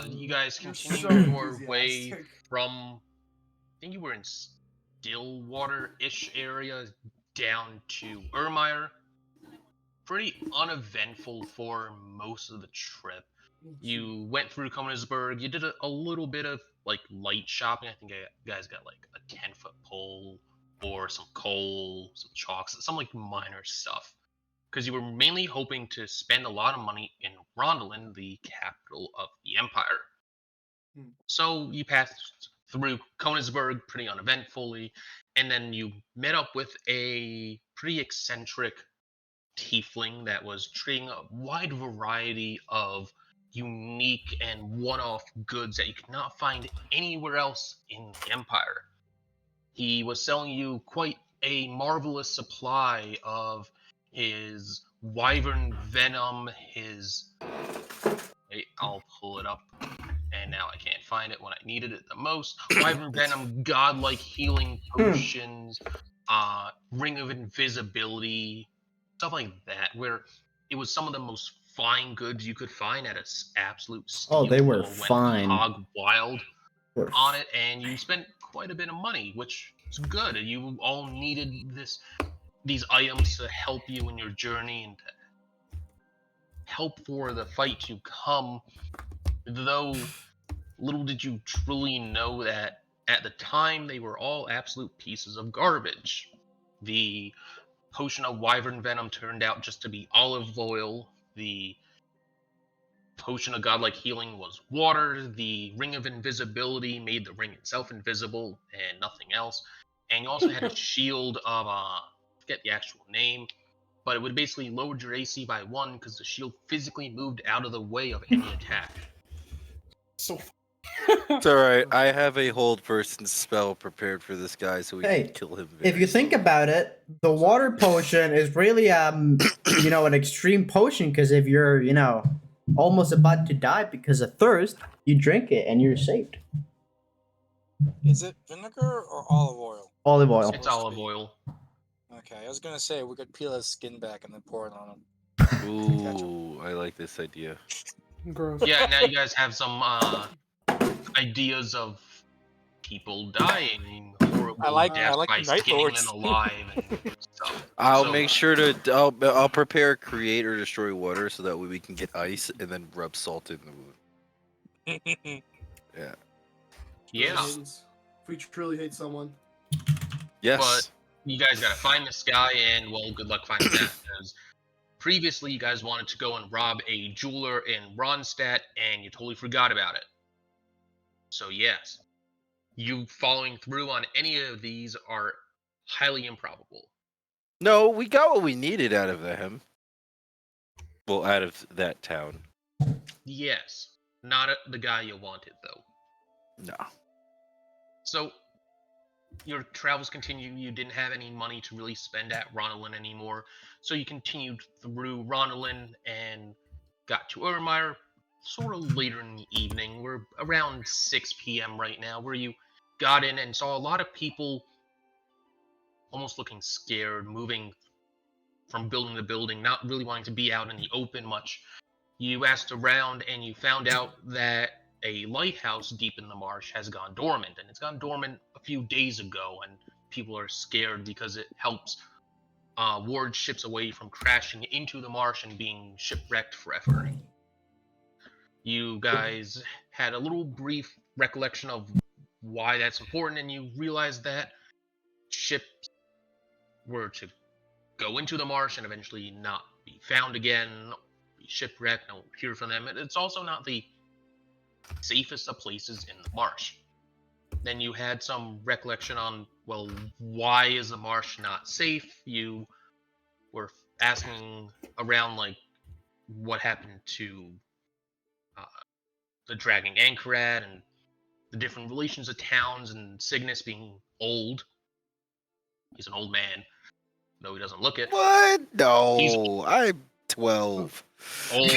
You guys You're continue so your way enthusiastic. from, I think you were in Stillwater-ish area down to Ermire. Pretty uneventful for most of the trip. You went through Koenigsberg. You did a little bit of like light shopping. I think you guys got like a 10-foot pole or some coal, some chalks, some like minor stuff. Because you were mainly hoping to spend a lot of money in Rondelen, the capital of the empire. Hmm. So you passed through Koenigsberg pretty uneventfully, and then you met up with a pretty eccentric tiefling that was trading a wide variety of unique and one-off goods that you could not find anywhere else in the empire. He was selling you quite a marvelous supply of his wyvern venom, his wait, I'll pull it up, and now I can't find it when I needed it the most. Wyvern venom, godlike healing Hmm. potions, ring of invisibility, stuff like that, where it was some of the most fine goods you could find at an absolute Oh, steal. they You were all went fine. hog wild Were on it, and you spent quite a bit of money, which is good. You all needed these items to help you in your journey and to help for the fight to come. Though little did you truly know that at the time they were all absolute pieces of garbage. The potion of wyvern venom turned out just to be olive oil. The potion of godlike healing was water. The ring of invisibility made the ring itself invisible and nothing else. And you also had a shield of I forget the actual name, but it would basically lower your AC by 1 because the shield physically moved out of the way of any attack. So It's alright. I have a hold person spell prepared for this guy so we Hey, can kill him. if you think about it, the water potion is really an extreme potion because if you're almost about to die because of thirst, you drink it and you're saved. Is it vinegar or olive oil? Olive oil. It's olive oil. Okay, I was gonna say we could peel his skin back and then pour it on him. Ooh, I like this idea. gross. Yeah, now you guys have some ideas of people dying horrible I like by Night skinning Lords. them alive and stuff. I'll So, make sure to. I'll prepare create or destroy water so that way we can get ice and then rub salt in the wound. Yeah. yeah, If we truly hate someone. Yes. you guys gotta find this guy, and well, good luck finding that. Because previously, you guys wanted to go and rob a jeweler in Ronstadt, and you totally forgot about it. So yes, you following through on any of these are highly improbable. No, we got what we needed out of him. Well, out of that town. Yes, not the guy you wanted though. No. So your travels continue. You didn't have any money to really spend at Ronelin anymore, so you continued through Ronelin and got to Ermire sort of later in the evening. We're around 6 p.m. right now, where you got in and saw a lot of people almost looking scared, moving from building to building, not really wanting to be out in the open much. You asked around and you found out that a lighthouse deep in the marsh has gone dormant, and it's gone dormant a few days ago, and people are scared because it helps ward ships away from crashing into the marsh and being shipwrecked forever. You guys had a little brief recollection of why that's important, and you realized that ships were to go into the marsh and eventually not be found again, be shipwrecked, no hear from them. It's also not the safest of places in the marsh. Then you had some recollection on, well, why is the marsh not safe? You were asking around, like, what happened to uh, the Dragon Anchorat and the different relations of towns, and Cygnus being old. He's an old man, though he doesn't look it. What? No, He's I'm 12. old.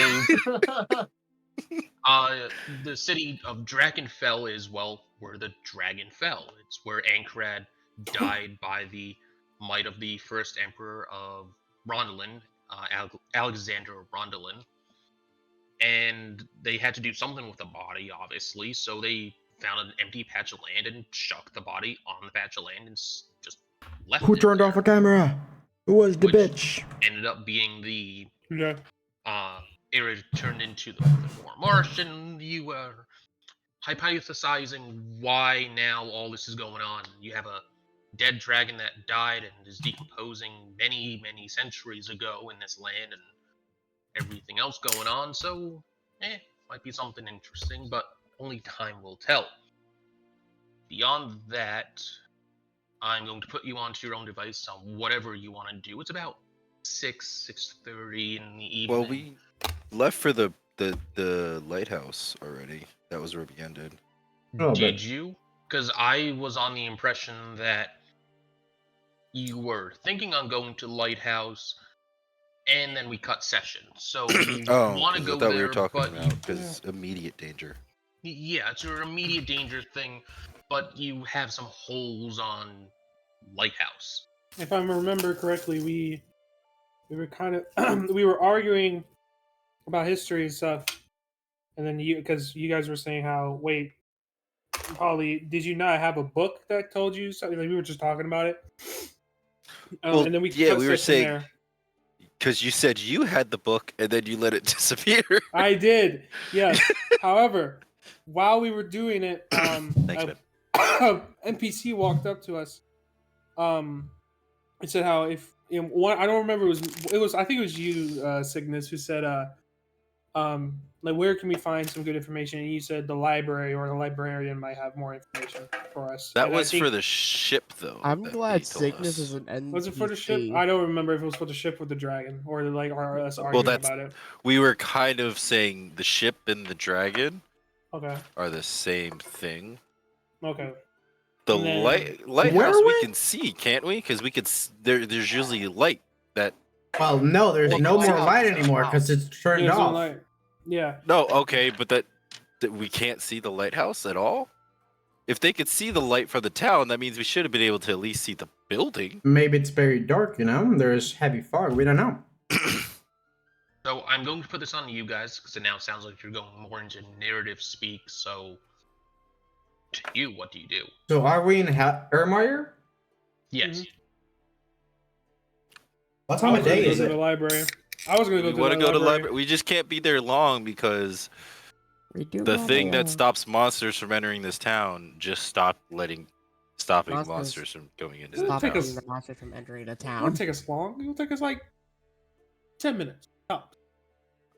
The city of Drakenfell is, well, where the dragon fell. It's where Ankrad died by the might of the first emperor of Rondelin, Alexander Rondelin. and they had to do something with the body, obviously. So they found an empty patch of land and chucked the body on the patch of land and just left Who it turned there, off a camera? Who was the Which- bitch? ended up being the Yeah. it turned into the war marsh, and you were hypothesizing why now all this is going on. You have a dead dragon that died and is decomposing many centuries ago in this land, and everything else going on. So, might be something interesting, but only time will tell. Beyond that, I'm going to put you onto your own device on whatever you want to do. It's about 6:30 in the evening. Well, we left for the lighthouse already. That was where we ended. Oh, Did but you? Because I was on the impression that you were thinking on going to Lighthouse, and then we cut session. So you Oh, want to 'cause go I thought there, we were talking but about because immediate danger. yeah, it's your immediate danger thing, but you have some holes on Lighthouse. If I remember correctly, we were kind of we were arguing about history and stuff, and then because you guys were saying how Polly, did you not have a book that told you something? Like we were just talking about it. Well, And then we yeah, cut we were session saying- there. Because you said you had the book and then you let it disappear. I did, yes. However, while we were doing it, Thanks, man. NPC walked up to us. It said how if one, I don't remember, it was I think it was you, Cygnus, who said like where can we find some good information? And you said the library or the librarian might have more information for us. That And I was think- for the ship, though. I'm that glad they told Cygnus us. is an NPC. Was it for the ship? I don't remember if it was for the ship with the dragon or us arguing that's- about it. We were kind of saying the ship and the dragon Okay. are the same thing. Okay. The And then- lighthouse Where we we- can see, can't we? Because we could. There's usually light that. well, no, there's Well, no more lighthouse light is anymore off. because it's turned Yeah, so, off. like, yeah. No, okay, but that we can't see the lighthouse at all. If they could see the light from the town, that means we should have been able to at least see the building. Maybe it's very dark, you know? There's heavy fog. We don't know. So I'm going to put this on you guys because it now sounds like you're going more into narrative speak. So, to you, what do you do? So are we in Ermeyer? Yes. What I time was of gonna day go is to the it? library. I was gonna go We to want the to go to library. library. We just can't be there long because We do the have thing a, that stops monsters from entering this town just stopping Monsters monsters from going into It'll the take stopping town. us- the monster from entering the It town. won't take us long. It'll take us like 10 minutes. Tops.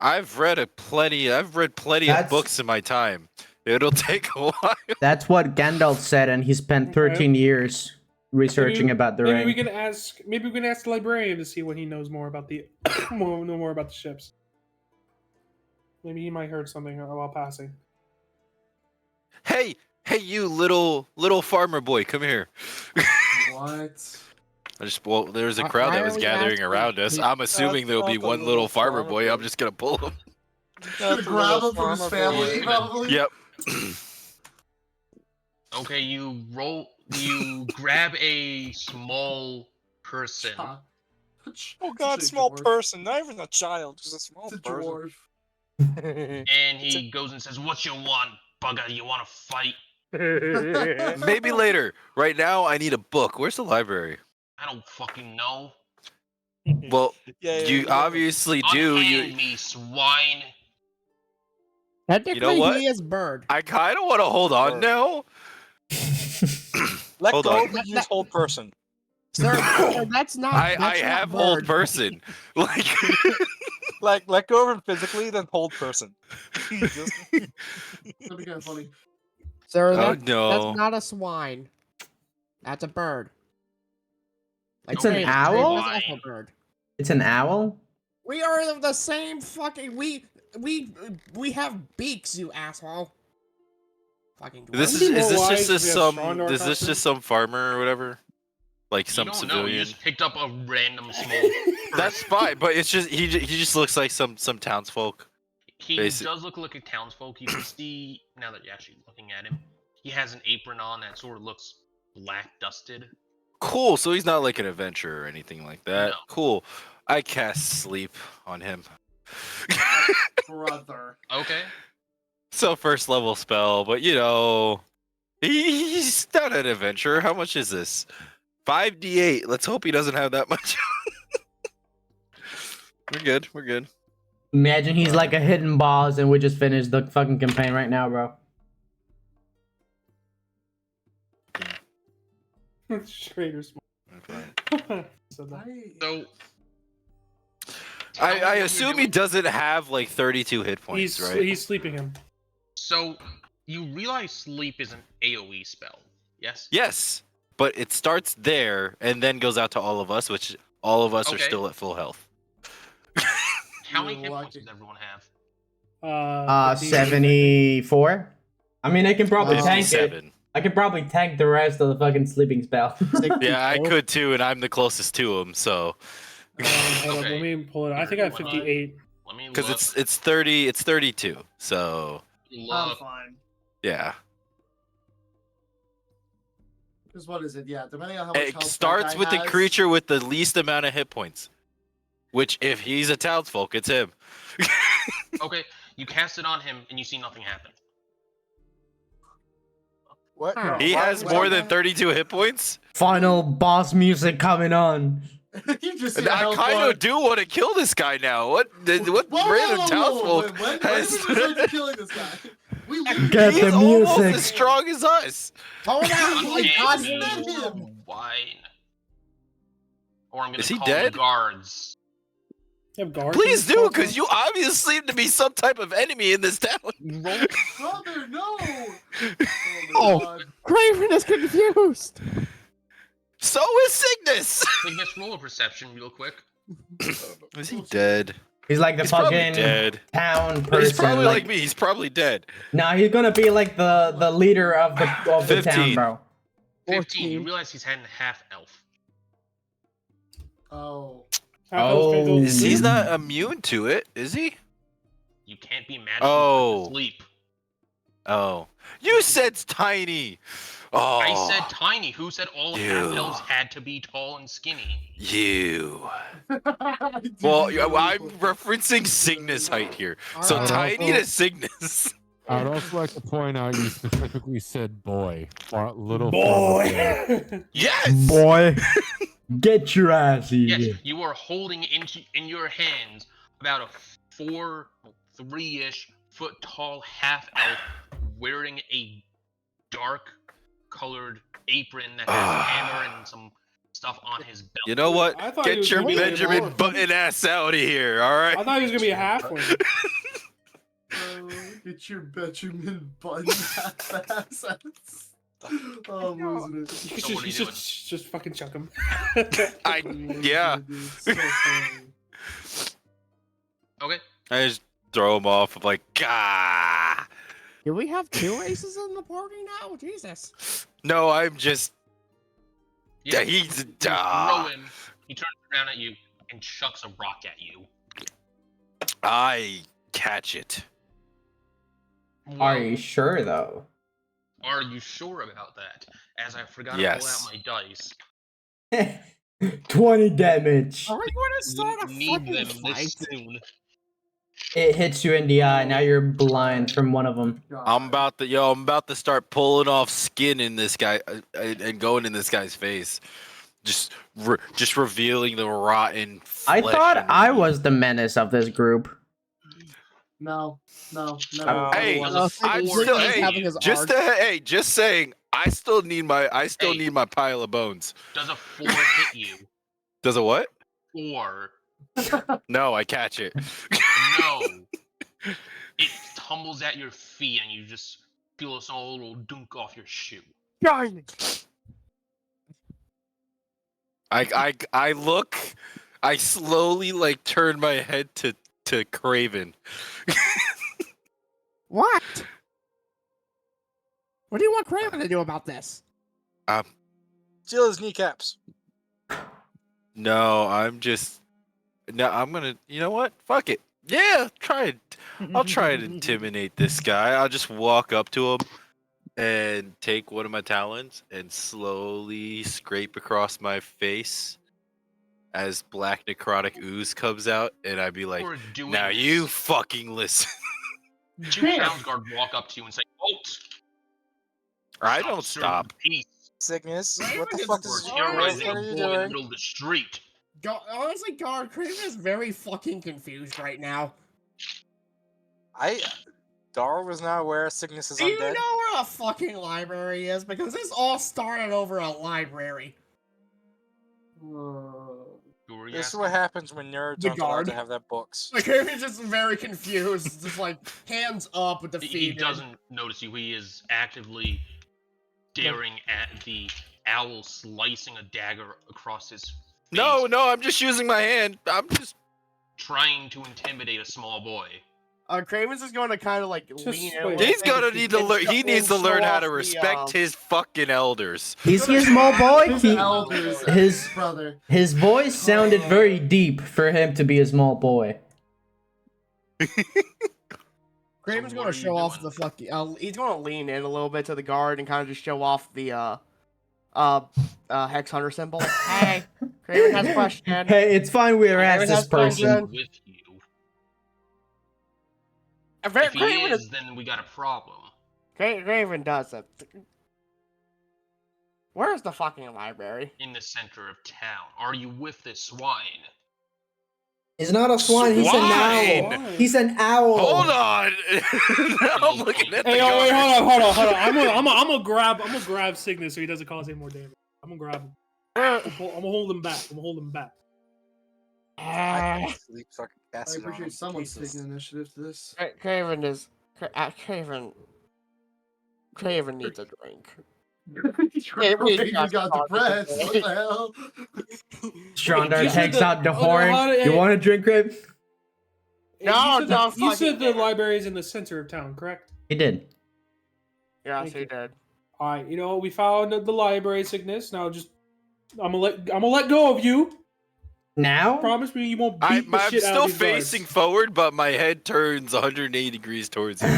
I've read plenty of That's- books in my time. It'll take a while. That's what Gandalf said, and he spent Okay. 13 years researching about the Maybe ring. we can ask. Maybe we can ask the librarian to see what he knows more about the more about the ships. Maybe he might heard something while passing. Hey, you little farmer boy, come here. What? There's a Why- crowd why that are was we gathering asking around us. pe- I'm assuming there'll be not the one little little farmer farmer boy. I'm boy. just gonna pull him. Gonna grab him from his family, probably? Yep. Okay, you grab a small person. Oh god, small person, not even a child, just a small It's a person. dwarf. And he goes and says, "What you want, bugger? You want to fight?" Maybe later. Right now, I need a book. Where's the library? I don't fucking know. Well, Yeah, you obviously do. Unhand me, swine. Technically, what? he is bird. I kind of want to hold on now. Let Hold go on. of and use whole person. Sir, that's not. I that's not have bird. hold person. Like, Like let go of him physically, then hold person. Just- That'd be kind of funny. Sir, oh that's no. not a swine. That's a bird. Like It's an Raven. owl? Raven is also a bird. It's an owl? We are the same fucking. We have beaks, you asshole. Fucking. This dwarf. is this Why just do we a have some Strondor is this costume? just some farmer or whatever? Like You some don't know. You civilian. just picked up a random small. That's person. fine, but it's just he just looks like some townsfolk. He basic- does look like a townsfolk. You can see now that you're actually looking at him. He has an apron on that sort of looks black dusted. Cool, so he's not like an adventurer or anything like that. No. Cool. I cast sleep on him. brother. Okay. So first level spell, but he's not an adventurer. How much is this? 5d8. Let's hope he doesn't have that much. We're good. We're good. Imagine he's like a hidden boss and we just finished the fucking campaign right now, bro. Schrader smart. Okay. So that- So I assume he doesn't have like 32 hit points, he's right? he's sleeping him. So you realize sleep is an AoE spell, yes? Yes, but it starts there and then goes out to all of us, which all of us are Okay. still at full health. How many You're hit points lucky. does everyone have? 15. 74. I mean, I can probably tank it. 57. I can probably tank the rest of the fucking sleeping spell. Yeah, I could too, and I'm the closest to him, so Hold up, Okay. let me pull it. I think I have 58. Let me because look. it's 30, it's 32. So I'm look. fine. yeah, Because what is it? Yeah, depending on how much it health starts that with guy the has. creature with the least amount of hit points. Which, if he's a townsfolk, it's him. Okay, you cast it on him and you see nothing happen. What? Huh. He Why- has why more not? than 32 hit points. Final boss music coming on. You just see And a I health kind bar. of do want to kill this guy now. What Whoa, random whoa, townsfolk When has? did we start to killing this guy? We literally Get He's the almost music. as strong as us. Hold on, Oh my my God, God. you met him. Wine. Or I'm gonna Is he call dead? the guards. You have guards in Please this do, podcast? because you obviously seem to be some type of enemy in this town. Roll. Brother, no! Oh. God. Craven is confused. So is Cygnus. Cygnus, roll a perception real quick. Is he dead? He's like the He's probably fucking dead. town person. He's probably like me. He's probably dead. Nah, he's gonna be like the leader of the town, 15. bro. 15. You 14. realize he's had half elf. Oh. Half elves can't go to Oh. He's sleep? not immune to it, is he? You can't be magically Oh. put to sleep. Oh, you said tiny. Oh, I said tiny. Who said all half Ew. elves had to be tall and skinny? you. Dude, Well, you really I'm put- referencing Cygnus height here. So Alright. tiny to Cygnus. I'd also like to point out you specifically said boy. Little farmer boy. Boy. Yes. Boy, get your ass Yes, here. you are holding in your hands about a 3-ish foot tall half elf wearing a dark colored apron that has a hammer and some stuff on his belt. You know what? I thought he Get was your gonna be a Benjamin dwarf. Button ass out of here. All right. I thought he was gonna be a halfling. Get your Benjamin Button ass. Oh, I'm losing it. You So what are you doing? just fucking chuck him. Yeah. So funny. Okay. I just throw him off. I'm like, gah. Do we have 2 races in the party now? Jesus. No, I'm just. Yeah, He's. you throw him. He turns around at you and chucks a rock at you. I catch it. Are Well, you sure though? Are you sure about that? As I forgot Yes. to pull out my dice. 20 damage. Are we going to start a We need them fucking this fight? soon. It hits you in the eye. Now you're blind from one of them. God. I'm about to start pulling off skin in this guy and going in this guy's face, just revealing the rotten. I Flesh thought I underneath. was the menace of this group. No, never. No. Hey, Does No, a I think I'm four still. Ziggy's hit Hey, having you? his just arc. just saying. I still need my. Hey. need my pile of bones. Does a 4 hit you? Does a what? 4. No, I catch it. No. It tumbles at your feet and you just feel a small little dunk off your shoe. I look. I slowly like turn my head to Craven. What? What do you want Craven to do about this? Steal his kneecaps. No, I'm gonna. You know what? Fuck it. Yeah, try it. I'll try to intimidate this guy. I'll just walk up to him and take one of my talons and slowly scrape across my face as black necrotic ooze comes out, and I'd be like, We're doing "Now this. you fucking listen." Two Soundsguard walk up to you and say, "Halt! I Stop don't serving stop. peace. Cygnus, Raven what the is fuck We're is terrorizing what a are you boy in the doing? middle of the street." Honestly, guard, Craven is very fucking confused right now. Dara was not aware Cygnus is Do you undead. know where a fucking library is? Because this all started over a library. Who are you This is asking? what happens when nerds The aren't allowed guard. to have their books. Like, Craven's just very confused. Just like, hands up with the He feet. doesn't notice you. He is actively staring at the owl slicing a dagger across his face, No, I'm just using my hand. I'm just. trying to intimidate a small boy. Craven's just going to kind of like Just lean in. wait. He's gonna need to learn. He needs to learn how to respect his fucking elders. Is he a small boy? His He, elders, his- brother. his voice sounded very deep for him to be a small boy. Craven's So going what to are show you off doing? the fucking. He's going to lean in a little bit to the guard and kind of just show off the hex hunter symbol. Hey, Craven has a question. Hey, it's fine. We harass Craven this has a question. person. With you. If If he Craven is, then we got a problem. Craven does it. Where's the fucking library? In the center of town. Are you with this swine? He's not a swan. He's an Swine! owl. He's an owl. Hold on. Now I'm looking at the Hey, oh wait, guard. hold on. I'm gonna grab Cygnus so he doesn't cause any more damage. I'm gonna grab him. I'm gonna hold him back. I Ah, can't sleep fucking I acid on him. appreciate someone's Jesus. taking initiative to this. Craven is Craven needs a drink. Craven got depressed. What the hell? Strondar you said takes the- out the oh, no, horn. how did- You want to drink, Craven? No, you said no, the, you said the fucking- library is in the center of town, correct? He did. Yes, Thank he you. did. All right, we found the library, Cygnus. Now I'm gonna let go of you. Now? Promise me you won't beat I'm the shit out still of these facing guards. forward, but my head turns 180 degrees towards him.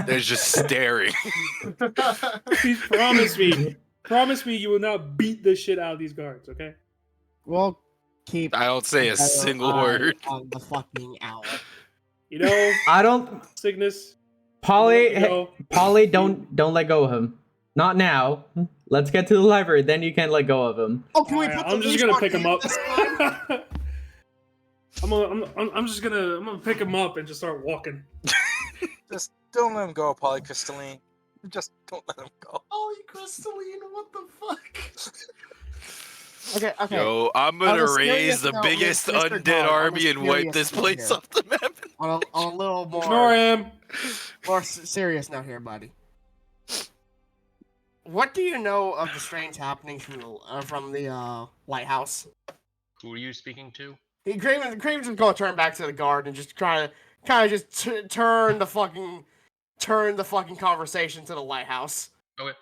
It's just staring. Please promise me. Promise me you will not beat the shit out of these guards, okay? We'll keep I don't say a better single eye word. on the fucking owl. I don't. Cygnus. Polly, let me go. Polly, don't let go of him. Not now. Let's get to the library, then you can let go of him. Oh, can we Alright, put the I'm just leash gonna on pick him him up. this time? I'm just gonna pick him up and just start walking. Just don't let him go, Polycrystalline. Just don't let him go. Oh, Crystalline, what the fuck? Okay. Yo, I'm On gonna a serious raise the note, biggest Mr. undead Guard, on a army and wipe serious this note place here. off the map. On a little Ignore him. more serious note here, buddy. What do you know of the strange happenings from the lighthouse? Who are you speaking to? Craven's just gonna turn back to the guard and just kind of just turn the fucking conversation to the lighthouse. Okay.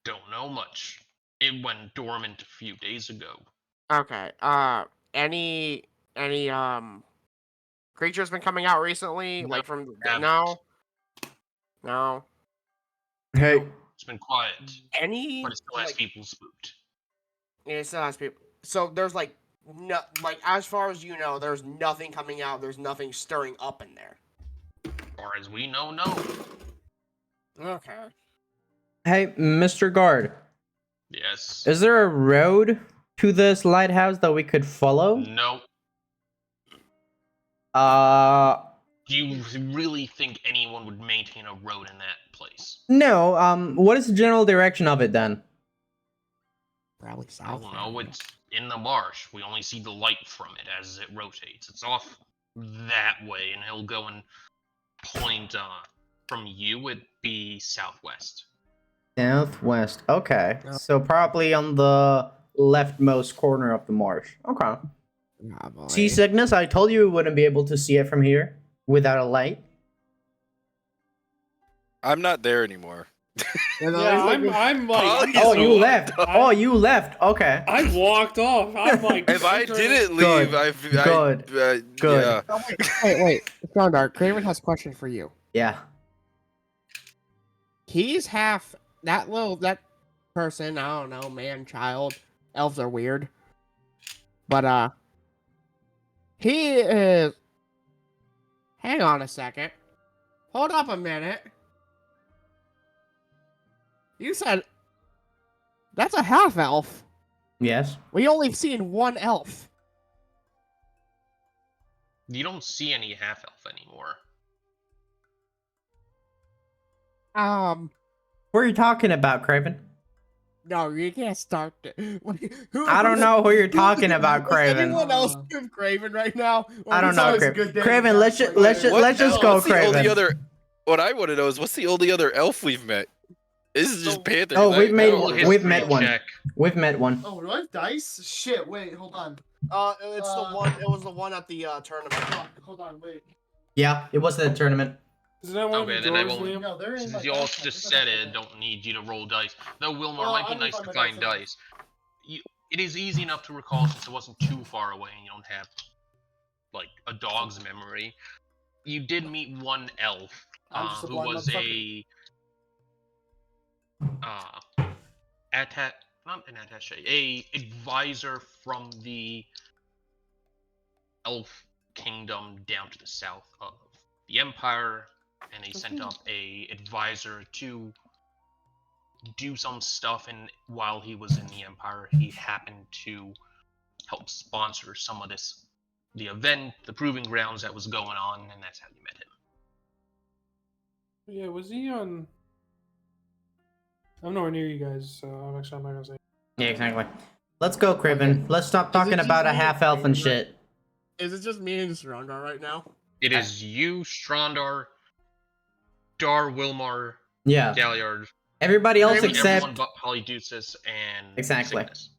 Don't know much. It went dormant a few days ago. Okay. Any creatures been coming out recently? No, Like from haven't. no. Hey, It's been quiet, Any but it still has like, people spooked. yeah, it still has people. So there's like no, like as far as you know, there's nothing coming out. There's nothing stirring up in there. As far as we know, no. Okay. hey, Mr. Guard. Yes. Is there a road to this lighthouse that we could follow? No. Do you really think anyone would maintain a road in that place? No. What is the general direction of it then? Probably I south. don't know. It's in the marsh. We only see the light from it as it rotates. It's off that way, and he'll go and point from you. It'd be southwest. Southwest. Okay. Yeah. So probably on the leftmost corner of the marsh. Okay. See, Cygnus, I told you we wouldn't be able to see it from here without a light. I'm not there anymore. Yeah, I'm like, Polly Oh, is you the left. one. Oh, you left. Okay. I walked off. I'm like, If I didn't Good. leave, I Good. Good. Yeah. Oh, wait. Gondar, Craven has a question for you. Yeah. He's half that person. I don't know, man, child. Elves are weird. But he is. Hang on a second. Hold up a minute. You said that's a half elf. Yes. We only seen one elf. You don't see any half elf anymore. Who are you talking about, Craven? No, you can't start it. I don't know who you're talking about, Is Craven. anyone else with Craven right now? I don't It's know, always a Craven. good day to Craven, let's catch, just like, let's just what let's just else? go, What's the only Craven. other? What I want to know is what's the only other elf we've met? This is just Panther. Oh, we've made Roll a we've history met one. check. We've met one. Oh, do I have dice? Shit, wait, hold on. It's the one. It was the one at the tournament. Fuck, hold on, wait. Yeah, it was the tournament. Isn't that one Okay, of then I dwarves, won't- Liam? No, they're in Since my you all backpack. just They're said back it, there. don't need you to roll dice. Though Wilmar, Well, might I be didn't nice find to my find dice, dice. It is easy enough to recall since it wasn't too far away and you don't have like a dog's memory. You did meet one elf I'm just a who blind was motherfucker. not an attaché, a advisor from the elf kingdom down to the south of the empire, and they sent up a advisor to do some stuff, and while he was in the empire he happened to help sponsor some of the event, the proving grounds that was going on, and that's how you met him. Yeah, was he on? I'm nowhere near you guys, so I'm not gonna say. Yeah, exactly. Let's go, Craven. Okay. Let's stop Is it talking just about a me half elf and or- shit. Is it just me and Strondar right now? It is you, Strondar, Dar, Wilmar, Yeah. Galliard, Everybody else Craven, everyone except but Polydeuces and Exactly. Cygnus.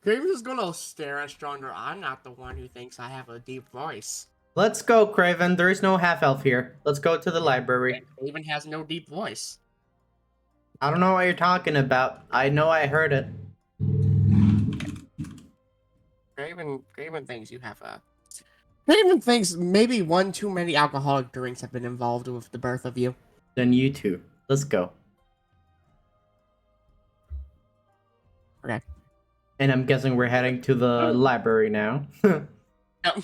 Craven's just gonna stare at Strondar. I'm not the one who thinks I have a deep voice. let's go, Craven. There is no half elf here. Let's go to the library. Craven has no deep voice. I don't know what you're talking about. I know I heard it. Craven thinks you have a. Craven thinks maybe one too many alcoholic drinks have been involved with the birth of you. Then you two. Let's go. Okay. And I'm guessing we're heading to the library now. Yep.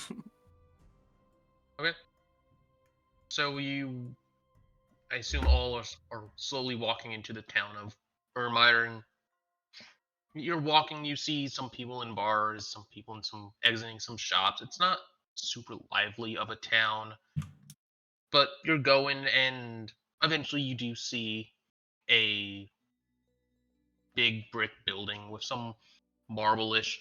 So you, I assume, all are slowly walking into the town of Ermire, and you're walking. You see some people in bars, some people in some exiting some shops. It's not super lively of a town, but you're going, and eventually you do see a big brick building with some marble-ish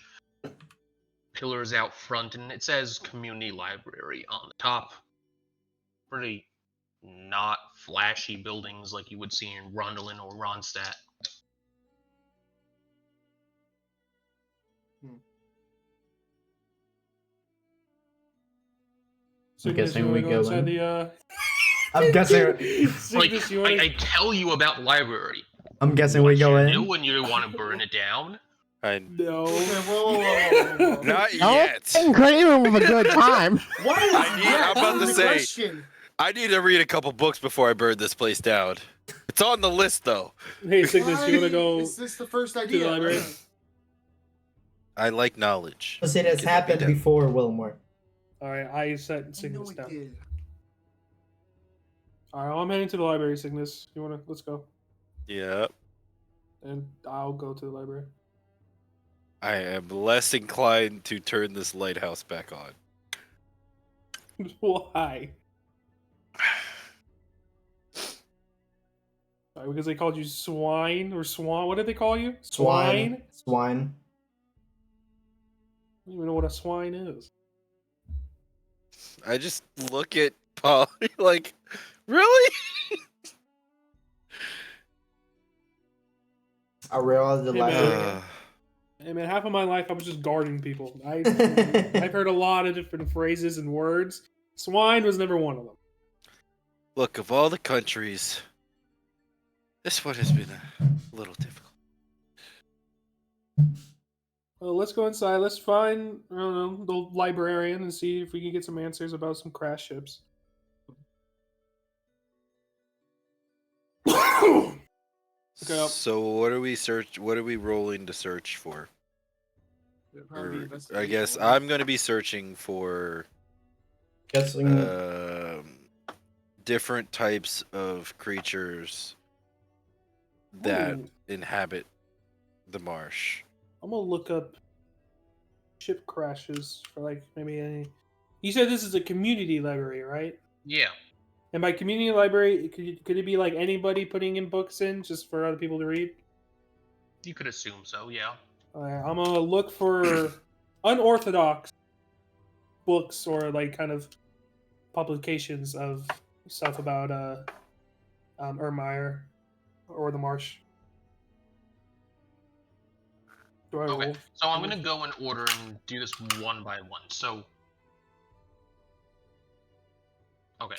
pillars out front, and it says community library on the top. Pretty not flashy buildings like you would see in Rondelin or Ronstadt. Cygnus, guessing you wanna we go inside in. the. I'm guessing. Like, Cygnus, you wanna... I tell you about the library. I'm guessing we What go you in. do when you want to burn it down. No. Okay, whoa. Not No, yet. Craven with a good time. Why is I'm about to the say- question? I need to read a couple books before I burn this place down. It's on the list though. Hey, Cygnus, you wanna Why go Is this the first to idea? the library? I like knowledge. Because it has Can it be happened done? before, Wilmore. Alright, I set I know Cygnus it down. did. Alright, well, I'm heading to the library, Cygnus. You wanna... Let's go. Yeah. And I'll go to the library. I am less inclined to turn this lighthouse back on. Why? Sorry, because they called you swine or swan. What did they call you? Swine? Swine. I don't even know what a swine is. I just look at Paul like, really? I realized the Hey, man. library. Hey man, half of my life I was just guarding people. I've heard a lot of different phrases and words. Swine was never one of them. Look, of all the countries, this one has been a little difficult. Well, let's go inside. Let's find, I don't know, the librarian and see if we can get some answers about some crash ships. Okay. So what are we rolling to search for? It'd probably be I investigation, guess wouldn't it? I'm going to be searching for Guessing. different types of creatures that Ooh, inhabit the marsh. I'm gonna look up ship crashes for like maybe any. You said this is a community library, right? Yeah. And by community library, could it be like anybody putting in books in just for other people to read? You could assume so, yeah. I'm gonna look for unorthodox books or like kind of publications of stuff about Ermire or the Marsh. Do I Okay. roll? So I'm gonna go in order and do this one by one. So okay.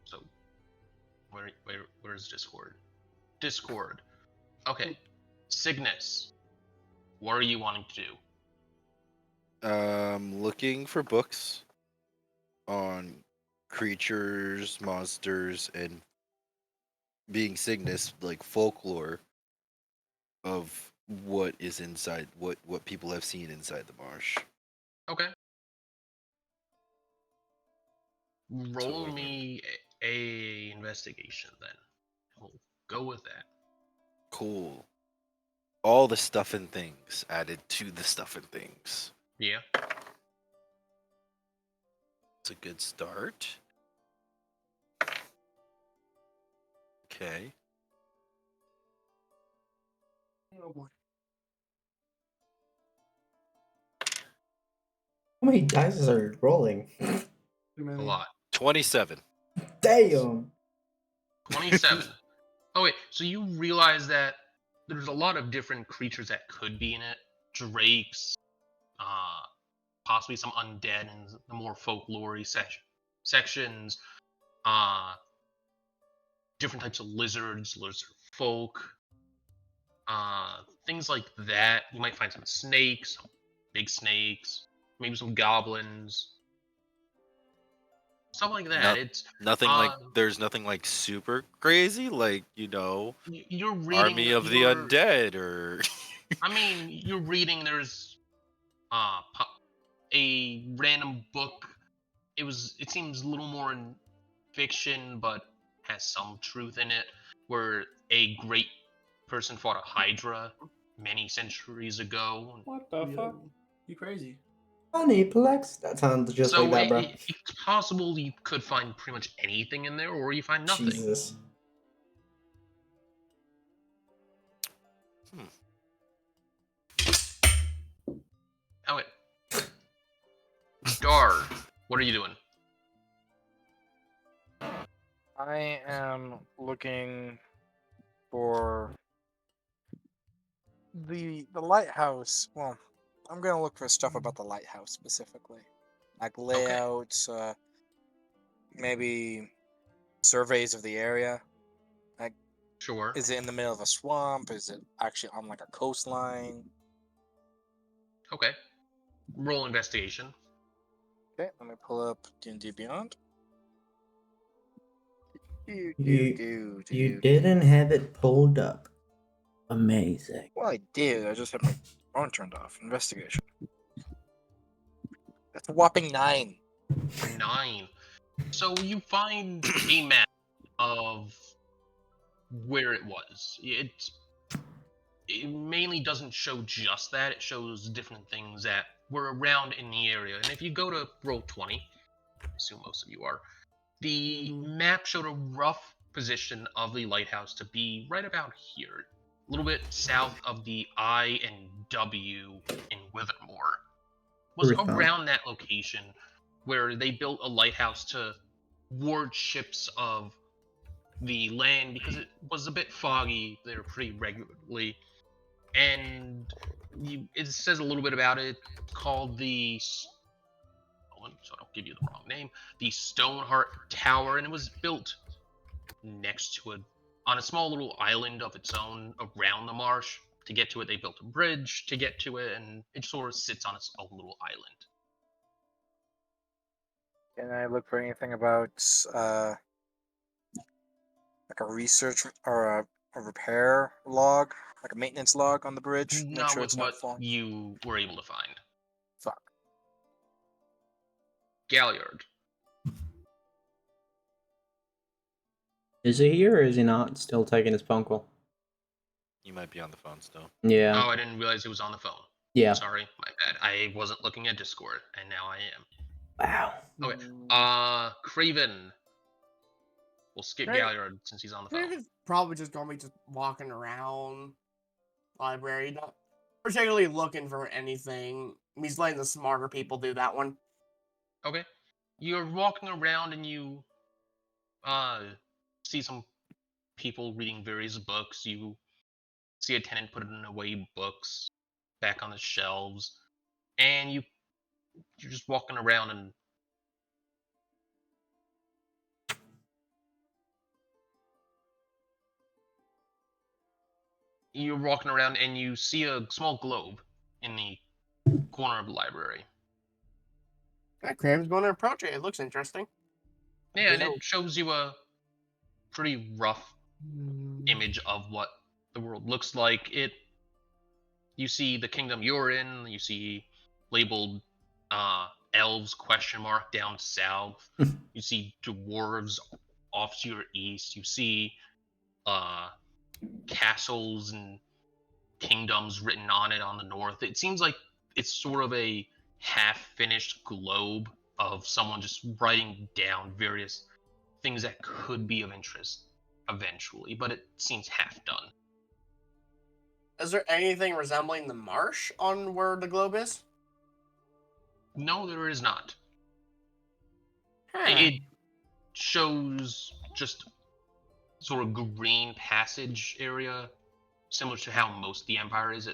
So where's Discord? Discord. Okay. Cygnus. What are you wanting to do? Looking for books on creatures, monsters, and being Cygnus, like folklore of what is inside, what people have seen inside the marsh. Okay. Roll So, me a investigation then. We'll go with that. cool. All the stuff and things added to the stuff and things. Yeah. It's a good start. Okay. Oh boy. How many dice are you rolling? Too A many. lot. 27. Damn. 27. Oh wait, so you realize that there's a lot of different creatures that could be in it. Drakes, possibly some undead and the more folklory sections, uh, different types of lizards, lizard folk, things like that. You might find some snakes, some big snakes, maybe some goblins, stuff like that. No, It's nothing like there's nothing like super crazy, like you're reading Army of the you're Undead or I mean you're reading there's a random book. It seems a little more in fiction, but has some truth in it. Where a great person fought a Hydra many centuries ago. What the fuck? Yo, you crazy. Honeyplex? That sounds just So like that, bro. it's possible you could find pretty much anything in there, or you find nothing. Jesus. Oh wait, Dar, what are you doing? I am looking for the lighthouse. Well, I'm gonna look for stuff about the lighthouse specifically, like layouts, maybe surveys of the area. Like, Sure. is it in the middle of a swamp? Is it actually on like a coastline? Okay. Roll investigation. Okay, let me pull up D&D Beyond. You didn't have it pulled up. Amazing. Well, I did. I just had my phone turned off. Investigation. That's a whopping 9. 9. So you find a map of where it was. It mainly doesn't show just that. It shows different things that were around in the area. And if you go to roll 20, I assume most of you are, the map showed a rough position of the lighthouse to be right about here, a little bit south of the I and W in Withermore. It was Withermore. around that location where they built a lighthouse to ward ships of the land because it was a bit foggy there pretty regularly. And it says a little bit about it. It's called the, so I don't give you the wrong name, the Stoneheart Tower, and it was built next to it on a small little island of its own around the marsh. To get to it, they built a bridge to get to it, and it sort of sits on its own little island. Can I look for anything about like a research or a repair log, like a maintenance log on the bridge? Make Not sure with it's what not falling. you were able to find. Fuck. Galliard. Is he here or is he not still taking his phone call? You might be on the phone still. Yeah. Oh, I didn't realize it was on the phone. Yeah. Sorry, my bad. I wasn't looking at Discord, and now I am. Wow. Okay. Craven. We'll skip Craven- Galliard since he's on the phone. Craven's probably just gonna be just walking around library, not particularly looking for anything. He's letting the smarter people do that one. Okay. You're walking around and you see some people reading various books. You see a tenant putting away books back on the shelves, and you're just walking around and you see a small globe in the corner of the library. Craven's going to approach it. It looks interesting. Yeah, and Ew. it shows you a pretty rough image of what the world looks like. You see the kingdom you're in, you see labeled elves ? Down south. You see dwarves off to your east. You see castles and kingdoms written on it on the north. It seems like it's sort of a half-finished globe of someone just writing down various things that could be of interest eventually, but it seems half done. Is there anything resembling the marsh on where the globe is? No, there is not. Huh. It shows just sort of green passage area, similar to how most of the Empire is.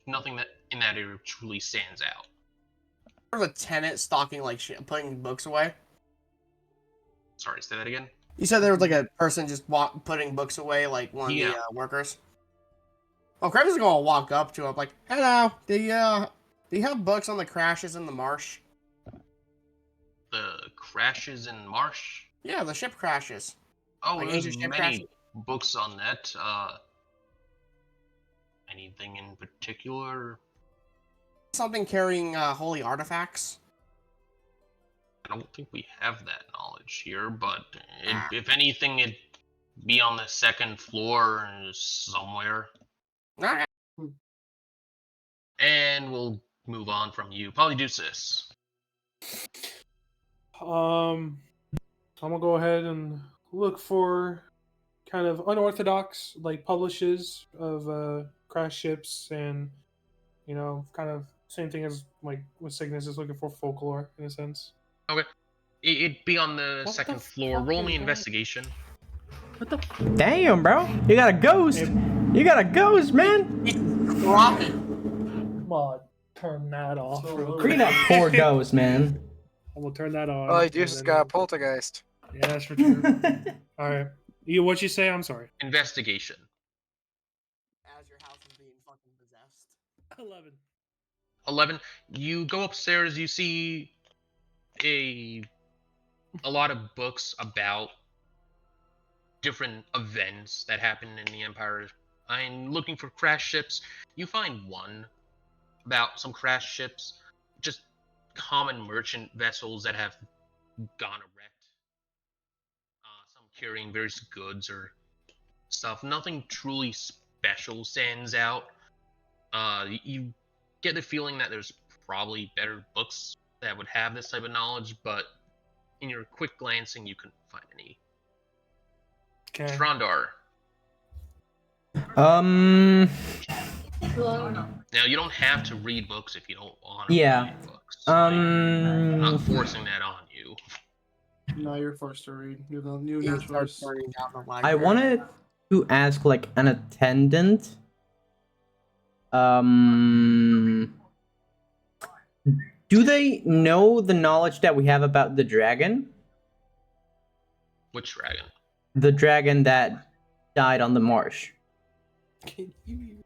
Nothing that in that area truly stands out. There's a tenant stalking like shit, putting books away. Sorry, say that again. You said there was like a person just putting books away, like one of the workers. Well, Craven's gonna walk up to him like, "Hello, do you have books on the crashes in the marsh?" The crashes in Marsh. Yeah, the ship crashes. Oh, Like there's ancient ship many crashes? books on that. Anything in particular? Something carrying holy artifacts. I don't think we have that knowledge here, but if anything, it'd be on the second floor somewhere. Alright. And we'll move on from you. Polydeuces. I'm gonna go ahead and look for kind of unorthodox like publishes of crash ships, and kind of same thing as like what Cygnus is looking for, folklore in a sense. Okay. It'd be on the What second the floor. fuck Roll is me that? investigation. What the? Damn, bro. You got a ghost. Hey, You got a ghost, man. Rocket. come on, turn that off. real Look quick. at that poor ghost, man. I'm gonna turn that on. Oh, and Deuce has then- got a poltergeist. Yeah, that's for true. All right. What you say? I'm sorry. Investigation. As your house is being fucking possessed. 11. 11. You go upstairs. You see a lot of books about different events that happen in the Empire. I'm looking for crash ships. You find one about some crash ships, just common merchant vessels that have gone wrecked. Some carrying various goods or stuff. Nothing truly special stands out. You get the feeling that there's probably better books that would have this type of knowledge, but in your quick glancing, you couldn't find any. Okay. Frondar. Now, you don't have to read books if you don't want to Yeah. read books. I'm not Um. forcing that on you. No, you're forced to read. You have He no starts choice. burning down the I library. wanted to ask like an attendant. Do they know the knowledge that we have about the dragon? Which dragon? The dragon that died on the marsh.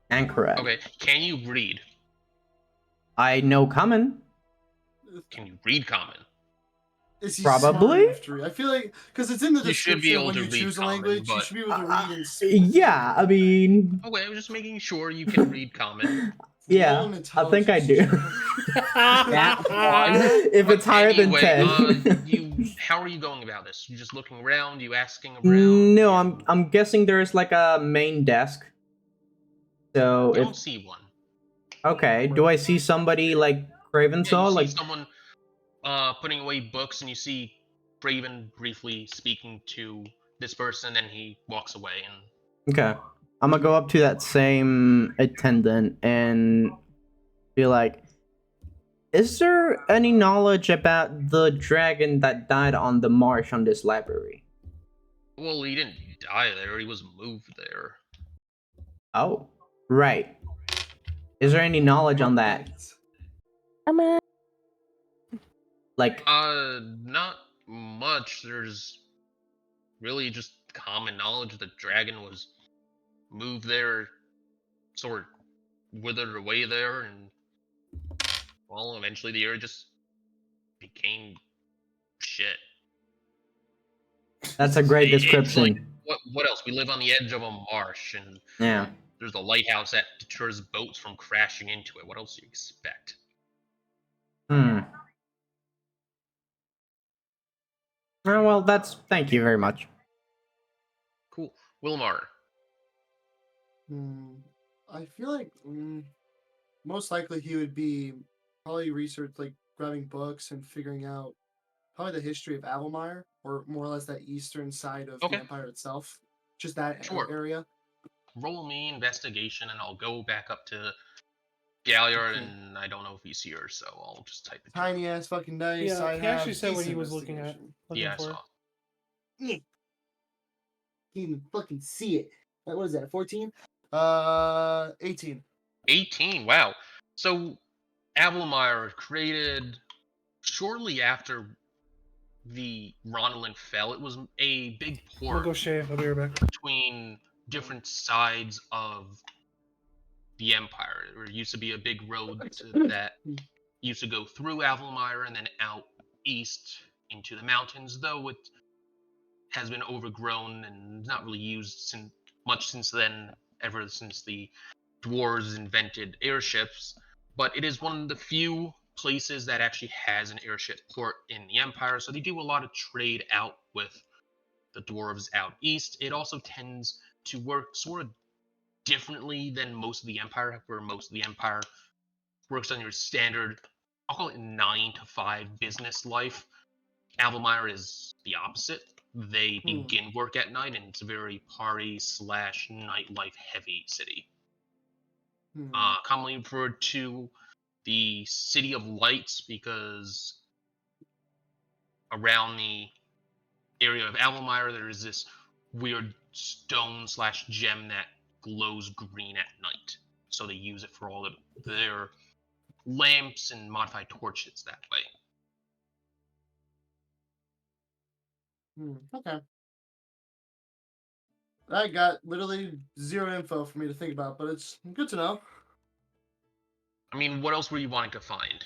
Anchorat. Okay, can you read? I know common. Can you read common? Is he Probably? smart enough to read? I feel like because it's in the You should be description able when to you read choose a common, language, you but- should be able to read and speak. Yeah, I mean, Okay, I was just making sure you can read common. yeah, Roll an I think I do. That one. If But it's higher than anyway, 10. how are you going about this? You just looking around? You asking around? No, you I'm guessing there's like a main desk. So if don't see one. okay, do I see somebody like Craven Yeah, saw? you see Like someone putting away books, and you see Raven briefly speaking to this person, and he walks away. And okay, I'm gonna go up to that same attendant and be like, "Is there any knowledge about the dragon that died on the marsh on this library?" well, he didn't die there; he was moved there. Oh, right. Is there any knowledge on that? Like, Not much. There's really just common knowledge that dragon was moved there, sort of withered away there, and well, eventually the area just became shit. that's a great It's like, description. what else? We live on the edge of a marsh, and Yeah. there's a lighthouse that deters boats from crashing into it. What else do you expect? Hmm. Oh, well, thank you very much. Cool. Wilmar. I feel like most likely he would be probably research like grabbing books and figuring out probably the history of Avelmire, or more or less that eastern side of Okay. the empire itself, just that Sure. area. Roll me investigation, and I'll go back up to Galliard, Okay. and I don't know if he's here, so I'll just type it. Tiny ass fucking dice. Yeah, I he actually have said what he decent was looking investigation. Yeah, I for. saw. Can't even fucking see it. What is that? 14? 18. 18. Wow. So Avelmire created shortly after the Ronalyn fell. It was a big We'll port go shave. I'll be right back. between different sides of the empire. There used to be a big road that used to go through Avelmire and then out east into the mountains, though it has been overgrown and not really used much since then, ever since the dwarves invented airships. But it is one of the few places that actually has an airship port in the empire, so they do a lot of trade out with the dwarves out east. It also tends to work sort of differently than most of the empire, where most of the empire works on your standard, I'll call it 9 to 5 business life. Avelmire is the opposite. They begin work at night, and it's a very party / nightlife heavy city. Commonly referred to the City of Lights because around the area of Avelmire there is this weird stone / gem that glows green at night. So they use it for all of their lamps and modified torches that way. Okay. I got literally zero info for me to think about, but it's good to know. I mean, what else were you wanting to find?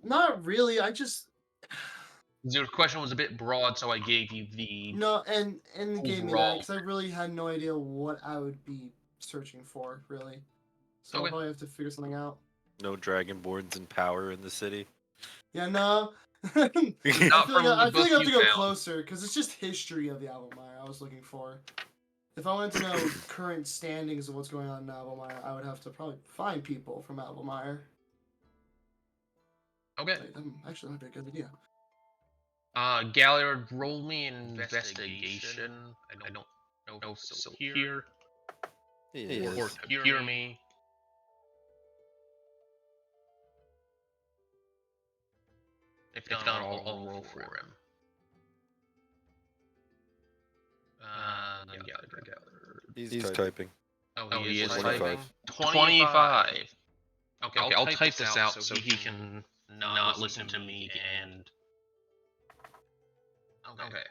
Not really. I just Your question was a bit broad, so I gave you the no, and it gave me that overall. because I really had no idea what I would be searching for, really. So I'll Okay. probably have to figure something out. No dragonborns in power in the city. Yeah, no. I feel Not from the like I book have to you go found. closer because it's just history of the Avelmire I was looking for. If I wanted to know current standings of what's going on in Avelmire, I would have to probably find people from Avelmire. Okay. Actually, that'd be a good idea. Galliard, roll me an investigation. I don't know if so here or hear me. If not, I'll roll for him. Galliard. He's typing. Oh, he is 25. typing. 25. Okay, I'll type this out so he can not listen to me and. Okay.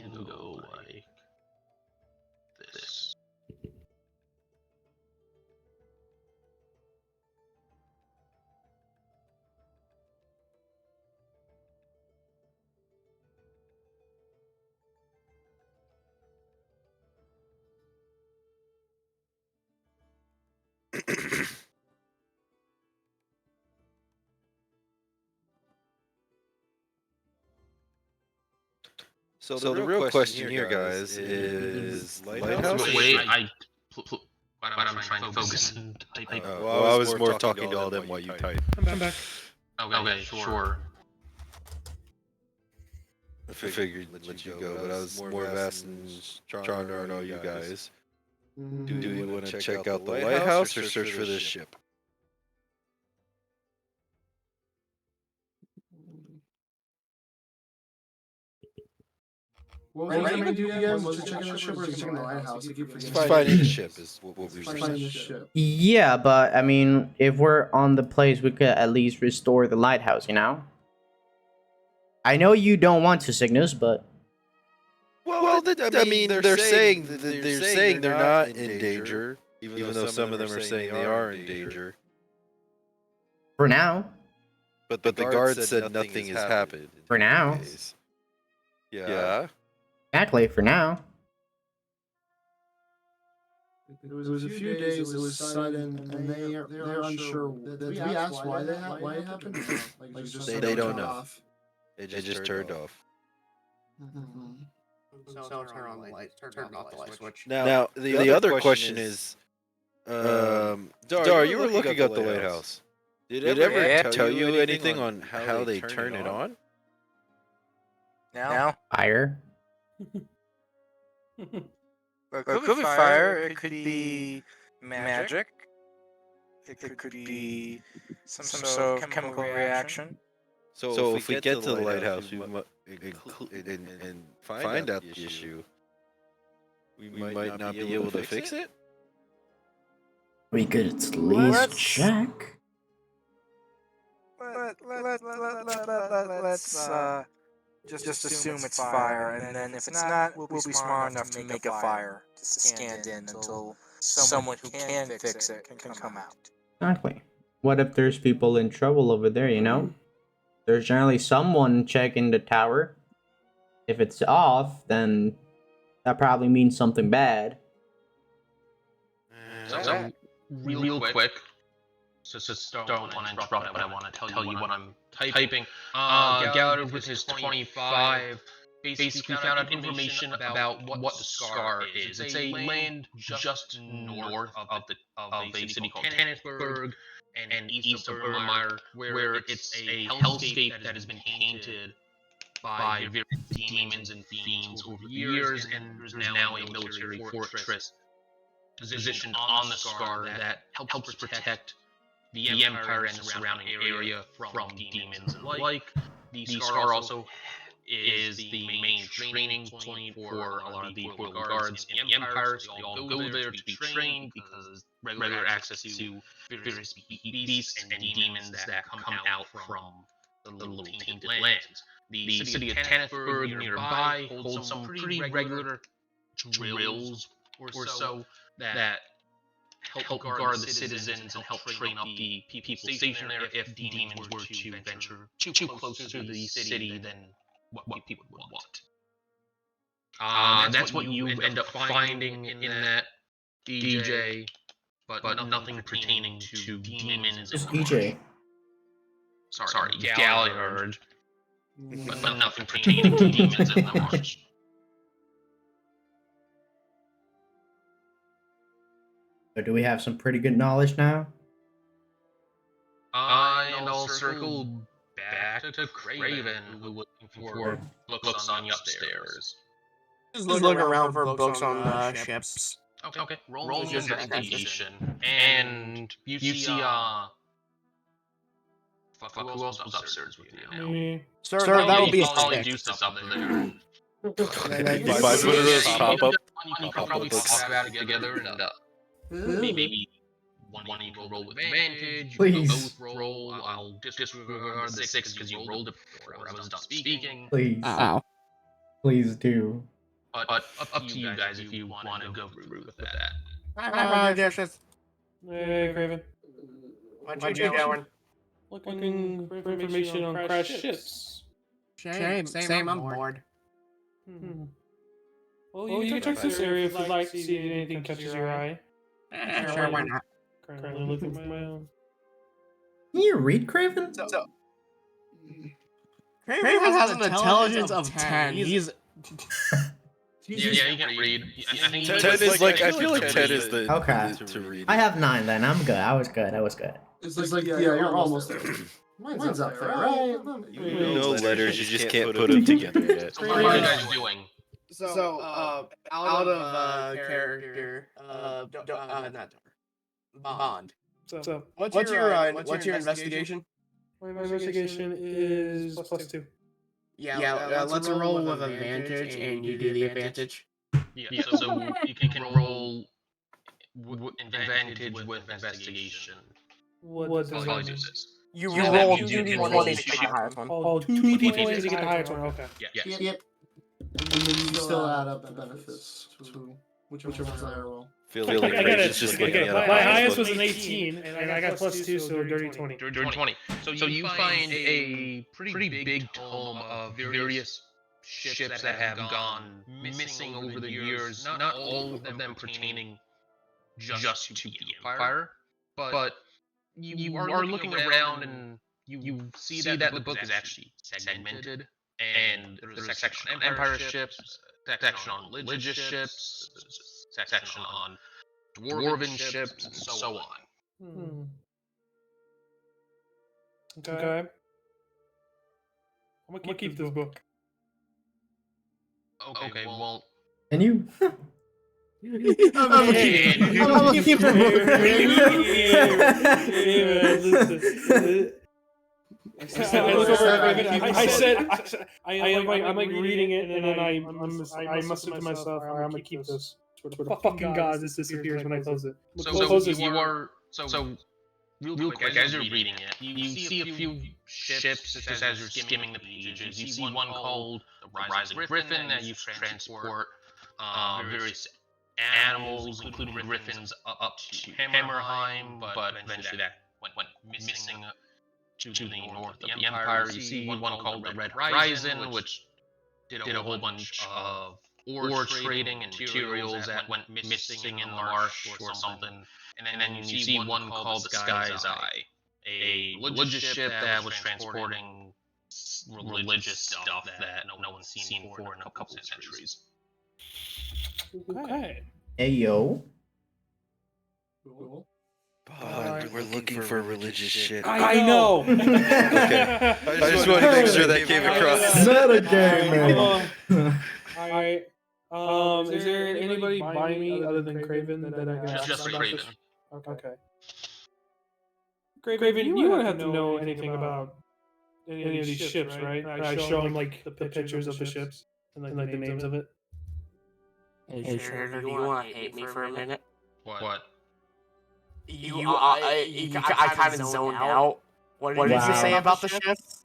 And we'll go like this. So the real question here, guys, is lighthouse. Wait, but I'm trying to focus and type. Well, I was more talking to all them while you type. I'm back. Okay, sure. I figured let you go, but I was more asking, trying to know you guys. Do you want to check out the lighthouse or search for this ship? What was the main duty again? Was it checking the ship or was it checking the lighthouse? I keep forgetting. Finding the ship is what we were Finding saying. the ship. Yeah, but I mean, if we're on the place, we could at least restore the lighthouse, you know? I know you don't want to, Cygnus, but Well, I mean, they're saying they're not in danger, even though some of them are saying they are in danger. for now, But the guard said nothing has happened. For now. Yeah. exactly, for now. It was a few days. It was sudden, and they're unsure. Did we ask why it happened? Like just They don't turned know. off. It just turned off. So turn on the light. Turn off the light switch. Now the other question is, Dar, you were looking at the lighthouse. Did it ever tell you anything on how they turn it on? Now? Fire. It could be fire, it could be magic, it could be some sort of chemical reaction. So if we get to the lighthouse, we and find out the issue, we might not be able to fix it. We could at least Let's- check. Let's just assume it's fire, and then if it's not, we'll be smart enough to make a fire to stand in until someone who can fix it can come out. Exactly. What if there's people in trouble over there, you know? There's generally someone checking the tower. If it's off, then that probably means something bad. So real quick, just don't want to interrupt, but I want to tell you what I'm typing. Gallagher with his 25 basically found out information about what the Scar is. It's a land just north of a city called Tannisburg and east of Erlenmeyer, where it's a hellscape that has been painted by various demons and fiends over the years, and there's now a military fortress positioned on the Scar that helps protect the Empire and the surrounding area from demons and like. The Scar also is the main training point for a lot of the Royal Guards in the Empire, so they all go there to be trained because regular access to various beasts and demons that come out from the little tainted lands. The city of Tannisburg nearby holds some pretty regular drills or so that help guard the citizens and help train up the people stationed there if demons were to venture too close to the city than what people would want. That's what you end up finding in that DJ, but nothing pertaining to demons. Just EJ. Sorry, Galliard, but nothing pertaining to demons in the marsh. So do we have some pretty good knowledge now? And I'll circle back to Craven, who was looking for books on the upstairs. Just looking around for books on ships. Okay. Roll an investigation, and you see fuck, who else was upstairs with you now? Me. Sir, that would be a Ollie stick. Deuce up there. Five of those pop up. You can probably talk about it together, and maybe one of you can roll with advantage. You can Please. both roll. I'll disregard the 6 because you rolled it before I was done speaking. Please. Ow. Please do. But up to you guys if you want to go through with that. Hi, Dishes. Hey, Craven. What you doing? Looking for information on crashed ships. Same, I'm bored. Well, you can check this area if you'd like to see if anything catches your eye. Sure, why not? Currently looking for my own. Can you read Craven? Craven has an intelligence of 10. He's Yeah, you can read. I think 10 is like, I feel like 10 is the Okay. to read. I have 9 then. I'm good. I was good. It's like, yeah, you're almost there. Mine's up there, right? You know letters, you just can't put them together yet. So what are you guys doing? so out of character. Not Bond. So What's your investigation? my investigation is +2. Yeah, let's roll with advantage, and you do the advantage. Yeah, so you can roll advantage with investigation. What That's does how I that do mean? this. You Yeah, roll you 2 do d20s roll to get the highest one. Oh, 2 d20s to get the highest one. Okay. Yes. Yep. And then you still add up the benefits to whichever one's higher roll. Feel I like got Rage it. is just Okay, looking at my a highest book. was an 18, and I got +2, so dirty 20. During 20. So you find a pretty big tome of various ships that have gone missing over the years. Not all of them pertaining just to the Empire, but you are looking around and you see that the book is actually segmented, and there's a section on Empire ships, a section on religious ships, a section on dwarven ships, and so on. Okay. I'm gonna keep this book. Okay, well, Can you? Okay. I'm gonna keep the book. I look over at Raven. I said, I'm like reading it, and then I must to myself, I'm gonna keep this. For the fucking god, this disappears when I close it. So real quick, as you're reading it, you see a few ships just as you're skimming the pages. You see one called the Rising Griffin that you transport various animals, including griffins, up to Hammerheim, but eventually that went missing to the north of the Empire. You see one called the Red Horizon, which did a whole bunch of ore trading and materials that went missing in the marsh or something. And then you see one called the Sky's Eye, a religious ship that was transporting religious stuff that no one's seen for in a couple of centuries. Okay. Hey yo. Cool. Bond, we're looking for religious shit. I know. Okay. I just want to make sure that came across. Metagame. Alright. Is there anybody by me other than Craven that I can ask Just about Craven. this? Okay. Craven, you don't have to know anything about any of these ships, right? I show him like the pictures of the ships and like the names of it. Hey, Schroeder, do you want to hate me for a minute? What? I kind of zoned out. What did you say about the ships?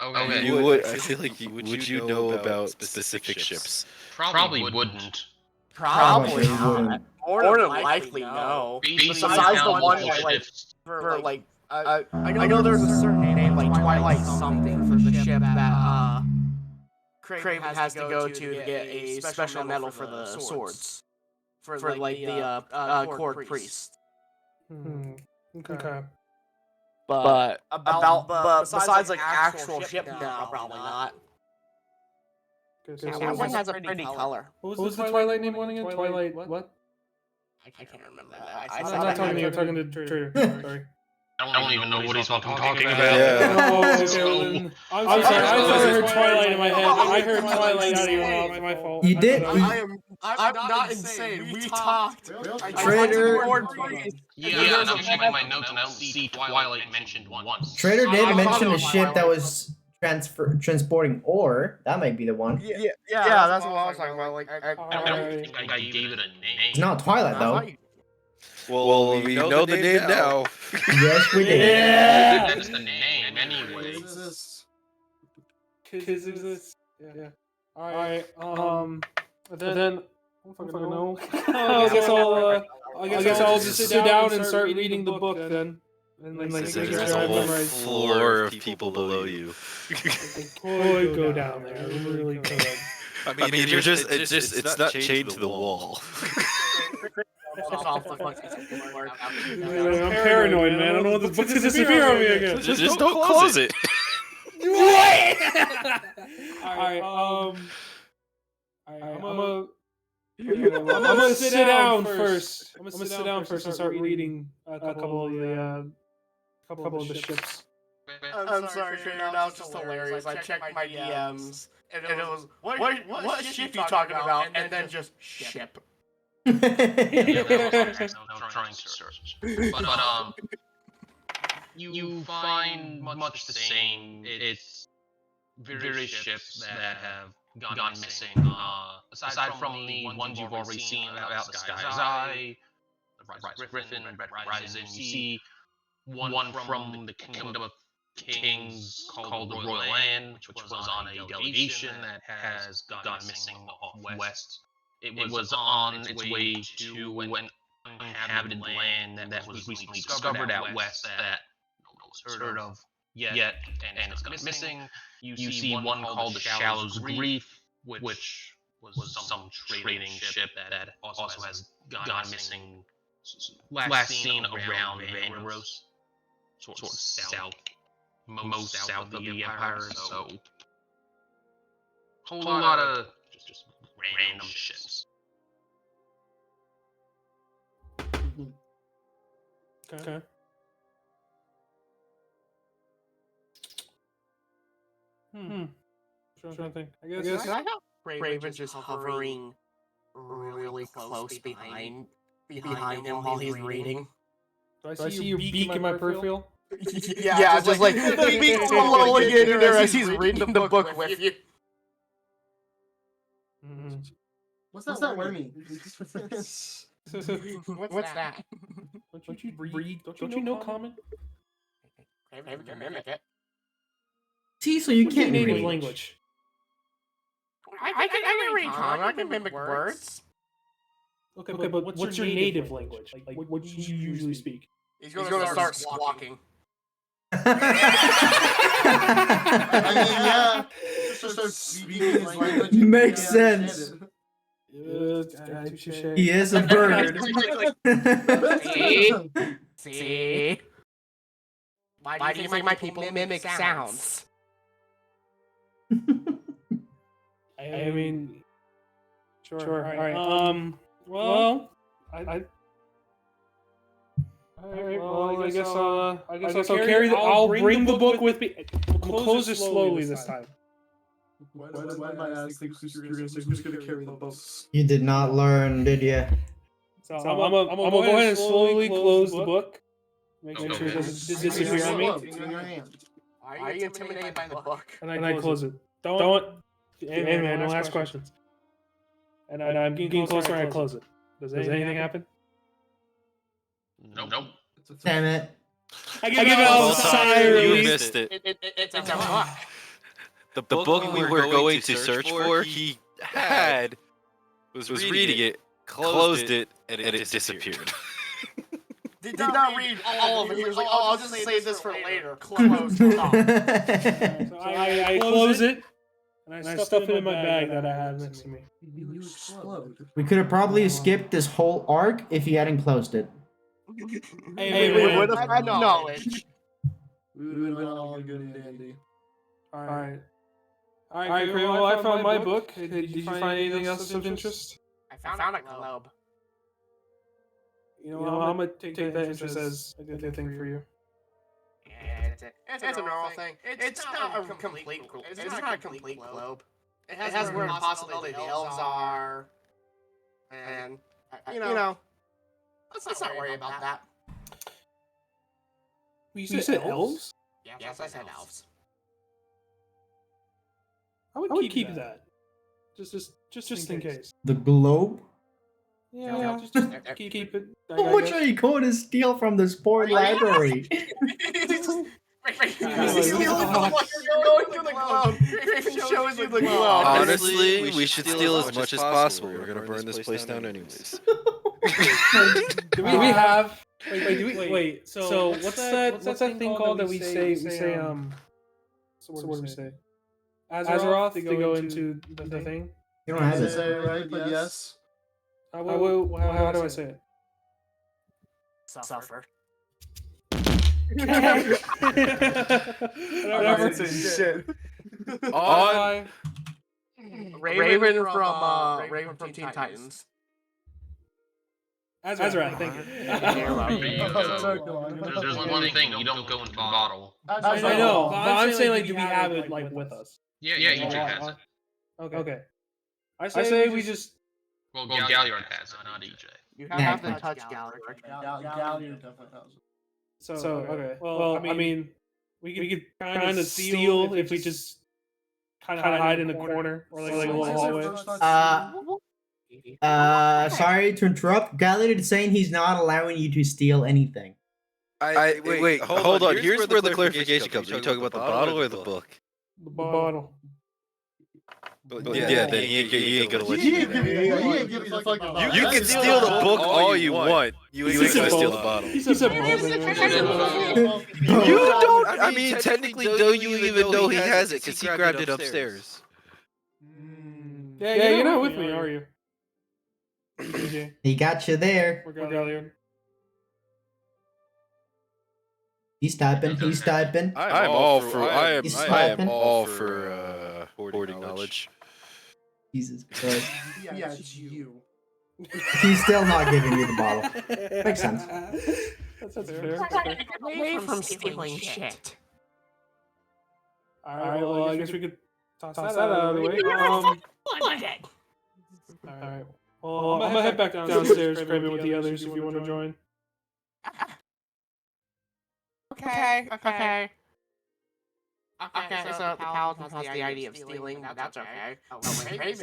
Okay. You would. I feel like would you know about specific ships? Probably wouldn't. Probably wouldn't. not. More than likely, no. Besides the one that, like, for like, I know there's a certain name, like Twilight something, for the ship that Craven has to go to get a special medal for the swords. For like the court priest. Okay. But besides like actual ship, no, probably not. That one has a pretty color. What was the Twilight name one again? Twilight what? I can't remember that. I'm not talking to you, I'm talking to Trader. Sorry. I don't even know what he's talking about. Yeah. Oh, okay, well then, I'm sorry, I thought I heard Twilight in my head. I heard Twilight out of your mouth. It's my fault. You did. I'm not insane. We talked. Trader. Yeah, and I'm checking my notes and I don't see Twilight mentioned once. Trader did mention a ship that was transporting ore. That might be the one. Yeah, that's what I was talking about. Like, I don't think I gave it a name. It's not Twilight though. Well, we know the name now. Yes, we did. Yeah. That's the name anyway. Kids exist. Yeah. Alright, then I don't fucking know. I guess I'll just sit down and start reading the book then. And like There's make a sure I whole memorize. floor of people below you. Boy, go down there. Really good. I mean, it's not chained to the wall. I'm paranoid, man. I don't want this book to disappear on me again. Just don't close it. Alright, I'm gonna sit down first. I'm gonna sit down first and start reading a couple of the ships. I'm sorry, Trainer. That was just hilarious. I checked my DMs, and it was, what ship you talking about? And then just ship. Yeah, that was I'm trying to search. But you find much the same. It's various ships that have gone missing. Aside from the ones you've already seen about the Sky's Eye, the Rise of Griffin, Red Horizon, you see one from the Kingdom of Kings called the Royal Land, which was on a delegation that has gone missing off west. It was on its way to an uninhabited land that was recently discovered out west that no one's heard of yet, and it's gone missing. You see one called the Shallows of Grief, which was some trading ship that also has gone missing. Last seen around Vanderos, sort of south, most south of the Empire. So, whole lot of just random ships. Okay. Trying to think. I guess. Can I have Raven just hovering really close behind him while he's reading? Do I see your beak in my peripheral? Yeah, just like the beak slowly getting there as he's reading the book with you. What's that wormy? What's that? Don't you read? Don't you know common? Raven can mimic it. See, so you can't native read. language. I can read common. I can mimic words. Okay, but what's your native language? Like what do you usually speak? He's gonna start squawking. Makes sense. He is a bird. See? Why do you think my people mimic sounds? I mean, sure. All right. Well, I guess I'll carry the. I'll bring the book with me. We'll close it slowly this time. Why did my ass think you're gonna say who's gonna carry the books? You did not learn, did you? So I'm gonna go ahead and slowly close the book. Make sure it doesn't disappear on me. In your hand. Are you intimidated by the book? And I close it. Don't ask questions. And I'm getting closer and I close it. Does anything happen? Nope. Damn it. I give out a sigh of You relief. missed it. It's a book. The book we were going to search for, he was reading it, closed it, and it disappeared. Did not read all of it. He was like, oh, I'll just save this for later. Close. Stop. So I close it, and I stuff it in my bag that I have next to me. You explode. We could have probably skipped this whole arc if you hadn't closed it. Hey, we would have had knowledge. We would have been all good and dandy. Alright, Craven, well, I found my book. Did you find anything else of interest? I found a globe. You know, I'm gonna take that interest as a good thing for you. It's a normal thing. It's not a complete globe. It's not a complete globe. It has where possibly the elves are. And, you know, let's not worry about that. You said elves? Yes, I said elves. I would keep that. Just in case. The globe? Yeah, just keep it. How much are you going to steal from this poor library? Honestly, we should steal as much as possible. We're gonna burn this place down anyways. Do we have? Wait. So what's that thing called that we say? So what do we say? Azeroth to go into the thing. You don't have I it. say it right, but yes. How do I say it? suffer. Whatever. Shit. On Raven from Teen Titans. Azra, thank you. There you Oh, go. circle. There's one thing, you don't go into the bottle. I know, but I'm saying like, do we have it like with us? Yeah, EJ has it. Okay. I say we just. Well, Galliard has it, not EJ. You have to touch Galliard. Galliard definitely has it. So okay. Well, I mean, we could kind of steal if we just kind of hide in a corner or like a little hallway. Sorry to interrupt. Gallard is saying he's not allowing you to steal anything. Wait, hold on. Here's where the clarification comes. Are you talking about the bottle or the book? The bottle. Yeah, then he ain't gonna let you do that. He ain't giving the fucking bottle. You can steal the book all you want. You ain't gonna steal the bottle. He said both. You don't. I mean, technically, don't you even know he has it because he grabbed it upstairs. Yeah, you're not with me, are you? EJ. He got you there. We're Galliard. He's typing. I am all for hoarding knowledge. Jesus Christ. Yeah, it's you. He's still not giving you the bottle. Makes sense. That's fair. Away from stealing shit. Alright, well, I guess we could toss that out of the way. Alright. Well, I'm gonna head back downstairs, Craven, with the others if you want to join. Okay. So the paladin has the idea of stealing, but that's okay.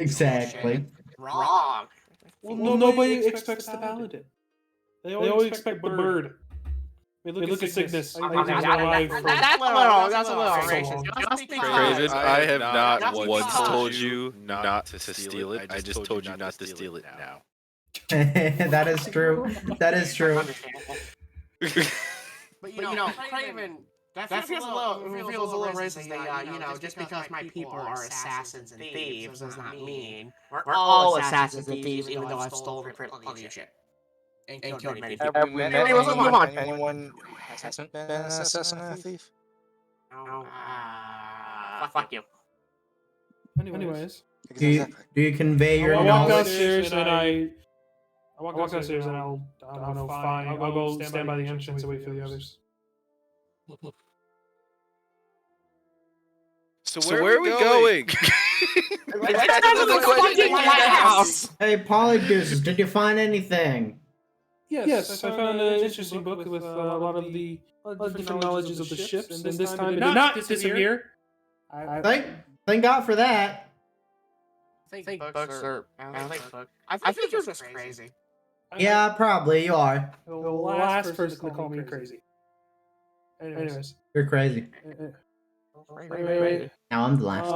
Exactly. Wrong. Well, nobody expects the paladin. They always expect the bird. Look at Cygnus. That's a little racist. Just because. Craven, I have not once told you not to steal it. I just told you not to steal it now. That is true. Understandable. But you know, Craven, that feels a little racist. That just because my people are assassins and thieves does not mean we're all assassins and thieves, even though I've stolen plenty of shit and killed many people. Have we met anyone who hasn't been an assassin and a thief? No. Fuck you. Anyways. Do you convey your I walk knowledge? downstairs and I walk downstairs and I'll fine. I'll go stand by the entrance and wait for the others. So where are we going? Let's go to the fucking lighthouse. Hey, Polygoose, did you find anything? Yes, I found an interesting book with a lot of the different knowledges of the ships, and this time it did not disappear. Thank God for that. I think you're just crazy. Yeah, probably you are. The last person to call me crazy. Anyways. You're crazy. Right. Now I'm the last.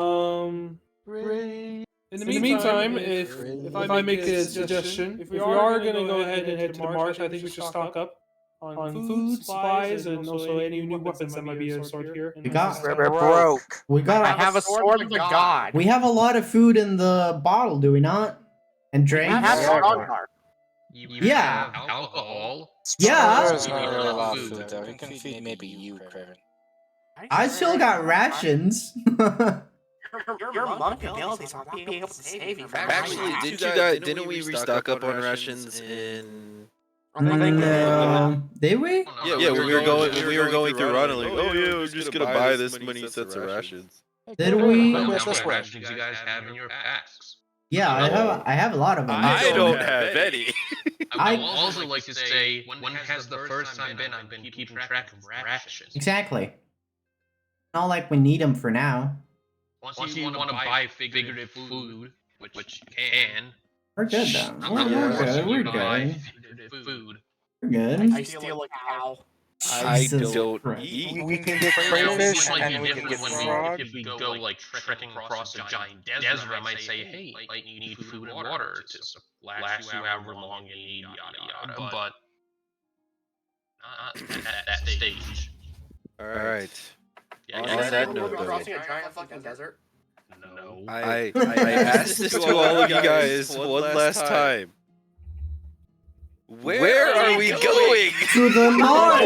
In the meantime, if I make a suggestion, if we are going to go ahead and head to the marsh, I think we should stock up on food, supplies, and also any new weapons that might be a sword here. We're broke. I have a sword of the god. We have a lot of food in the bottle, do we not? And drinks? You have alcohol. Yeah. There's not really a lot of food though. You can feed maybe you, Craven. I still got rations. Your monk abilities will not be able to save you. Actually, didn't we restock up on rations in? No. Did we? Yeah, we were going through Ronald. Like, oh yeah, we're just gonna buy this many sets of rations. Did we? How many rations you guys have in your packs? Yeah, I have a lot of them. I don't have any. I would also like to say, when has the first time been I've been keeping track of rations? Exactly. Not like we need them for now. Once you want to buy figurative food, which you can. We're good though. We're good. Food. We're good. I steal a cow. I don't eat. We can get crayfish Might and be we can get different frog. if we go like trekking across a giant desert. I might say, hey, like you need food and water to last you however long you need, yada yada. But not at that stage. All right. Yeah, On yeah, that note, Crossing a giant fucking desert. no. I asked this to all of you guys one last time. Where are we going? To the north.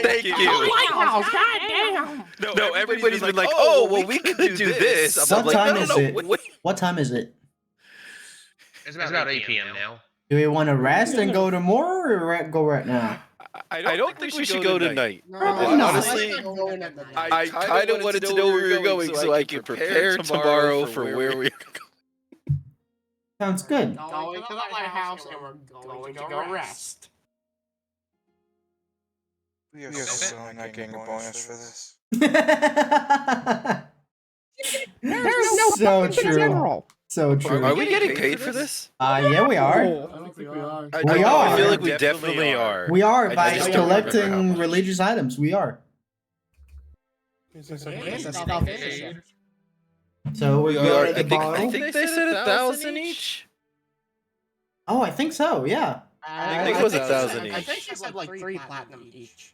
Thank you. Lighthouse, goddamn. No, everybody's been like, oh, well, we could do this. I'm What like, time no, is no, it? wait. What time is it? It's about 8 p.m. now. Do we want to rest and go tomorrow, or go right now? I don't think we should go tonight. Probably not. Honestly, I kind of wanted to know where we were going so I could prepare tomorrow for where we're going. Sounds good. Going to the lighthouse and we're going to go rest. We are so not getting a bonus for this. There's no So bonus in true. general. So true. Are we getting paid for this? Yeah, we are. I don't think we are. We are. I feel like we definitely are. We are I by just don't remember how collecting much. religious items. We are. So we're We going are. to the I bottle. think they said 1,000 each. Oh, I think so. Yeah. I think it was 1,000 each. I think she said like 3 platinum each.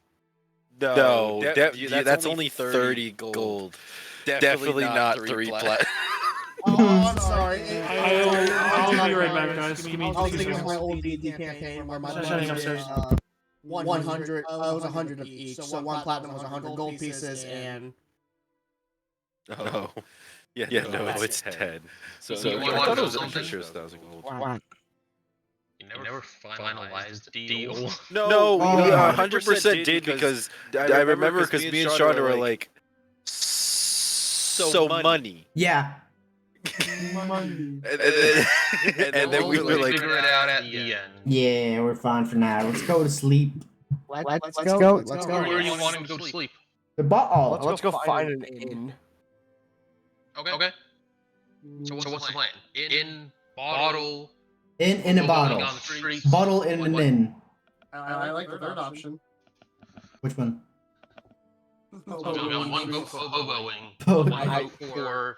No, that's only 30 gold. Definitely not 3 plat. Oh, I'm sorry. I'll be right back, guys. Give me I was 2 thinking of my seconds. old D&D campaign where my Shutting money upstairs. is 100. It was 100 of each. So 1 platinum was 100 gold pieces, and Oh, yeah, no, it's 10. So You I want thought to it was know I'm pretty something? sure it was 1,000 gold. You never finalized the deal. No, we Oh. 100% did because I remember because me and Shonda were like, so money. Yeah. And then we were like, figure it out at the end. Yeah, we're fine for now. Let's go to sleep. let's go. Where are you wanting to go to sleep? The bottle. Let's go find an inn. Okay. So what's the plan? In bottle. In a bottle. On the streets. Bottle in an inn. I like the third option. Which one? So one vote for hoboing. Oh, One vote for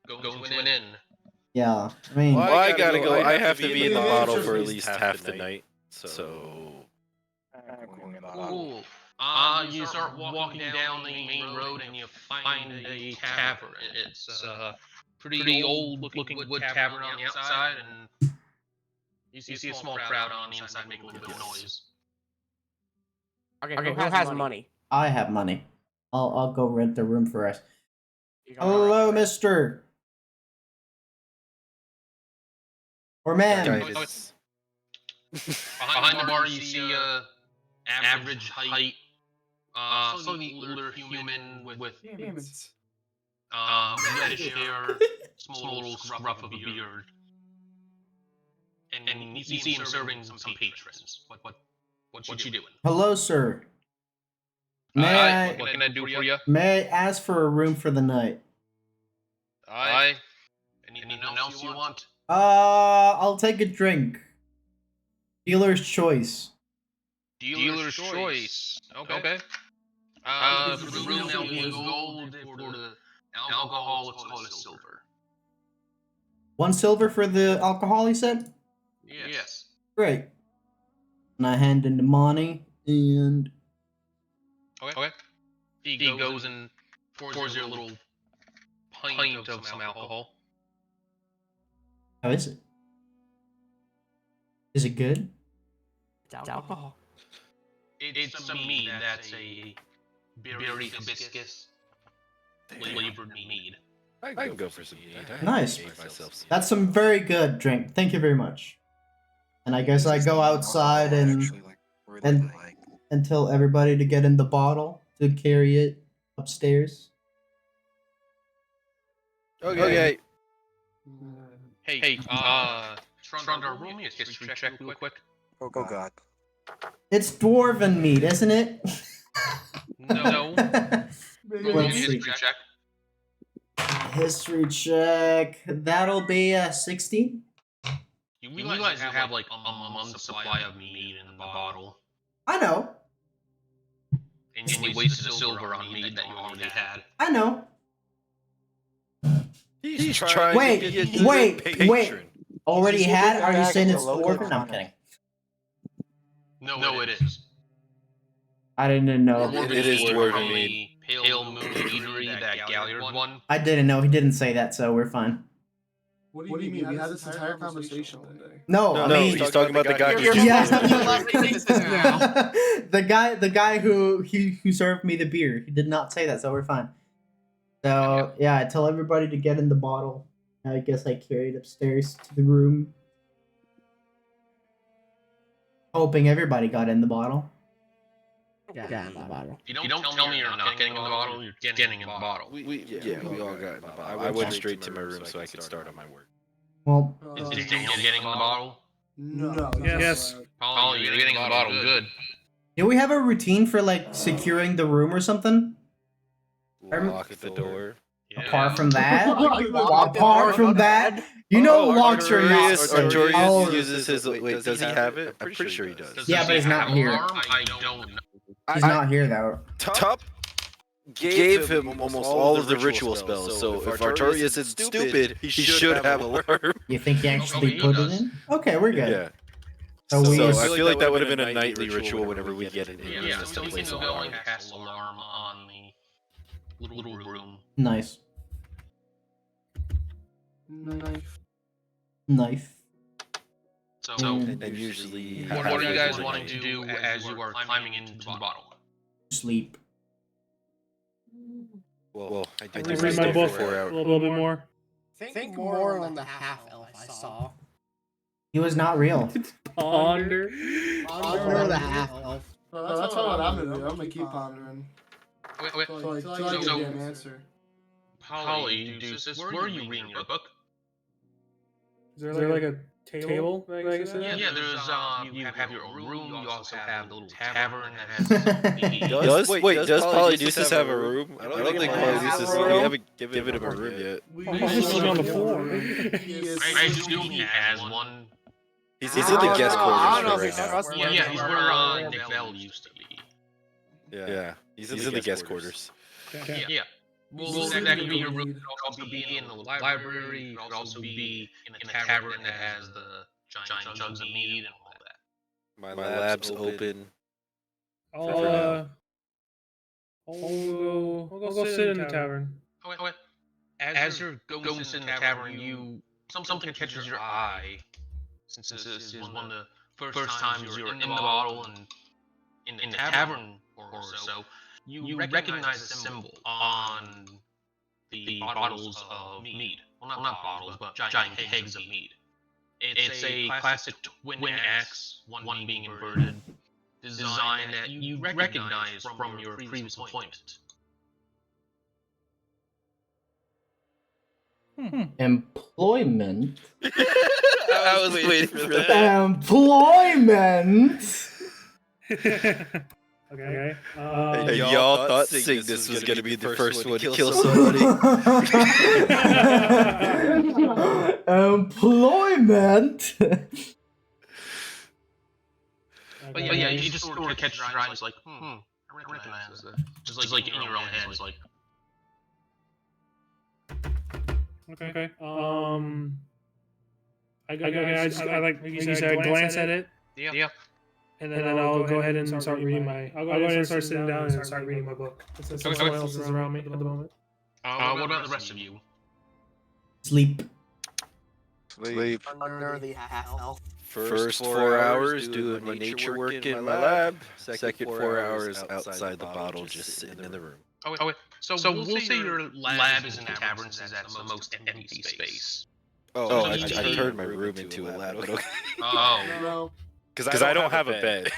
going to an inn. yeah. I mean, well, I gotta go. I have to be in the bottle for at least half the night. So. Cool. You start walking down the main road and you find a tavern. It's a pretty old-looking wood tavern on the outside, and you see a small crowd on the inside making a little bit of noise. Okay, who has money? I have money. I'll go rent the room for us. Hello, mister. Or ma'am. Behind the bar, you see a average height, slightly older human with reddish hair, small little scruff of a beard, and you see him serving some patrons. What you doing? Hello, sir. What can I do for you? May I ask for a room for the night? Aye. Anything else you want? I'll take a drink. Dealer's choice. Dealer's choice. Okay. For the room now being gold, for the alcohol, let's call it silver. 1 silver for the alcohol, he said? Yes. Great. And I hand in the money, and... Okay. He goes and pours you a little pint of some alcohol. How is it? Is it good? It's alcohol. It's a mead. That's a berry hibiscus flavored mead. I can go for some mead. Nice. Myself. That's some very good drink. Thank you very much. And I guess I go outside and tell everybody to get in the bottle to carry it upstairs. Okay. Hey, Trundar, roll me a history check real quick. Oh god. It's dwarven meat, isn't it? No. Roll me a Let's see. history check. History check. That'll be 16. You realize you have like a month's supply of mead in the bottle. I know. And you wasted a silver on mead that you already had. I know. He's trying Wait, to get you wait, a wait. patron. Already had? Are you back saying to it's local dwarven? No, I'm kidding. No, it is. I didn't know. It is dwarven from mead. the Pale Moon Eatery, that Galliard one. I didn't know. He didn't say that, so we're fine. What do you mean? We had this entire conversation one day. No, I No, mean, he's talking about the guy who You're Yeah. now. the guy who served me the beer. He did not say that, so we're fine. So yeah, I tell everybody to get in the bottle. I guess I carried upstairs to the room, hoping everybody got in the bottle. Yeah, in the bottle. If you don't tell me you're not getting in the bottle, you're getting in the bottle. We all got in the bottle. I went straight to my room so I could start on my work. Well, Is Daniel getting in the bottle? No. Yes. Polly, you're getting in the bottle. Good. do we have a routine for like securing the room or something? Lock the door. Apart from that, Lock the apart door, from go that, ahead. you know, locks are not safe. Artorius Oh, uses his. Wait, does he have it? I'm pretty sure he does. Yeah, but he's not here. I don't know. he's not here though. Tup gave him almost all of the ritual spells, so if Artorius is stupid, he should have alarm. You think he actually he put does. it in? Okay, we're good. Yeah. So So we I feel like that would have been a nightly ritual whenever we get it. Yeah, so we can go and cast alarm on the little room. nice knife. So, Mm. And usually, what are you guys wanting to do as you are climbing into the bottle? Sleep. Well, I I do read my stay book for 4 a hours. little bit more. Think more on the half elf I saw. He was not real. Ponder. Under the half elf. Well, that's what I'm gonna do. I'm gonna keep pondering. Wait, Till I get so- a damn answer. Polly, Deuces, where are you reading your book? Is there like a table that I can sit at? Yeah, there's you have your own room. You also have the little tavern that has the Does Polydeuces have a room? I don't think Polydeuces. room. We haven't given him a room yet. He's just sitting on the floor. I assume he has one. He's in the guest I don't know quarters if right he's now. Yeah, he's where Nick Bell used to be. Yeah, he's in the guest quarters. Yeah. Well, that could be your room. It could also be in the library. It could also be in the tavern that has the giant jugs of mead and all that. My lab's open. I'll go sit in the tavern. Okay. As you're going to sit in the tavern, something catches your eye. Since this is one of the first times you're in the bottle and in the tavern or so, you recognize a symbol on the bottles of mead. Well, not bottles, but giant kegs of mead. It's a classic twin axe, one being inverted, design that you recognize from your previous employment. Employment. I was waiting for that. Employment. Okay. And y'all thought Sig this was gonna be the first one to kill somebody. Employment. But yeah, you just sort of catch your eye and it's like, I recognize that. Just like in your own head, it's like. Okay. I like you said, glance at it, Yeah. and then I'll go ahead and start reading my. I'll go ahead and start sitting down and start reading my book. Since Okay. someone else is around me at the moment. What about the rest of you? Sleep. Sleep. Under the half elf. First 4 hours doing my nature work in my lab. Second 4 hours outside the bottle, just sitting in the room. Okay. So we'll say your lab is in the tavern, since that's the most empty space. Oh, I turned my room into a lab. But okay. Oh. No. Because I don't have a bed.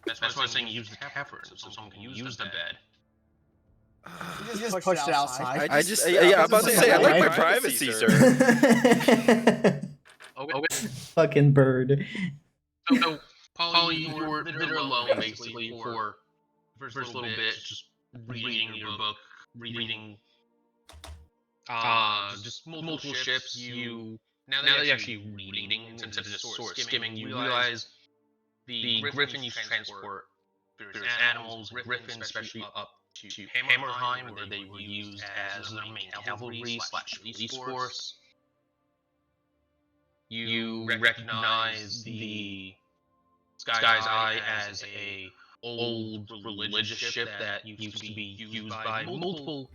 That's why I'm saying use the tavern, so someone can use the bed. You just pushed it outside. I'm about to say, I like my privacy, sir. Okay. Fucking bird. So Polly, you were alone basically for the first little bit, just reading your book, reading just multiple ships. Now that you're actually reading instead of just sort of skimming, you realize the griffin you transport various animals, griffin especially up to Hammerheim, where they were used as the main cavalry / police force. You recognize the Sky's Eye as a old religious ship that used to be used by multiple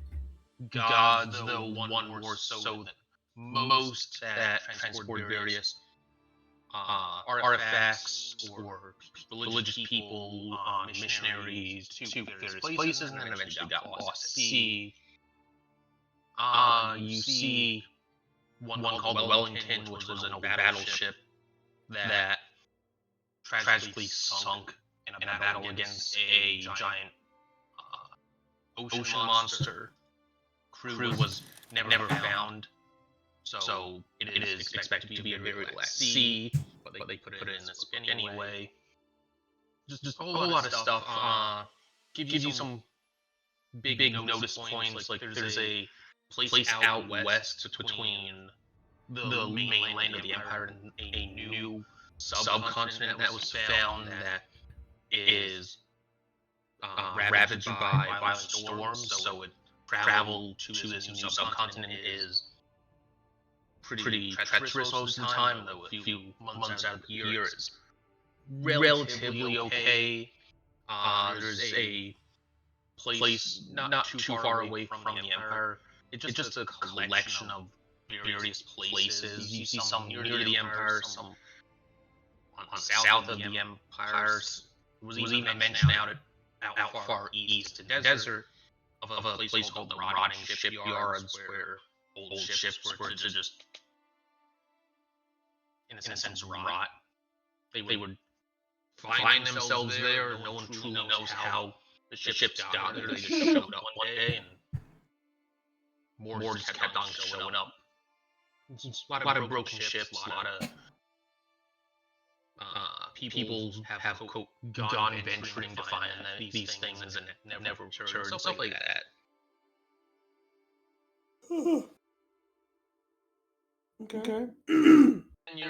gods, though one more so most that transport various artifacts or religious people, missionaries to various places, and then eventually got lost at sea. You see one called the Wellington, which was an old battleship that tragically sunk in a battle against a giant ocean monster. Crew was never found, so it is expected to be a burial at sea, but they put it in this book anyway. Just a whole lot of stuff. Gives you some big notice points. Like there's a place out west between the mainland of the empire and a new subcontinent that was found that is ravaged by violent storms. So it travel to this new subcontinent is pretty treacherous most of the time, though a few months out of the year is relatively okay. There's a place not too far away from the Empire. It's just a collection of various places. You see some near the Empire, some on south of the Empire. It was even mentioned out far east in the desert of a place called the Rotting Shipyards, where old ships were to just, in a sense, rot. They would find themselves there. No one truly knows how the ships got there. They just showed up one day, and more just kept on showing up. A lot of broken ships, a lot of people have quote, gone venturing to find these things and never returned, stuff like that. Okay. And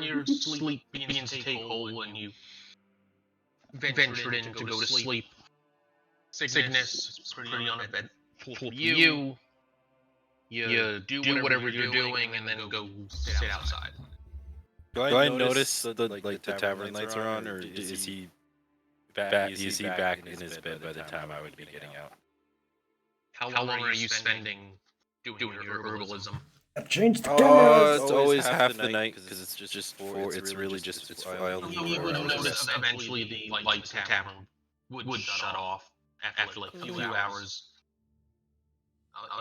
your sleep begins to take hold when you ventured in to go to sleep. Sickness is pretty uneventful for you. You do whatever you're doing and then go sit outside. Do I notice the tavern lights are on, or is he back in his bed by the time I would be getting out? How long are you spending doing your herbalism? I've changed the It's always half the night because it's really just wild. You would notice eventually the lights in the tavern would shut off after like a few hours.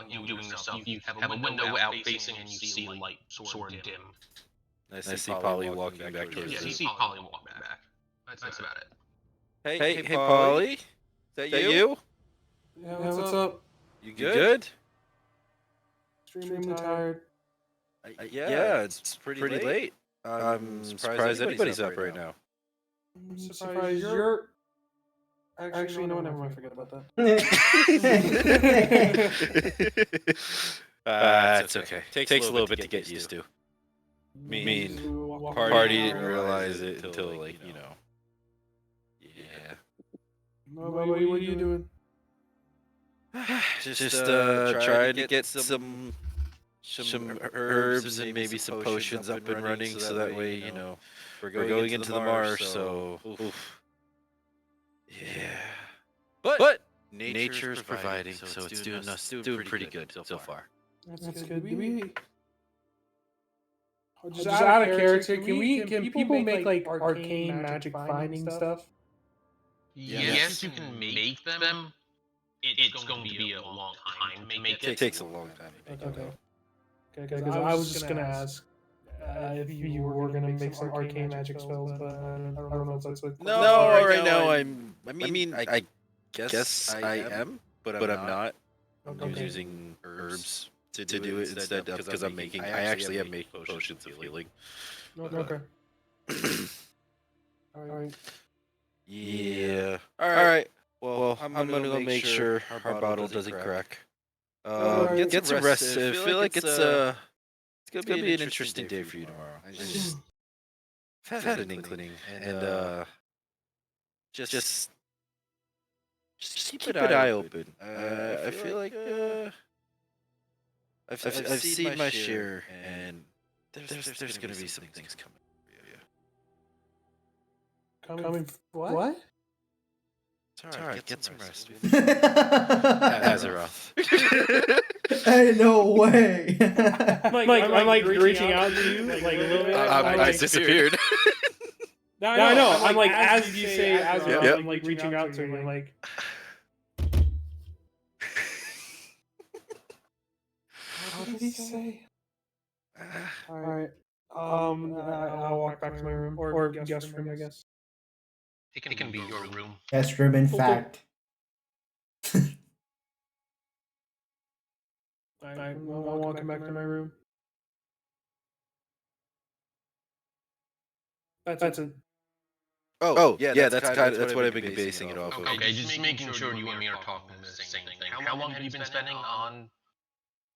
You doing your stuff. You have a window out facing, and you see the light sort of dim. I see Polly walking back towards you see Polly walking back. That's about it. Hey, Polly, is that you? Yeah, what's up? You good? Extremely tired. Yeah, it's pretty late. I'm surprised anybody's up right now. I'm surprised you're. Actually, no, never mind. Forget about that. It's okay. Takes a little bit to get used to. Party didn't realize it until, like, you know. Yeah. What are you doing? Just trying to get some herbs and maybe some potions up and running, so that way, you know, we're going into the marsh. So, yeah. But nature's providing, so it's doing pretty good so far. That's good. Do we? Just out of character, can people make like arcane magic finding stuff? Yes, you can make them. It's going to be a long time to make it. It takes a long time to make it. Okay, because I was just gonna ask if you were gonna make some arcane magic spells, but I don't know if that's like. No, right now I guess I am, but I'm not. I'm using herbs to do it instead, because I actually am making potions of healing. Okay. All right. Yeah. All right. Well, I'm gonna go make sure our bottle doesn't crack. Get some rest. I feel like it's gonna be an interesting day for you tomorrow. I just had an inkling, and just keep an eye open. I feel like I've seen my share, and there's gonna be some things coming for you. Coming what? It's alright, get some rest. Has Azeroth. Hey, no way. I'm like reaching out to you, like a little bit. I disappeared. No, I know. I'm like, as you say Azeroth, Yep. I'm like reaching out to you, like. What did he say? All right. I'll walk back to my room or guest room, I guess. It can be your room. Guest room, in fact. I'm walking back to my room. That's it. Yeah, that's what I've been basing it off of. Okay, just making sure you and me are talking the same thing. How long have you been spending on?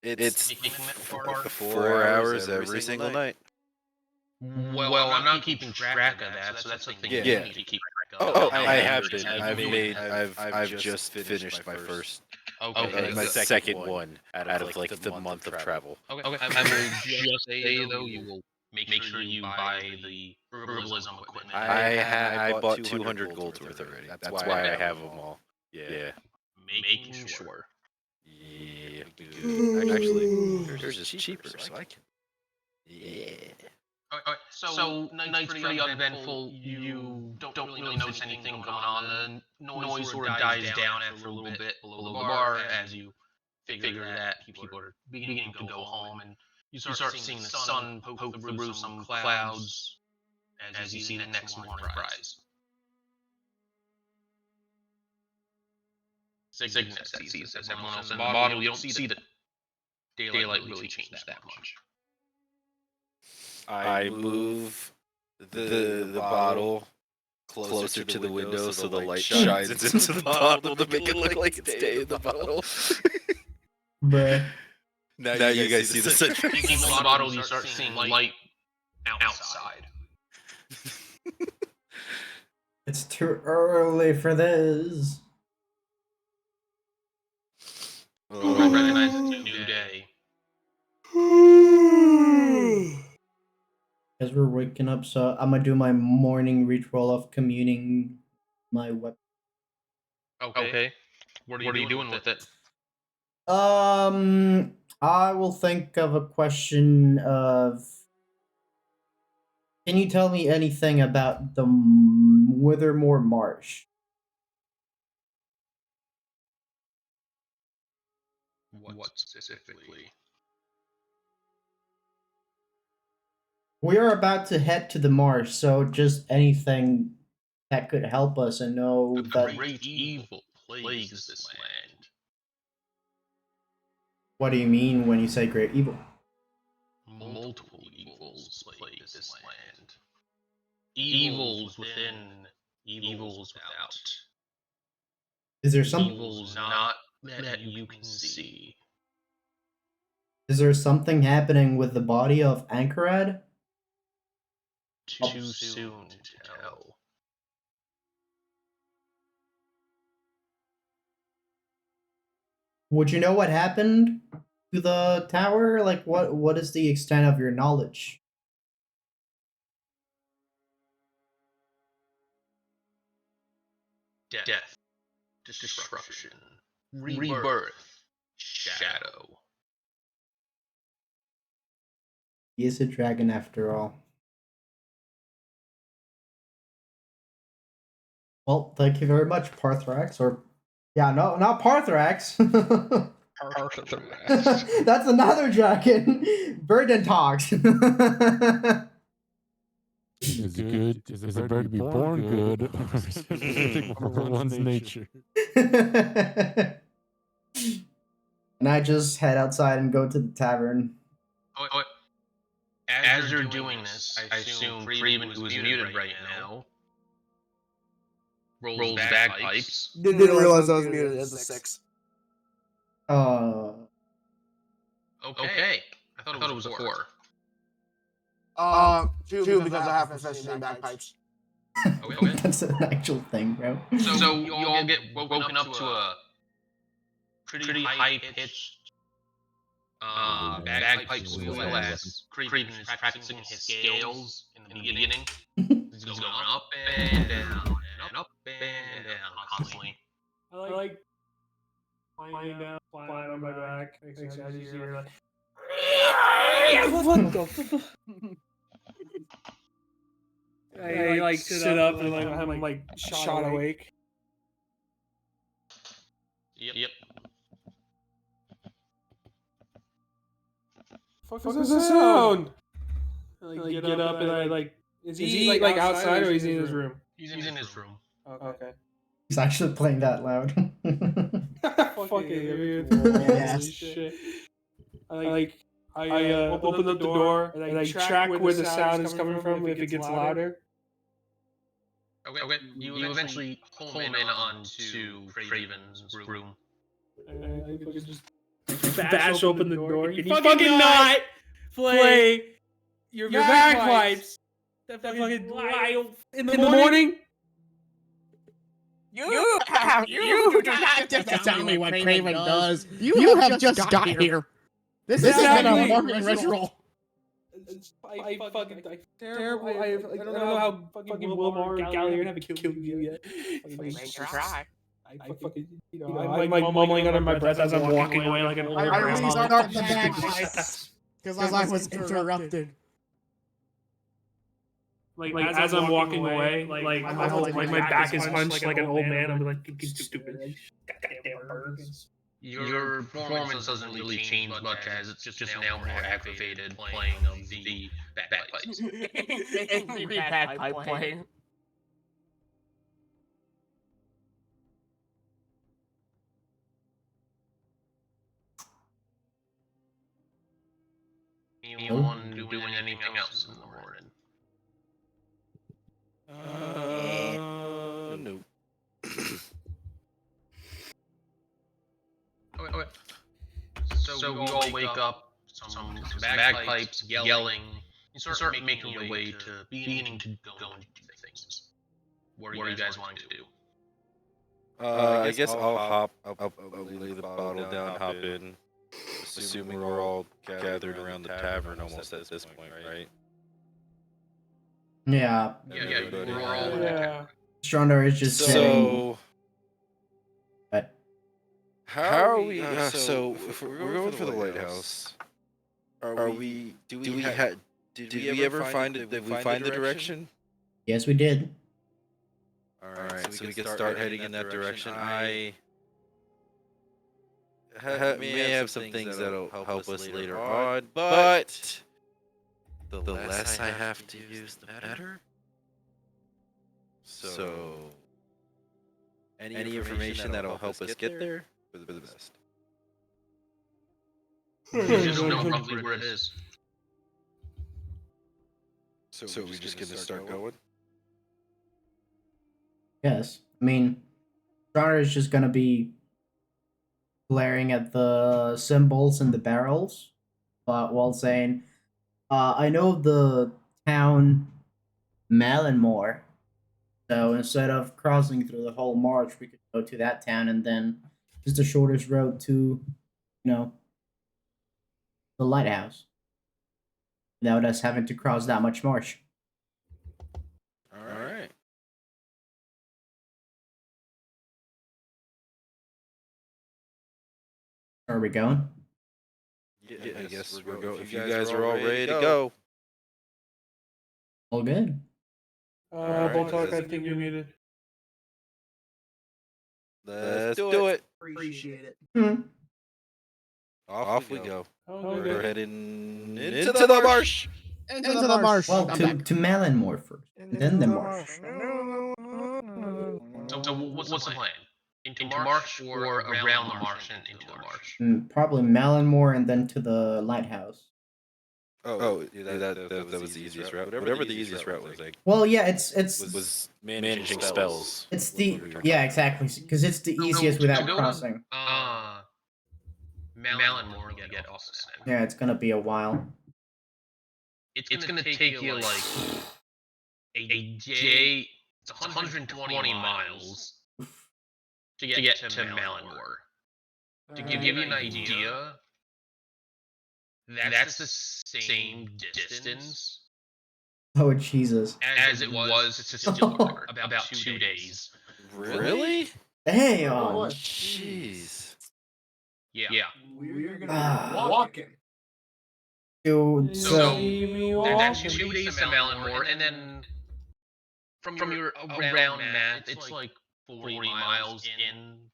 It's making it apart? 4 hours every single night. Well, I'm not keeping track of that, so that's the thing you Yeah. need to keep track of. Oh, I have been. I've just finished my first, my second one out of like the month of travel. Okay. I will just say though, you will make sure you buy the herbalism equipment. I bought 200 golds worth already. That's why I have them all. Yeah. Making sure. Yeah. Actually, yours is cheaper, so I can. Yeah. Alright, so night's pretty uneventful. You don't really notice anything going on. The noise sort of dies down after a little bit below the bar as you figure that people are beginning to go home, and you start seeing the sun poke through some clouds as you see the next morning rise. Cygnus sees as everyone else in the bottle. You don't see the daylight really change that much. I move the bottle closer to the window so the light shines into the bottle to make it look like it's day in the bottle. Bruh. Now you guys see the sun. You keep the bottle, you start seeing light outside. It's too early for this. You recognize it's a new day. As we're waking up, so I'm gonna do my morning ritual of communing my weapon. Okay. What are you doing with it? I will think of a question of. Can you tell me anything about the Withermore Marsh? What specifically? We are about to head to the marsh, so just anything that could help us and know A that. great evil plagues this land. What do you mean when you say great evil? Multiple evils plague this land. Evils within, evils without. Is there some? Evils not that you can see. Is there something happening with the body of Ankarad? Too soon to tell. Would you know what happened to the tower? Like, what is the extent of your knowledge? Death, destruction, rebirth, shadow. He is a dragon after all. Well, thank you very much, Parthrax. Or, yeah, no, not Parthrax. That's another dragon. Burden talks. Is it good? Is a bird to be born good? Or is it one's nature? And I just head outside and go to the tavern. As you're doing this, I assume Freeman, who is muted right now, rolls bagpipes. Didn't realize I was muted as a 6. Okay. I thought it was a 4. 2 because I have proficiency in bagpipes. Okay. That's an actual thing, bro. So you all get woken up to a pretty high-pitched bagpipe squeal as Creepin is practicing his scales in the beginning. He's going up and down, and up up and down constantly. I like lying down, flat on my back. I just hear like, what the fuck? I like sit up and like I'm like shot awake. Yep. Fuck is that sound? I like get up and I like. Is he like outside or is he in his room? He's in his room. Okay. He's actually playing that loud. Fucking Yes. shit. I open up the door and I track where the sound is coming from if it gets louder. Okay. You eventually home in onto Craven's room. I just bash open the door. Can you fucking not play your bagpipes? That fucking lie in the morning? You do not have to tell me what Craven does. You have just got here. This is not a morning ritual. I fucking terrible. I don't know how fucking Wilmar or Galliard haven't killed you yet. Try. I fucking, I'm like mumbling under my breath as I'm walking away like an old I grandma. restart the bagpipes because I was interrupted. Like as I'm walking away, like my back is hunched like an old man. I'm like, you stupid, goddamn birds. Your performance doesn't really change much as it's just now more aggravated playing of the bagpipes. Angry bagpipe playing. Anyone doing anything else in the morning? No. Okay. So you all wake up, some bagpipes yelling. You start making your way to beginning to go and do things. What are you guys wanting to do? I guess I'll lay the bottle down, hop in. Assuming we're all gathered around the tavern almost at this point, right? Yeah. Yeah, Everybody. we're all Yeah. Stronger is just saying. So, But how are we? So, if we're going for the lighthouse, are we? Did we ever find it? Did we find the direction? yes, we did. All right, so we can start heading in that direction. I may have some things that'll help us later on, but the less I have to use, the better. So, any information that'll help us get there, for the best. You just know roughly where it is. So we just gonna start going? Yes. I mean, Stronger is just gonna be glaring at the symbols and the barrels, but while saying, I know the town Maelstrom, so instead of crossing through the whole march, we could go to that town and then just the shortest road to, the lighthouse, without us having to cross that much marsh. All right. Are we going? Yeah, I guess we're going. If you guys are all ready to go. All good. Boltok, I think you needed. Let's do it. Appreciate it. Hmm. Off we go. Okay. We're heading into the marsh. Into the marsh. Well, I'm to back. Maelstrom first, then the marsh. So what's the plan? Into marsh or around the marsh and into the marsh? Probably Maelstrom and then to the lighthouse. Oh, yeah, that was the easiest route. Whatever the easiest route was, like. Well, yeah, it's Was managing spells. it's the exactly because it's the easiest without crossing. Maelstrom to get off the center. Yeah, it's gonna be a while. It's gonna take you like a day. It's 120 miles to get to Maelstrom. To give you an idea, that's the same distance Oh Jesus! As it was, it's still about 2 days. Really? Damn. Jeez. Yeah. We're gonna Ah. be walking. Dude, So that's walking. 2 days to Malinmore, and then from your around math, it's like 40 miles in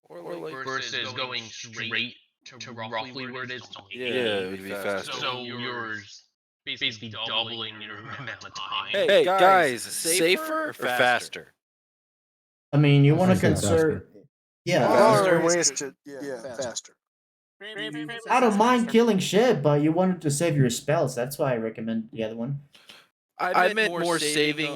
Or like, versus going straight to roughly where it is. yeah, it would be faster. So you're basically doubling your amount of time. Hey, guys, safer or faster? I mean, you I want to think faster. consider. Yeah, There are ways to faster. I don't mind killing shit, but you wanted to save your spells. That's why I recommend the other one. I meant more saving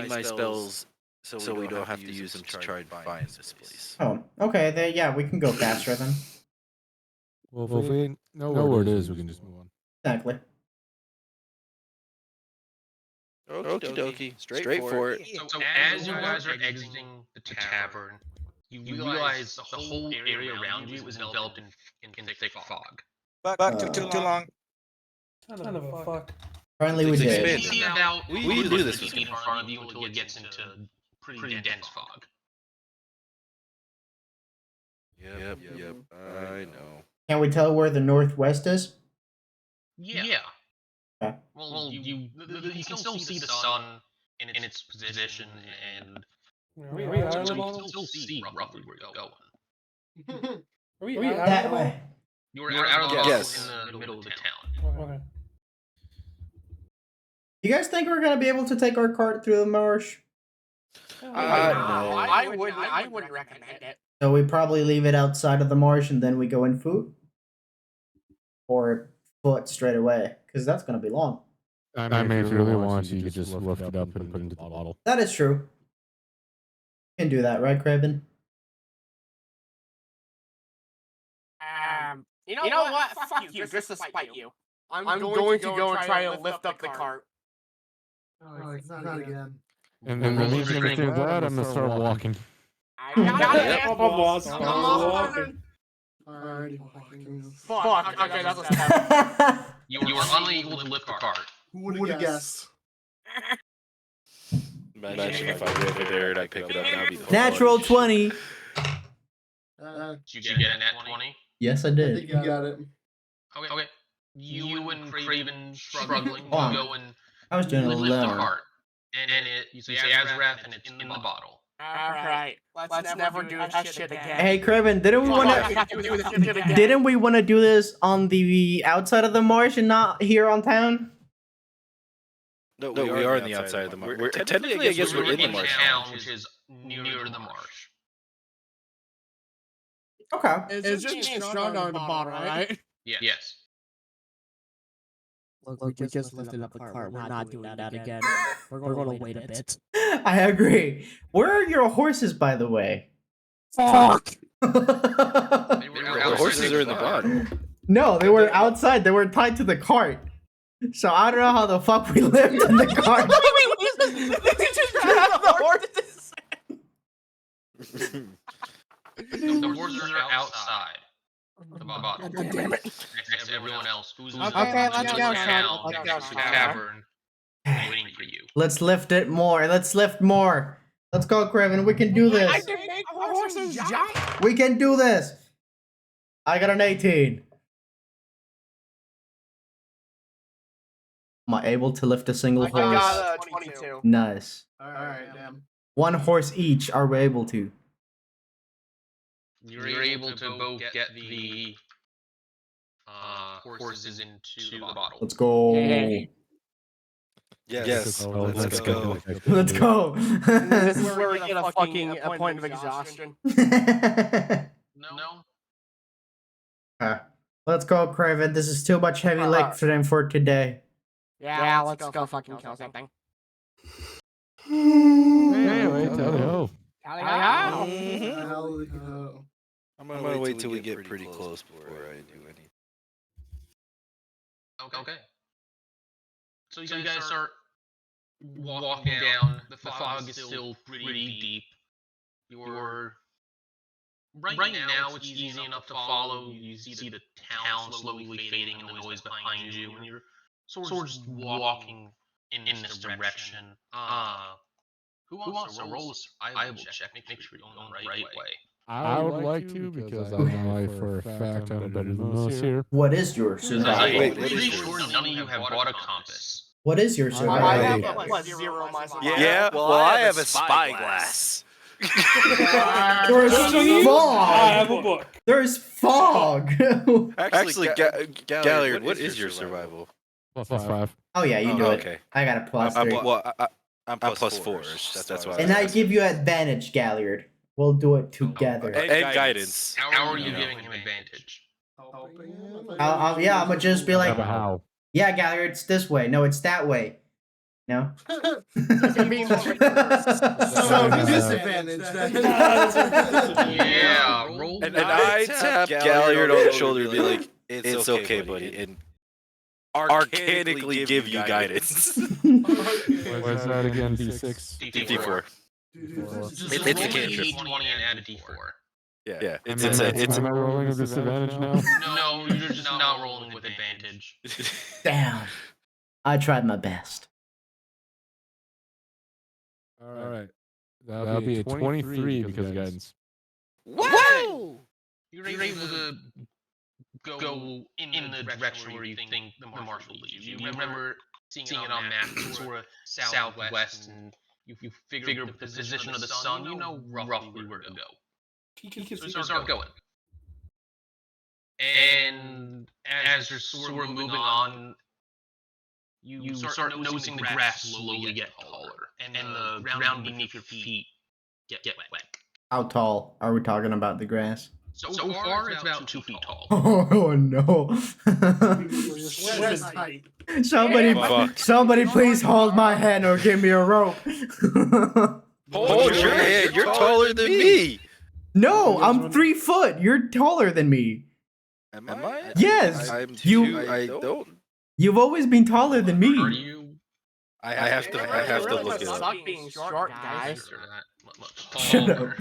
my spells so we don't have to use them to try and find this place. Oh, okay. Then yeah, we can go faster then. Well, if we know where it is, we can just move on. Exactly. Okie dokie. Straight for it. So as you guys are exiting the tavern, you realize the whole area around you is enveloped in thick fog. But too long. Son of a fuck. Finally, we It's did. You expanded. see about We knew this was feet in front of you until it gets into pretty dense fog. Yep. I know. Can we tell where the northwest is? Yeah. Okay. Well, you can still see the sun in its position, and Are we so out you of can still see roughly where you're going. Are we That out of way. You're out of the box Yes. in the middle of the town. Okay. You guys think we're gonna be able to take our cart through the marsh? No. I wouldn't recommend it. So we probably leave it outside of the marsh and then we go in foot, or foot straight away, because that's gonna be long. I mean, if you really want to, you could just lift it up and put it into the bottle. That is true. You can do that, right, Craven? You know what? Fuck you, just to spite you. I'm going to go and try to lift up the cart. Oh, it's not again. And then when you finish doing that, I'm gonna start walking. I got it. Yep. Alrighty, walking. Fuck. Okay, that's a step. You were unable to lift the cart. Who would have guessed? Imagine if I go over there and I pick it up, that'd be the Natural fun. 20. Did you get a nat 20? Yes, I I did. think you got it. Okay. You and Craven struggling Hold on. go and I was doing it lift the alone. cart. And you say Azrath, and it's in the bottle. Alright, let's never do that shit again. Hey, Craven, didn't we want to? Didn't we want to do this on the outside of the marsh and not here on town? No, we are on the outside of the marsh. Technically, I guess we're in the marsh. town, which is near the marsh. Okay. It's just being strung on the bottom, right? Yes. Look, we just lifted up the cart. We're not doing that again. We're going to wait a bit. I agree. Where are your horses, by the way? Fuck! The horses are in the bottom. No, they were outside. They were tied to the cart. So I don't know how the fuck we lived in the cart. Wait, just grab the horses! The horses are outside the bottle. God damn it. Next to everyone else who's Okay, let's go, down Sean. Let's go, next to the Sean. tavern waiting for you. Let's lift it more. Let's lift more. Let's go, Craven. We can do I this. can make horses jump! We can do this. I got an 18. Am I able to lift a single I horse? got a 22. Nice. Alright, damn. One horse each are we able to. You're able to both get the horses into the bottle. Let's go. Hey. Yes. Let's go. Let's go. This is where we get a fucking point of exhaustion. No. Let's go, Craven. This is too much heavy lifting for today. Yeah, let's go fucking kill something. Anyway, tally ho. Hell no. I'm gonna wait till we get pretty close before I do anything. Okay. So you guys start walking down. The fog is still pretty deep. You're right now. It's easy enough to follow. You see the town slowly fading in the noise behind you, and you're sort of just walking in this direction. Who wants to roll a survival check? Make sure you're going the right way. I would like to because I know for a fact I'm better than most here. What is your survival? Wait, I'm pretty sure none of you have bought a compass. What is your I survival? have a +0 my survival. Yeah, well, I have a spyglass. There's I fog. have a book. There's fog. Actually, Galliard, what is your survival? +5. Oh yeah, you do it. Okay. I got a +3. I'm +4. That's why. And I give you advantage, Galliard. We'll do it together. And guidance. How are you giving him advantage? Yeah, I'm gonna just be like, How? yeah, Galliard, it's this way. No, it's that way. No. So disadvantage then. Yeah, roll. And I tap Galliard on the shoulder and be like, "It's okay, buddy," and arcanically give you guidance. What's that again? D6. D4. It's a a cantrip. D20 and add a D4. Yeah. Am I rolling a disadvantage now? No, you're just not rolling with advantage. Damn. I tried my best. All right. That'll be a 23 because of guidance. Whoa! You're able to go in the direction where you think the marsh will lead you. You remember seeing it on map, sort of southwest, and you figure the position of the sun, you know roughly where to go. So start going. And as you're sort of moving on, you start noticing the grass slowly get taller, and the ground beneath your feet get wet. How tall are we talking about the grass? So far, it's about 2 feet tall. Oh no. Somebody please hold my hand or give me a rope. Hold your hand. You're taller than me. No, I'm 3 foot. You're taller than me. Am I? Yes. I don't. You've always been taller than me. Are you? I have to look it up. Suck being short, guys. Shut up.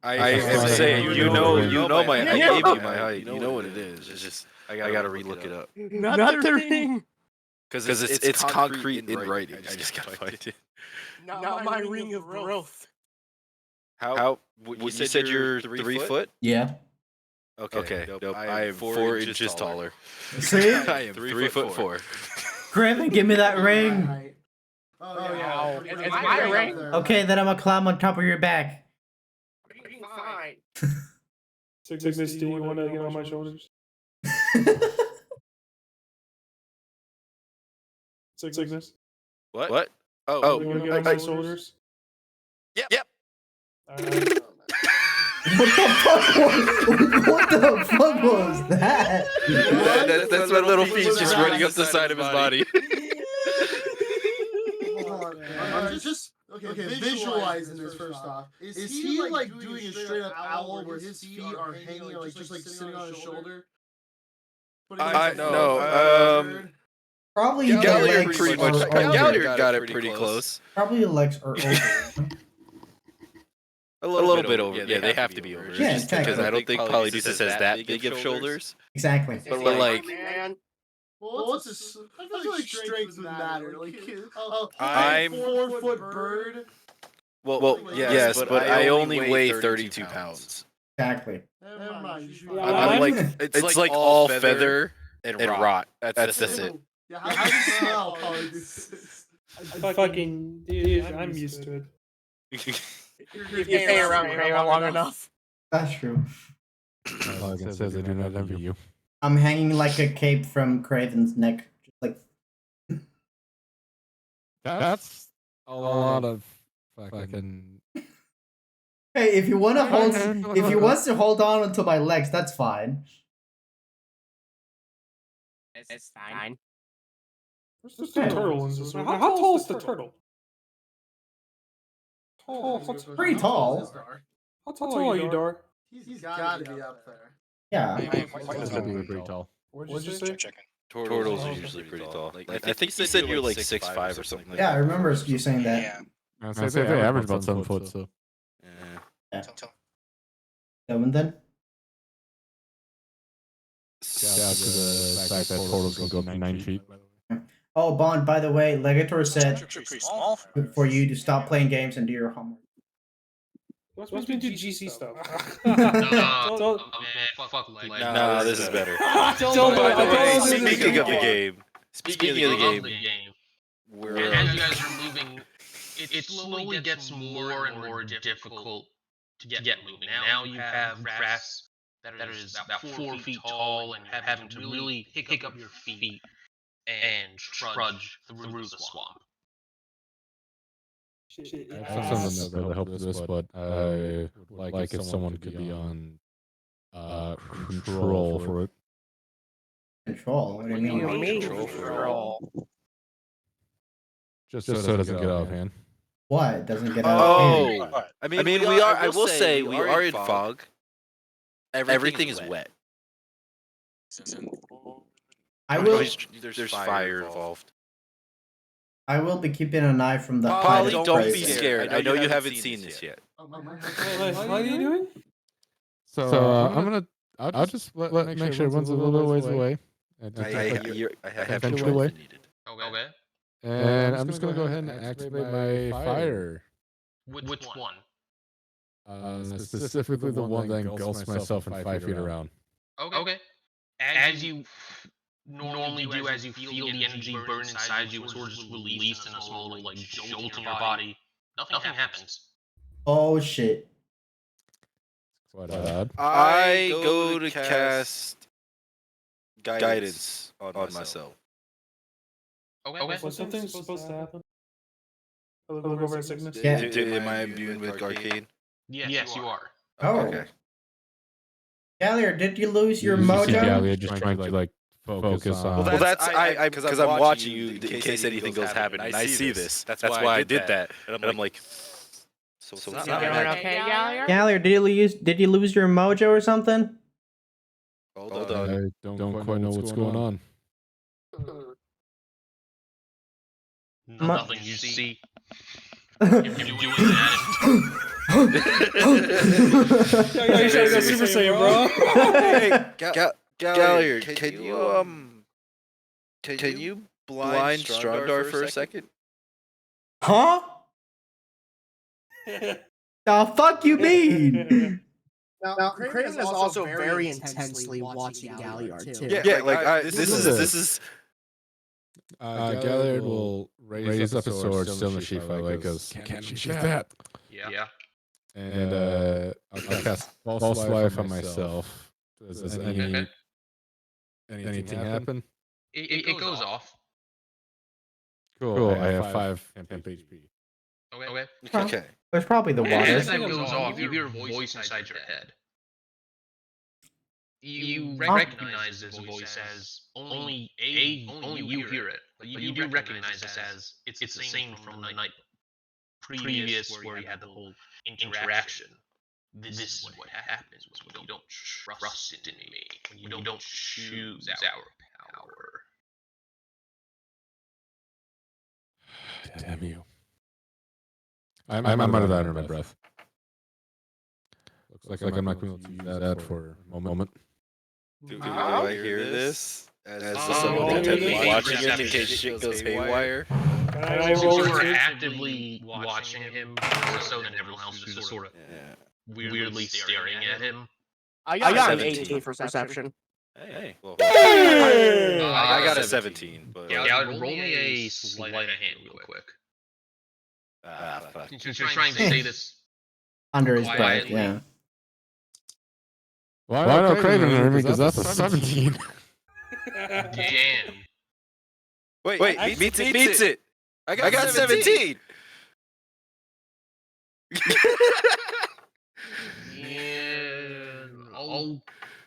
I am saying, you know my. I gave you my height. You know what it is. It's just I gotta relook it up Nothing. because it's concrete in writing. I just gotta find it. Not my ring of growth. How? You said you're 3 foot? Yeah. Okay. Nope. I am 4 inches taller. See? I am 3 foot 4. Griffin, give me that ring. Oh yeah. It's my ring. Okay, then I'm gonna climb on top of your back. Fine. Cygnus, do you want to get on my shoulders? Cygnus? What? Oh, you want to get on my shoulders? Yep. Alright. What the fuck was that? That's my little feet just running up the side of his body. Okay, visualizing this first off. Is he like doing a straight up owl where his feet are hanging, or like just like sitting on his shoulder? No. Probably Galliard pretty much. Galliard got it pretty close. Probably your legs are over. A little bit over. Yeah, they have to be over. Yeah, Because I don't think Polydeuces has that big of shoulders. Exactly. But like, Well, what's his? I feel like strength would matter. Like, I'm 4 foot bird. Well, yes, but I only weigh 32 pounds. Exactly. Never mind. I'm like, it's like all feather and rot. That's it. Yeah, how do you smell, Polydeuces? Fucking dude, I'm used to it. You've been around Craven long enough. That's true. It says I do not envy you. I'm hanging like a cape from Craven's neck. Just like That's a lot of fucking. hey, if you want to hold, if he wants to hold on until my legs, that's fine. It's fine. There's just a turtle in this one. How tall is the turtle? Pretty tall. How tall are you, Dar? He's gotta be up there. Yeah. Pretty tall. What'd you say? Turtles are usually pretty tall. I think you said you're like 6'5" or something. Yeah, I remember you saying that. I say they average about 7 foot. So. Yeah. 7 then. Shout out to the fact that turtles can go up to 9 feet. Oh, Bond, by the way, Legator said Pretty small. for you to stop playing games and do your homework. What's me do GC stuff? Fuck like. Nah, this is better. Speaking of the game, And as you guys are moving, it slowly gets more and more difficult to get moving. Now you have grass that is about 4 feet tall, and having to really pick up your feet and trudge through the swamp. I have something that help with this, but I would like if someone could be on control for it. Control? What do you mean? Control. Just so it doesn't get out of hand. What? Doesn't get out of hand? Oh, I mean, we are. I will say we are in fog. Everything is wet. I will. There's fire involved. I will be keeping an eye from the. Polly, hiding don't place. be scared. I know you haven't seen this yet. What are you doing? So I'm gonna. I'll just make sure everyone's a little ways away. I have Eventually control away. if needed. Okay. And I'm just gonna go ahead and activate my fire. Which one? Specifically the one that engulfs myself in 5 feet around. Okay. As you normally do, as you feel the energy burn inside you, it's sort of just released in a small little like jolt in your body. Nothing happens. Oh shit! Quite odd. I go to cast guidance on myself. Okay. Was something supposed to happen? Look over at Cygnus. Yeah. Am I imbued with arcane? Yes, you are. Oh. Okay. Gallier, did you lose your You see mojo? Gallia just trying to like focus on. Well, that's because I'm watching you in case anything goes happen, and I see this. That's why I did that, and I'm like, so it's not okay, Gallier? Gallier, did you lose your mojo or something? Hold on. I don't quite know what's going on. Nothing you see. You're doing that. Super Saiyan, bro. Hey, Gallier, can you blind Strondar for a second? Huh? The fuck you mean? Now Craven is also very intensely watching Galliard too. Yeah, like this is. Galliard will raise up his sword, still in the sheath. Like goes, can't you sheath that? Yeah. And I'll cast false life on myself. Does anything happen? It goes off. Cool. I have 5 temp HP. Okay. There's probably the water. As that goes off, you hear a voice inside your head. You recognize this voice as only you hear it, but you do recognize this as it's the same from the night previous where you had the whole interaction. This is what happens when you don't trust in me, when you don't choose our power. Damn you. I'm out of that under my breath. Looks like I'm not going to use that for a moment. Do I hear this? As someone intently watching it in case shit goes haywire? Since you were actively watching him more so than everyone else, just sort of weirdly staring at him. I got an 18 for perception. Hey. Well, I got a 17. But Yeah, roll me a sleight of hand real quick. Fuck. Since you're trying to say this Under his breath, quietly. yeah. Well, I know Craven because that's a 17. Damn. Wait, beats it. I got 17.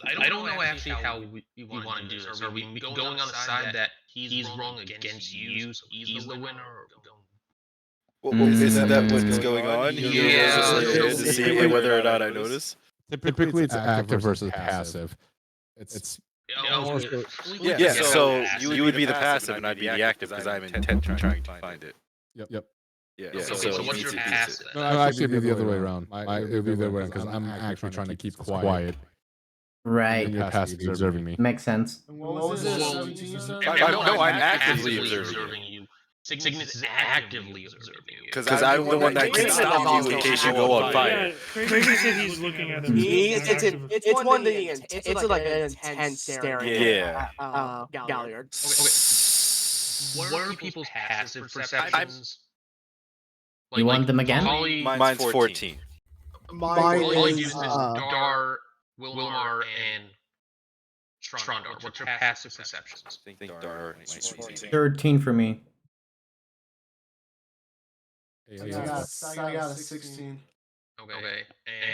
I don't know actually how we want to do this. Are we going on the side that he's wrong against you, so he's the winner? Or Isn't that what's going on? Yeah. To see whether or not I notice. Typically, it's active versus passive. It's Yeah, so you would be the passive and I'd be the active because I'm intent on trying to find it. Yep. Yeah. so what's your passive? No, actually, it'd be the other way around. It would be the other way around because I'm actually trying to keep quiet. Right. You're passively observing me. Makes sense. And what was it? Well, 17 you said? No, I'm actively observing you. Cygnus is actively observing you. Because I'm the one that can stop you in case you go on fire. Yeah, Crazy said he's looking at him. It's one thing. It's like an intense staring. Yeah. Galliard. What are people's passive perceptions? You want them again? Mine's 14. All you do is Dar, Wilmar, and Trondar. What's your passive perceptions? I think Dar might be 13 for me. I got a 16. Okay.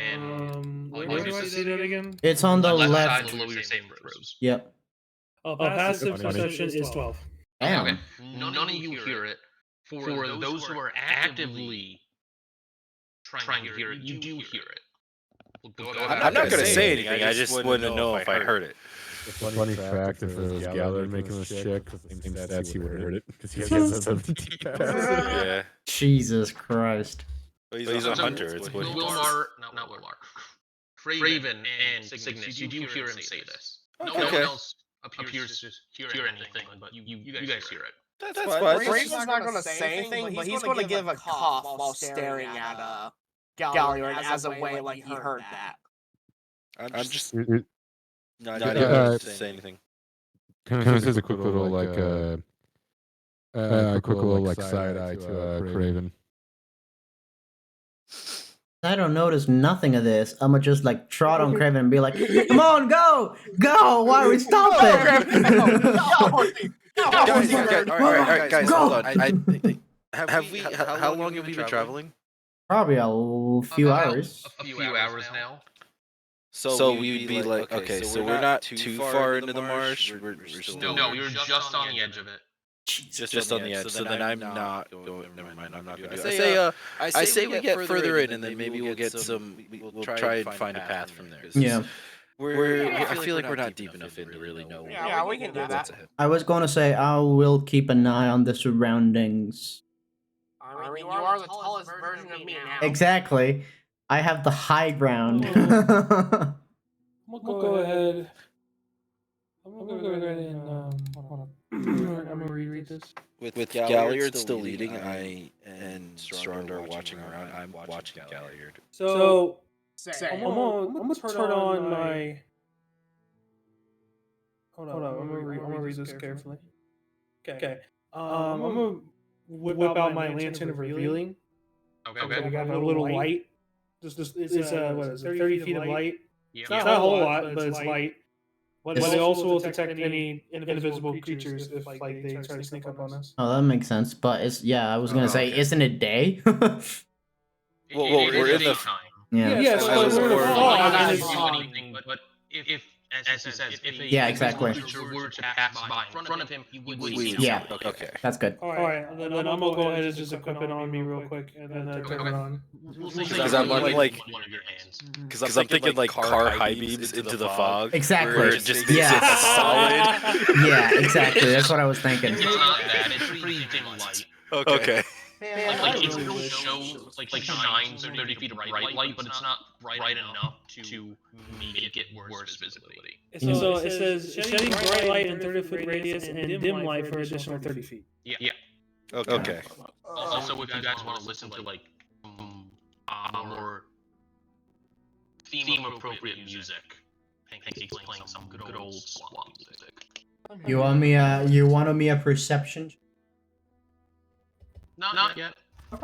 And where do I see that again? It's on the left left. side below your saving throws. Yep. Oh, passive perception is 12. Damn. Okay. None of you hear it. For those who are actively trying to hear it, you do hear it. I'm not going to say anything. I just wouldn't know if I heard it. The funny fact, if it was Gallard making this check, the same stats, he would have heard it. Because he has a 17 pass. Yeah. Jesus Christ. But he's a hunter. It's what he does. Not Wilmar. Craven and Cygnus, you do hear him say this. No one Okay. else appears to hear anything, but you guys hear it. That's fine. Craven's not going to say anything, but he's going to give a cough while staring at Galliard as a way like he heard that. I'm just not Yeah, even going to say anything. Kind of just a quick little side eye to Craven. I don't notice nothing of this. I'ma just like trot on Craven and be like, "Come on, go, go! Why are we stopping?" Guys, Go! hold on. How long have we been traveling? Probably a few hours. A few hours now. So we would be like, okay, so we're not too far into the marsh. We're still No, you're just on the edge of it. just on the edge. So then I'm not going. Never mind. I'm not going to. I say we get further in, and then maybe we'll get some. We'll try and find a path from there. Yeah. I feel like we're not deep enough in to really know. Yeah, we can do that. I was going to say I will keep an eye on the surroundings. I mean, you are the tallest version of me now. Exactly. I have the high ground. I'm gonna go ahead. I'm gonna go ahead and hold on. I'm gonna reread this. With Galliard still leading, I and Strond are watching around. I'm watching Galliard. So I'm gonna turn on my. Hold on. I'm gonna read this carefully. Okay. I'm gonna whip out my lantern of revealing. Okay. I got a little light. It's what is it? 30 feet of light. Yeah. It's not a whole lot, but it's light. But it also will detect any invisible creatures if like they try to sneak up on us. Oh, that makes sense. But it's I was gonna say, isn't it day? Well, we're in the. Yeah, so we're in the fog. But if as he says, if a Yeah, exactly. creature were to pass by in front of him, he would see him. Yeah. Okay. That's good. All right, then I'm gonna go ahead and just equip it on me real quick, and then turn it on. Because I'm like, one of your hands. because I'm thinking like car high beams into the fog. Exactly. Where it just Yeah. makes it solid. Yeah, exactly. That's what I was thinking. It's not bad. It's pretty dim light. Okay. Like it will show like shines 30 feet of bright light, but it's not bright enough to make it worse visibility. So it says shedding bright light in 30-foot radius and dim light for additional 30 feet. Yeah. Okay. Also, if you guys want to listen to like more theme-appropriate music, Pancake's playing some good old swamp music. You want me a perception? Not yet. I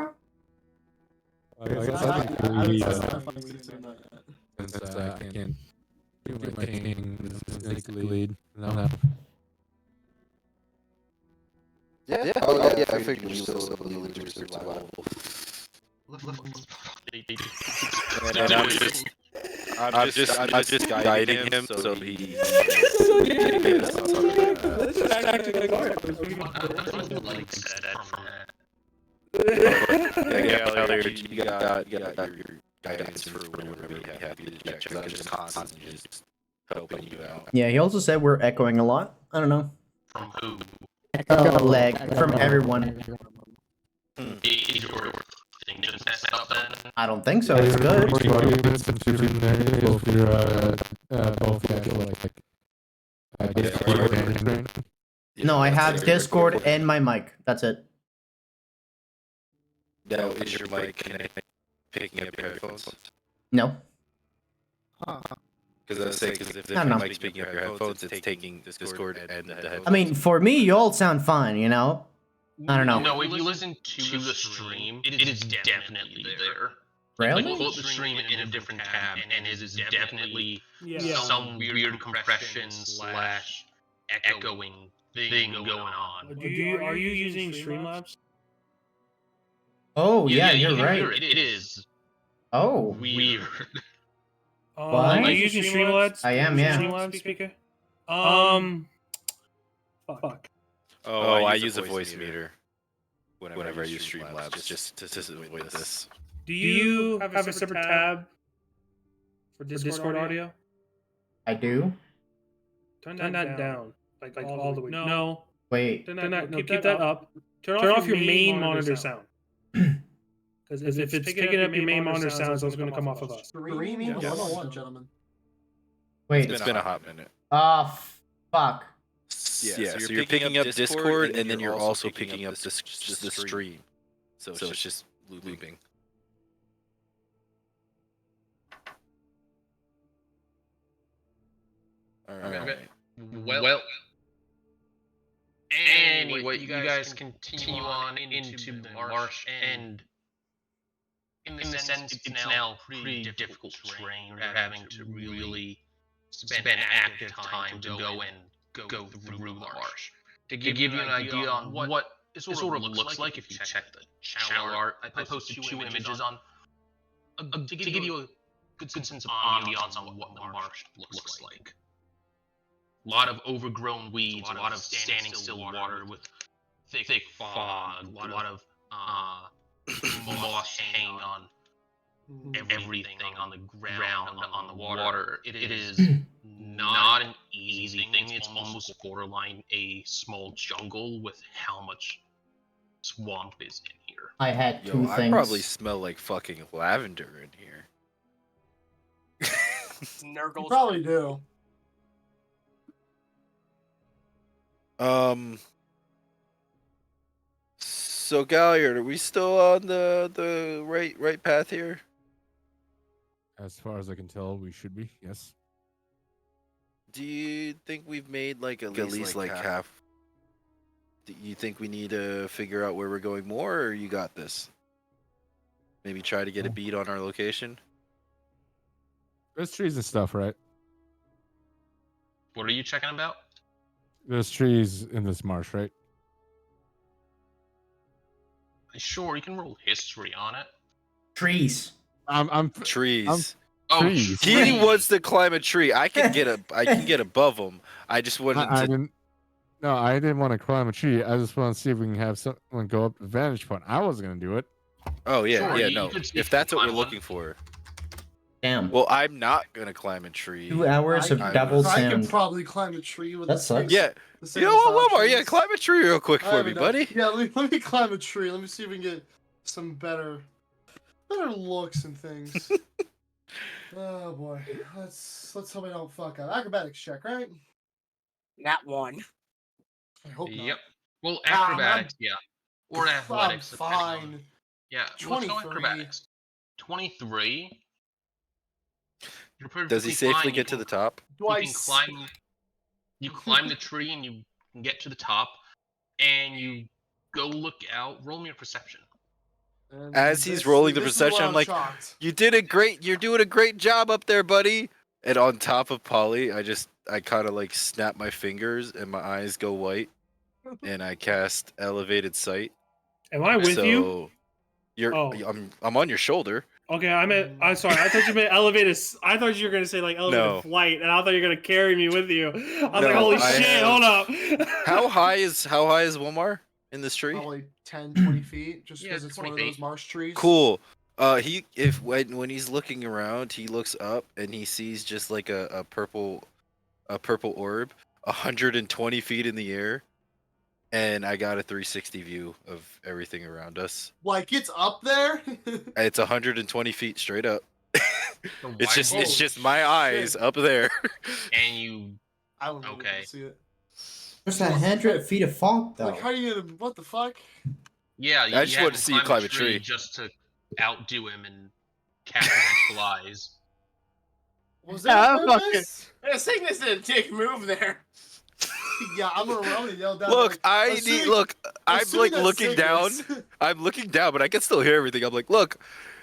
can't do my thing. Take the lead. No. Yeah. I figured you still believe in survival. And I'm just guiding him so he. You got your guidance for whenever you have to check. Because I'm just constantly just helping you out. Yeah, he also said we're echoing a lot. I don't know. From who? Echo leg from everyone. Is your thing just messed up then? I don't think so. It's good. both the actual Discord and screen? No, I have Discord and my mic. That's it. Now, is your mic picking up your headphones? No. Because I was saying, if No, your no. mic's picking up your headphones, it's taking Discord and the headphones. I mean, for me, you all sound fine, you know? I don't know. No, if you listen to the stream, it is definitely there. Really? Like, pull up the stream in a different tab, and it is definitely Yeah. some weird compression slash echoing thing going on. Are you using Streamlabs? Oh, yeah, you you're can right. hear it. It is Oh. weird. What? Are you using Streamlabs? I am, yeah. Streamlabs speaker? Fuck. Oh, I use a voice meter whenever I use Streamlabs just to avoid this. Do you have a separate tab for Discord audio? I do? Turn that down. Like all the way. No. Wait. Keep that up. Turn off your main monitor sound. Because if it's picking up your main monitor sounds, it's going to come off of us. Streaming 101, gentlemen. Wait. It's been a hot minute. Fuck. Yeah, so you're picking up Discord, and then you're also picking up the stream. So it's just looping. Alright. Okay. Well. Anyway, you guys continue on into the marsh, and in the sense, it's now pretty difficult terrain. You're having to really spend active time to go through the marsh. To give you an idea on what it sort of looks like if you check the channel art, I posted 2 images on to give you a good sense of ambiance on what the marsh looks like. A lot of overgrown weeds, a lot of standing still water with thick fog, a lot of moss hanging on everything on the ground, on the water. It is not an easy thing. It's almost borderline a small jungle with how much swamp is in here. I had two things. I probably smell like fucking lavender in here. Nurgles. Probably do. So Galliard, are we still on the right path here? As far as I can tell, we should be. Yes. Do you think we've made like at least like half? Do you think we need to figure out where we're going more, or you got this? Maybe try to get a beat on our location. There's trees and stuff, right? What are you checking about? There's trees in this marsh, right? Sure, you can roll history on it. Trees. I'm trees. Trees. He wants to climb a tree. I can get above him. I just wanted to. I didn't want to climb a tree. I just want to see if we can have someone go up the vantage point. I wasn't gonna do it. Oh yeah, Sure, yeah, you no. could If that's what we're climb looking for. Damn. Well, I'm not gonna climb a tree. 2 hours of double I sound. could probably climb a tree with That the sucks. same- Yeah. the same You know what, style Wilmar? Yeah, trees. climb a tree real quick I for me, haven't done- buddy. Yeah, let me climb a tree. Let me see if we can get some better looks and things. Oh boy, let's hope I don't fuck up. Acrobatics check, right? Nat 1. I hope not. Yep. Well, Ah, acrobatics, yeah. Or I'm athletics. depending on- fine. Yeah, let's go 23. acrobatics. 23. You're Does he perfectly safely fine. get to the top? Do I You can climb. You climb the tree and you can get to the top, and you go look out. Roll me a perception. And As he's rolling the this is where perception, I'm like, shocked. you're doing a great job up there, buddy. And on top of Polly, I kind of like snap my fingers and my eyes go white, and I cast elevated sight. Am I with you? So you're, Oh. I'm on your shoulder. Okay, I'm sorry. I thought you meant elevated. I thought you were gonna say like elevated No. flight, and I thought you were gonna carry me with you. I was No, like, holy I shit! have- Hold up. How high is Wilmar in this tree? Probably 10, 20 feet, just Yeah, because it's one 20 of those feet. marsh trees. Cool. When he's looking around, he looks up and he sees just like a purple orb, 120 feet in the air, and I got a 360 view of everything around us. Like it's up there. It's 120 feet straight up. It's just my eyes up there. And you I don't really Okay. see it. There's 100 feet of fog, though. Like, how are you gonna? What the fuck? Yeah, I just wanted to see you climb a tree. just to outdo him and catch magical eyes. Was that on purpose? I think this is a dick move there. Yeah, I'm gonna yell down. Look, like, I'm assuming like that's looking down. Cygnus. I'm looking down, but I can still hear everything. I'm like, look,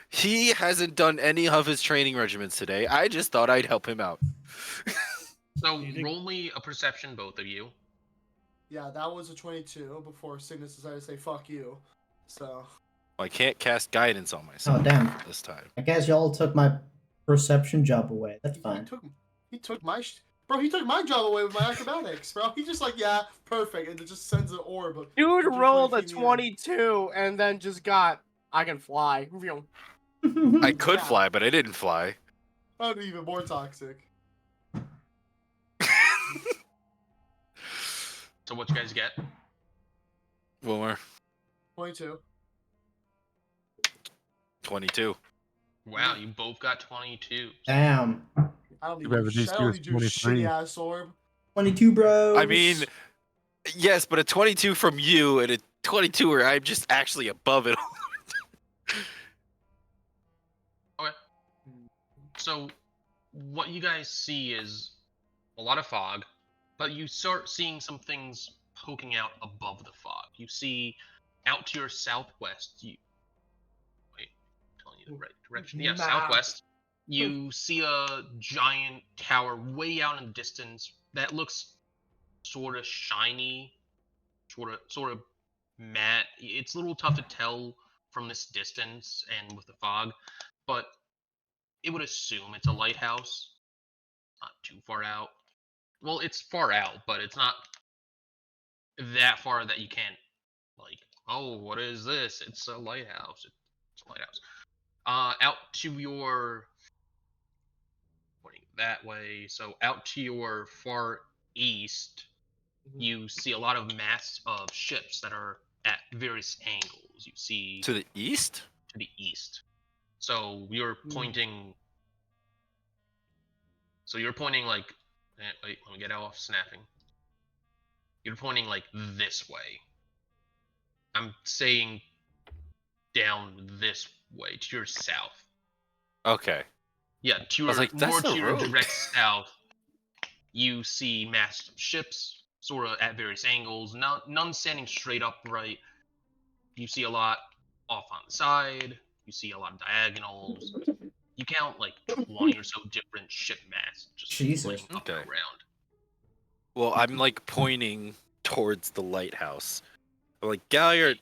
he hasn't done any of his training regimens today. I just thought I'd help him out. So roll me a perception, both of you. Yeah, that was a 22 before Cygnus decided to say "fuck you." So I can't cast guidance on myself. Oh, damn. This time. I guess y'all took my perception job away. That's fine. he took my bro. He took my job away with my acrobatics, bro. He just like, yeah, perfect, and it just sends an orb. Dude rolled a 22 and then just got. I can fly. I could fly, but I didn't fly. Oh, even more toxic. So what you guys get? One more. 22. 22. Wow, you both got 22. Damn. I don't need Whoever these two is your 23. shitty ass orb. 22, bro. I mean, yes, but a 22 from you and a 22 where I'm just actually above it. Okay. So what you guys see is a lot of fog, but you start seeing some things poking out above the fog. You see out to your southwest, I'm telling you the right direction. Yeah, southwest. You see a giant tower way out in the distance that looks sort of shiny, sort of matte. It's a little tough to tell from this distance and with the fog, but it would assume it's a lighthouse. Not too far out. Well, it's far out, but it's not that far that you can't, like, oh, what is this? It's a lighthouse. It's a lighthouse. Out to your, pointing that way, so out to your far east, you see a lot of masts of ships that are at various angles. You see To the east? to the east. So you're pointing. So you're pointing like. Wait, let me get off snapping. You're pointing like this way. I'm saying down this way to your south. Okay. Yeah, to I was your like, that's more the to your road. direct south. You see masts of ships, sort of at various angles. None standing straight upright. You see a lot off on the side. You see a lot of diagonals. You count like 20 or so different ship masts just Jesus. laying up and Okay. around. Well, I'm like pointing towards the lighthouse. I'm like, Galliard.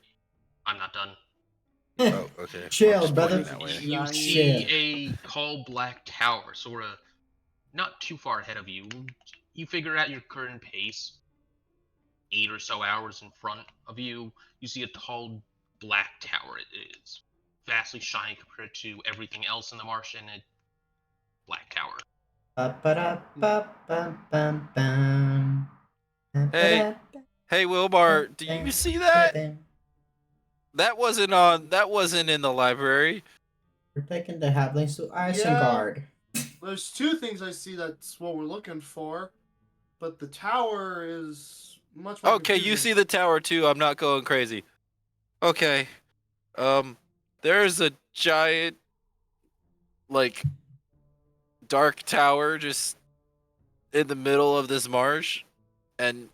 I'm not done. Oh, okay. Chill, I'll just point brother. that way. You see a tall black tower, sort of not too far ahead of you. You figure out your current pace, 8 or so hours in front of you. You see a tall black tower. It is vastly shiny compared to everything else in the marsh, and a black tower. Hey, Wilmar, do you see that? That wasn't in the library. We're taking the halflings to Isengard. There's two things I see that's what we're looking for, but the tower is much more Okay, you confusing. see the tower too. I'm not going crazy. Okay. There's a giant, like, dark tower just in the middle of this marsh, and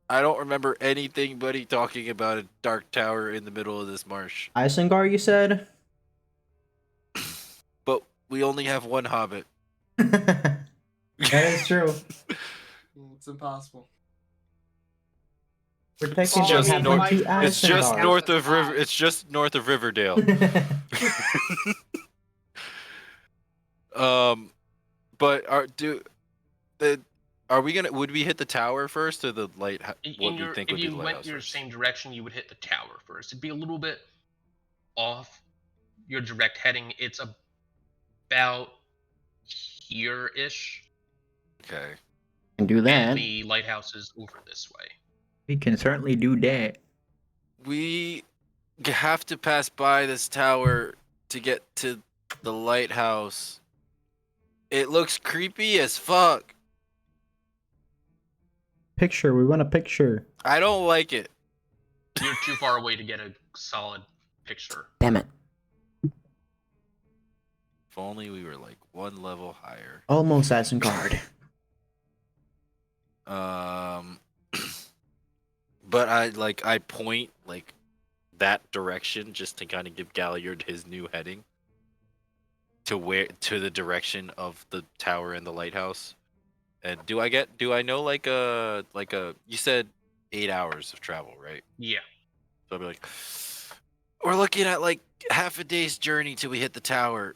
I don't remember anything but he talking about a dark tower in the middle of this marsh. Isengard, you said? But we only have one hobbit. That is true. It's impossible. We're taking the just halfling north- to Isengard. It's just north of River. It's just north of Riverdale. But would we hit the tower first or the light? What we think If would be you the went lighthouse your first? same direction, you would hit the tower first. It'd be a little bit off your direct heading. It's about here-ish. Okay. Can do that. And the lighthouse is over this way. We can certainly do that. We have to pass by this tower to get to the lighthouse. It looks creepy as fuck. Picture. We want a picture. I don't like it. You're too far away to get a solid picture. Damn it. If only we were like one level higher. Almost Isengard. But I point like that direction just to kind of give Galliard his new heading to the direction of the tower and the lighthouse. And do I know like a you said 8 hours of travel, right? Yeah. So I'll be like, we're looking at like half a day's journey till we hit the tower.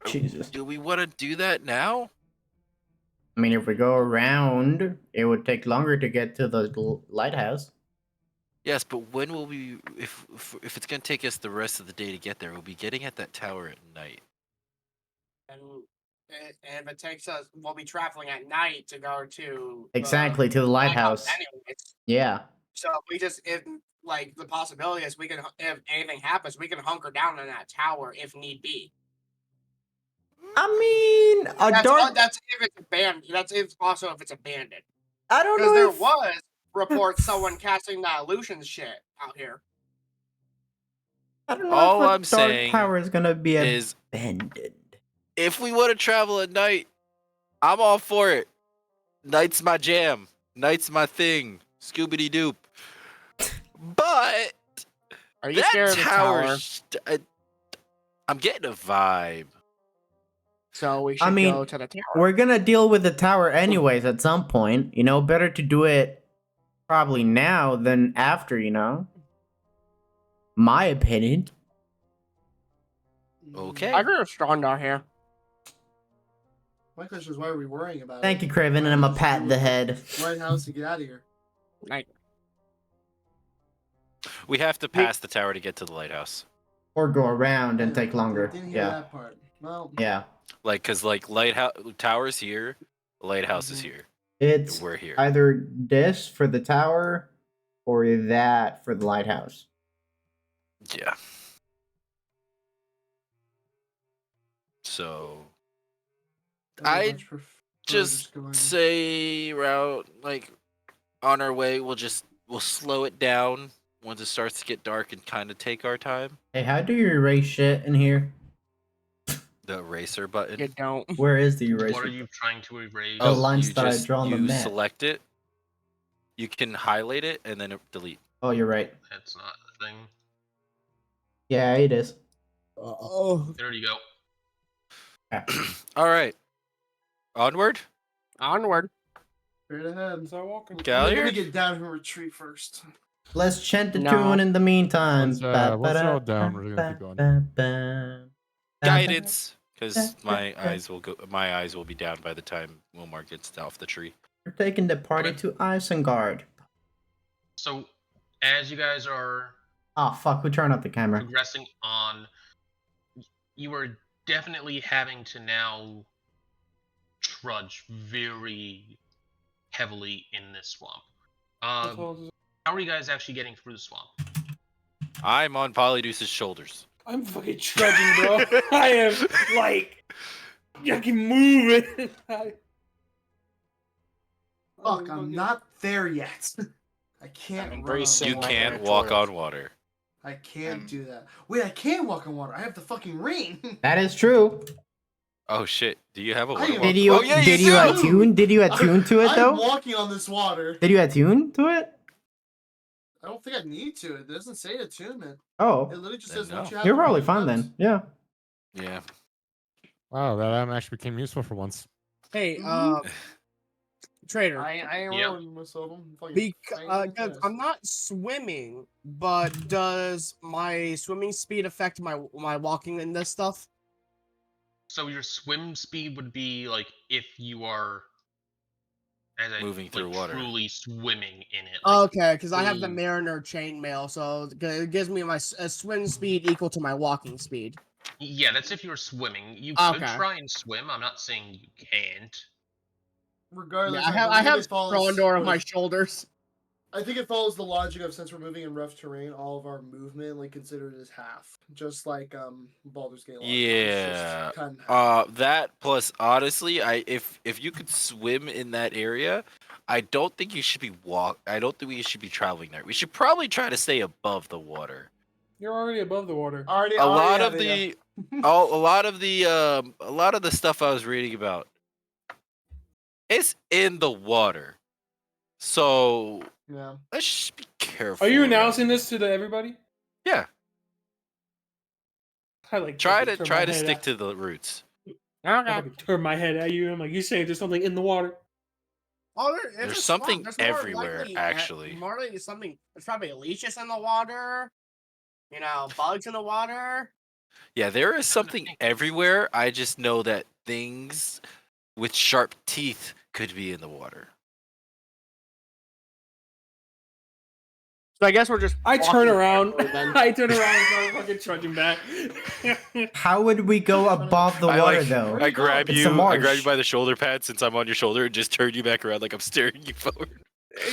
Jesus. Do we want to do that now? I mean, if we go around, it would take longer to get to the lighthouse. Yes, but when will we? If it's gonna take us the rest of the day to get there, we'll be getting at that tower at night. And if it takes us, we'll be traveling at night to go to Exactly, to the lighthouse. Anyways. Yeah. So if like the possibility is we can, if anything happens, we can hunker down in that tower if need be. I mean, that's if it's abandoned. That's also if it's abandoned. I don't know. Because there was reports someone casting that illusion shit out here. I don't know All if a I'm dark saying tower is gonna be is abandoned. if we want to travel at night, I'm all for it. Night's my jam. Night's my thing. Scoobity doop. But are you that scared of the tower? I'm getting a vibe. So we should go to the tower. We're gonna deal with the tower anyways at some point. You know, better to do it probably now than after, you know? My opinion. Okay. I agree with Strondar here. My question is, why are we worrying about Thank it? you, Craven, and I'm a pat in the head. Lighthouse to get out of here. Like, We have to pass the tower to get to the lighthouse. Or go around and take longer. Didn't hear Yeah. that part. Well, Yeah. Like, cause like lighthouse tower's here, lighthouse is here. It's We're here. either this for the tower or that for the lighthouse. Yeah. So I much prefer just going. say route like on our way we'll slow it down once it starts to get dark and kind of take our time. Hey, how do you erase shit in here? The eraser button. you don't. Where is the eraser? What are you trying to erase? The lines you that I just- draw on the you map. select it. You can highlight it and then delete. Oh, you're right. That's not a thing. Yeah, it is. Oh. There you go. All right. Onward. Onward. Straight ahead. Start walking. Let me Galliard. get down from retreat first. Let's chant the No. tune in the meantime. Once we're all down, we're gonna keep going. Guidance, because my eyes will be down by the time Wilmar gets off the tree. We're taking the party to Isengard. So, as you guys are Oh fuck! Who turned off the camera? progressing on, you are definitely having to now trudge very heavily in this swamp. How are you guys actually getting through the swamp? I'm on Polydeuce's shoulders. I'm fucking trudging, bro. I am like, I can move it. Fuck, I'm not there yet. I can't I'm run very on similar. You water. can't walk on water. I can't do that. Wait, I can walk on water. I have the fucking ring. That is true. Oh shit! Do you have a I water am- walk? Did you? Oh yeah, did you you do! attune? Did you attune to it I'm though? walking on this water. Did you attune to it? I don't think I need to. It doesn't say attunement. Oh, It literally just Then says once no. you have you're the probably ring, fine that's- then. Yeah. Yeah. Wow, that actually became useful for once. Hey, Trader. I ain't Yeah. rolling myself. I'm fucking Because fast. I'm not swimming, but does my swimming speed affect my walking in this stuff? So your swim speed would be like if you are Moving through water. truly swimming in it. Like, Okay, because I have the fully- Mariner chainmail, so it gives me my swim speed equal to my walking speed. Yeah, that's if you were swimming. You could Okay. try and swim. I'm not saying you can't. Regardless, Yeah, I have believe if all this Frondor on my would've- shoulders. I think it follows the logic of since we're moving in rough terrain, all of our movement like considered as half, just like Baldur's Gate. Logic. Yeah. Cut in half. That plus honestly, if you could swim in that area, I don't think you should be I don't think we should be traveling there. We should probably try to stay above the water. You're already above the water. A lot of the stuff I was reading about, it's in the water. So Yeah. let's just be careful. Are you around announcing here. this to everybody? Yeah. I like Try fucking turn to my stick head to the roots. I fucking turn my head at you. I'm like, you saying there's something in the water? Oh, There's something everywhere, actually. More likely something. There's probably leeches in the water. You know, bugs in the water. Yeah, there is something everywhere. I just know that things with sharp teeth could be in the water. So I guess we're just. I turn around. Then. I turn around and start fucking trudging back. How would we go above the water though? I grab It's you. a marsh. I grab you by the shoulder pad since I'm on your shoulder and just turn you back around like I'm staring you forward.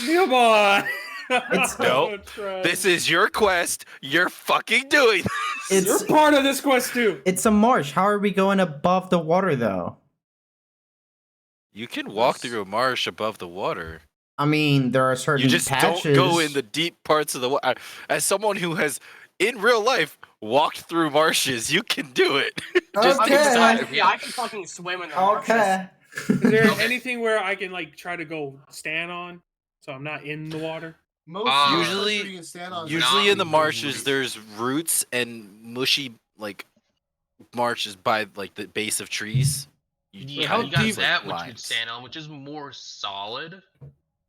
Come on. It's No. This is your quest. You're fucking doing this. You're part of this quest too. It's a marsh. How are we going above the water though? You can walk through a marsh above the water. I mean, there are certain You just patches. don't go in the deep parts of the water. As someone who has, in real life, walked through marshes, you can do it. Just Okay. takes time. Yeah, I can fucking swim in the Okay. Is there anything where I can like try to go stand on, so I'm not in the water? Most Usually you can stand on Usually in the marshes, there's roots and mushy like marshes by like the base of trees. Yeah, you got use, that like, which you'd lines. stand on, which is more solid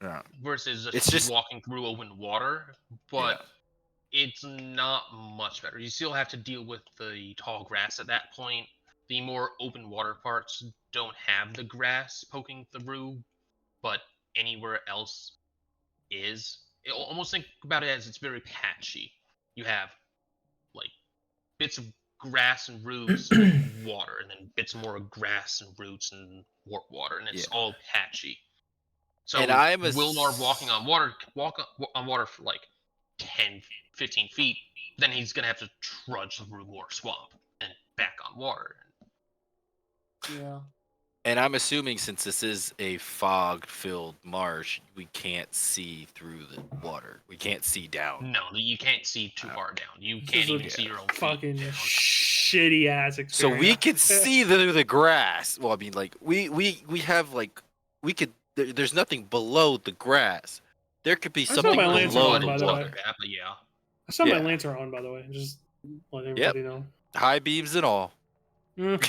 Yeah. versus It's just- walking through open water. But it's not much better. You still have to deal with the tall grass at that point. The more open water parts don't have the grass poking through, but anywhere else is. Almost think about it as it's very patchy. You have like bits of grass and roots and water, and then bits more of grass and roots and water, and it's all patchy. So And I'm Wilmar walk on water for like 10, 15 feet, then he's gonna have to trudge through more swamp and back on water. Yeah. And I'm assuming since this is a fog-filled marsh, we can't see through the water. We can't see down. No, you can't see too far down. You can't even see your own feet Fucking down. shitty ass experience. So we can see through the grass. Well, I mean, like we have like we could. There's nothing below the grass. There could be I saw something my lantern below on, the by the water. way. But yeah. I saw my Yeah. lantern on, by the way. Just let everybody know. High beams and all. Mm.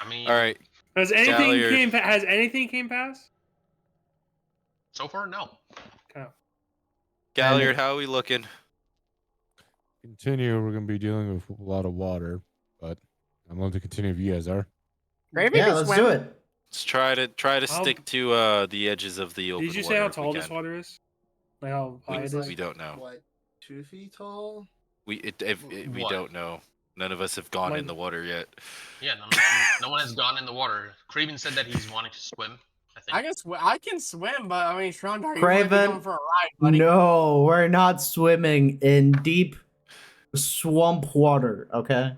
I mean, All right. Has anything Galliard. has anything came past? so far, no. Okay. Galliard, how are we looking? Continue. We're gonna be dealing with a lot of water, but I'm going to continue if you guys are. Maybe Yeah, let's do it. Let's try to How- stick to the edges of the open Did you water say how if we tall this can. water is? Like how high it is? We don't know. What, 2 feet tall? We What? don't know. None of us have gone in Like- the water yet. Yeah, no one has gone in the water. Craven said that he's wanting to swim. I think. I can swim, but I mean, Shrondar, you might be Craven, going for a ride, buddy. no, we're not swimming in deep swamp water, okay?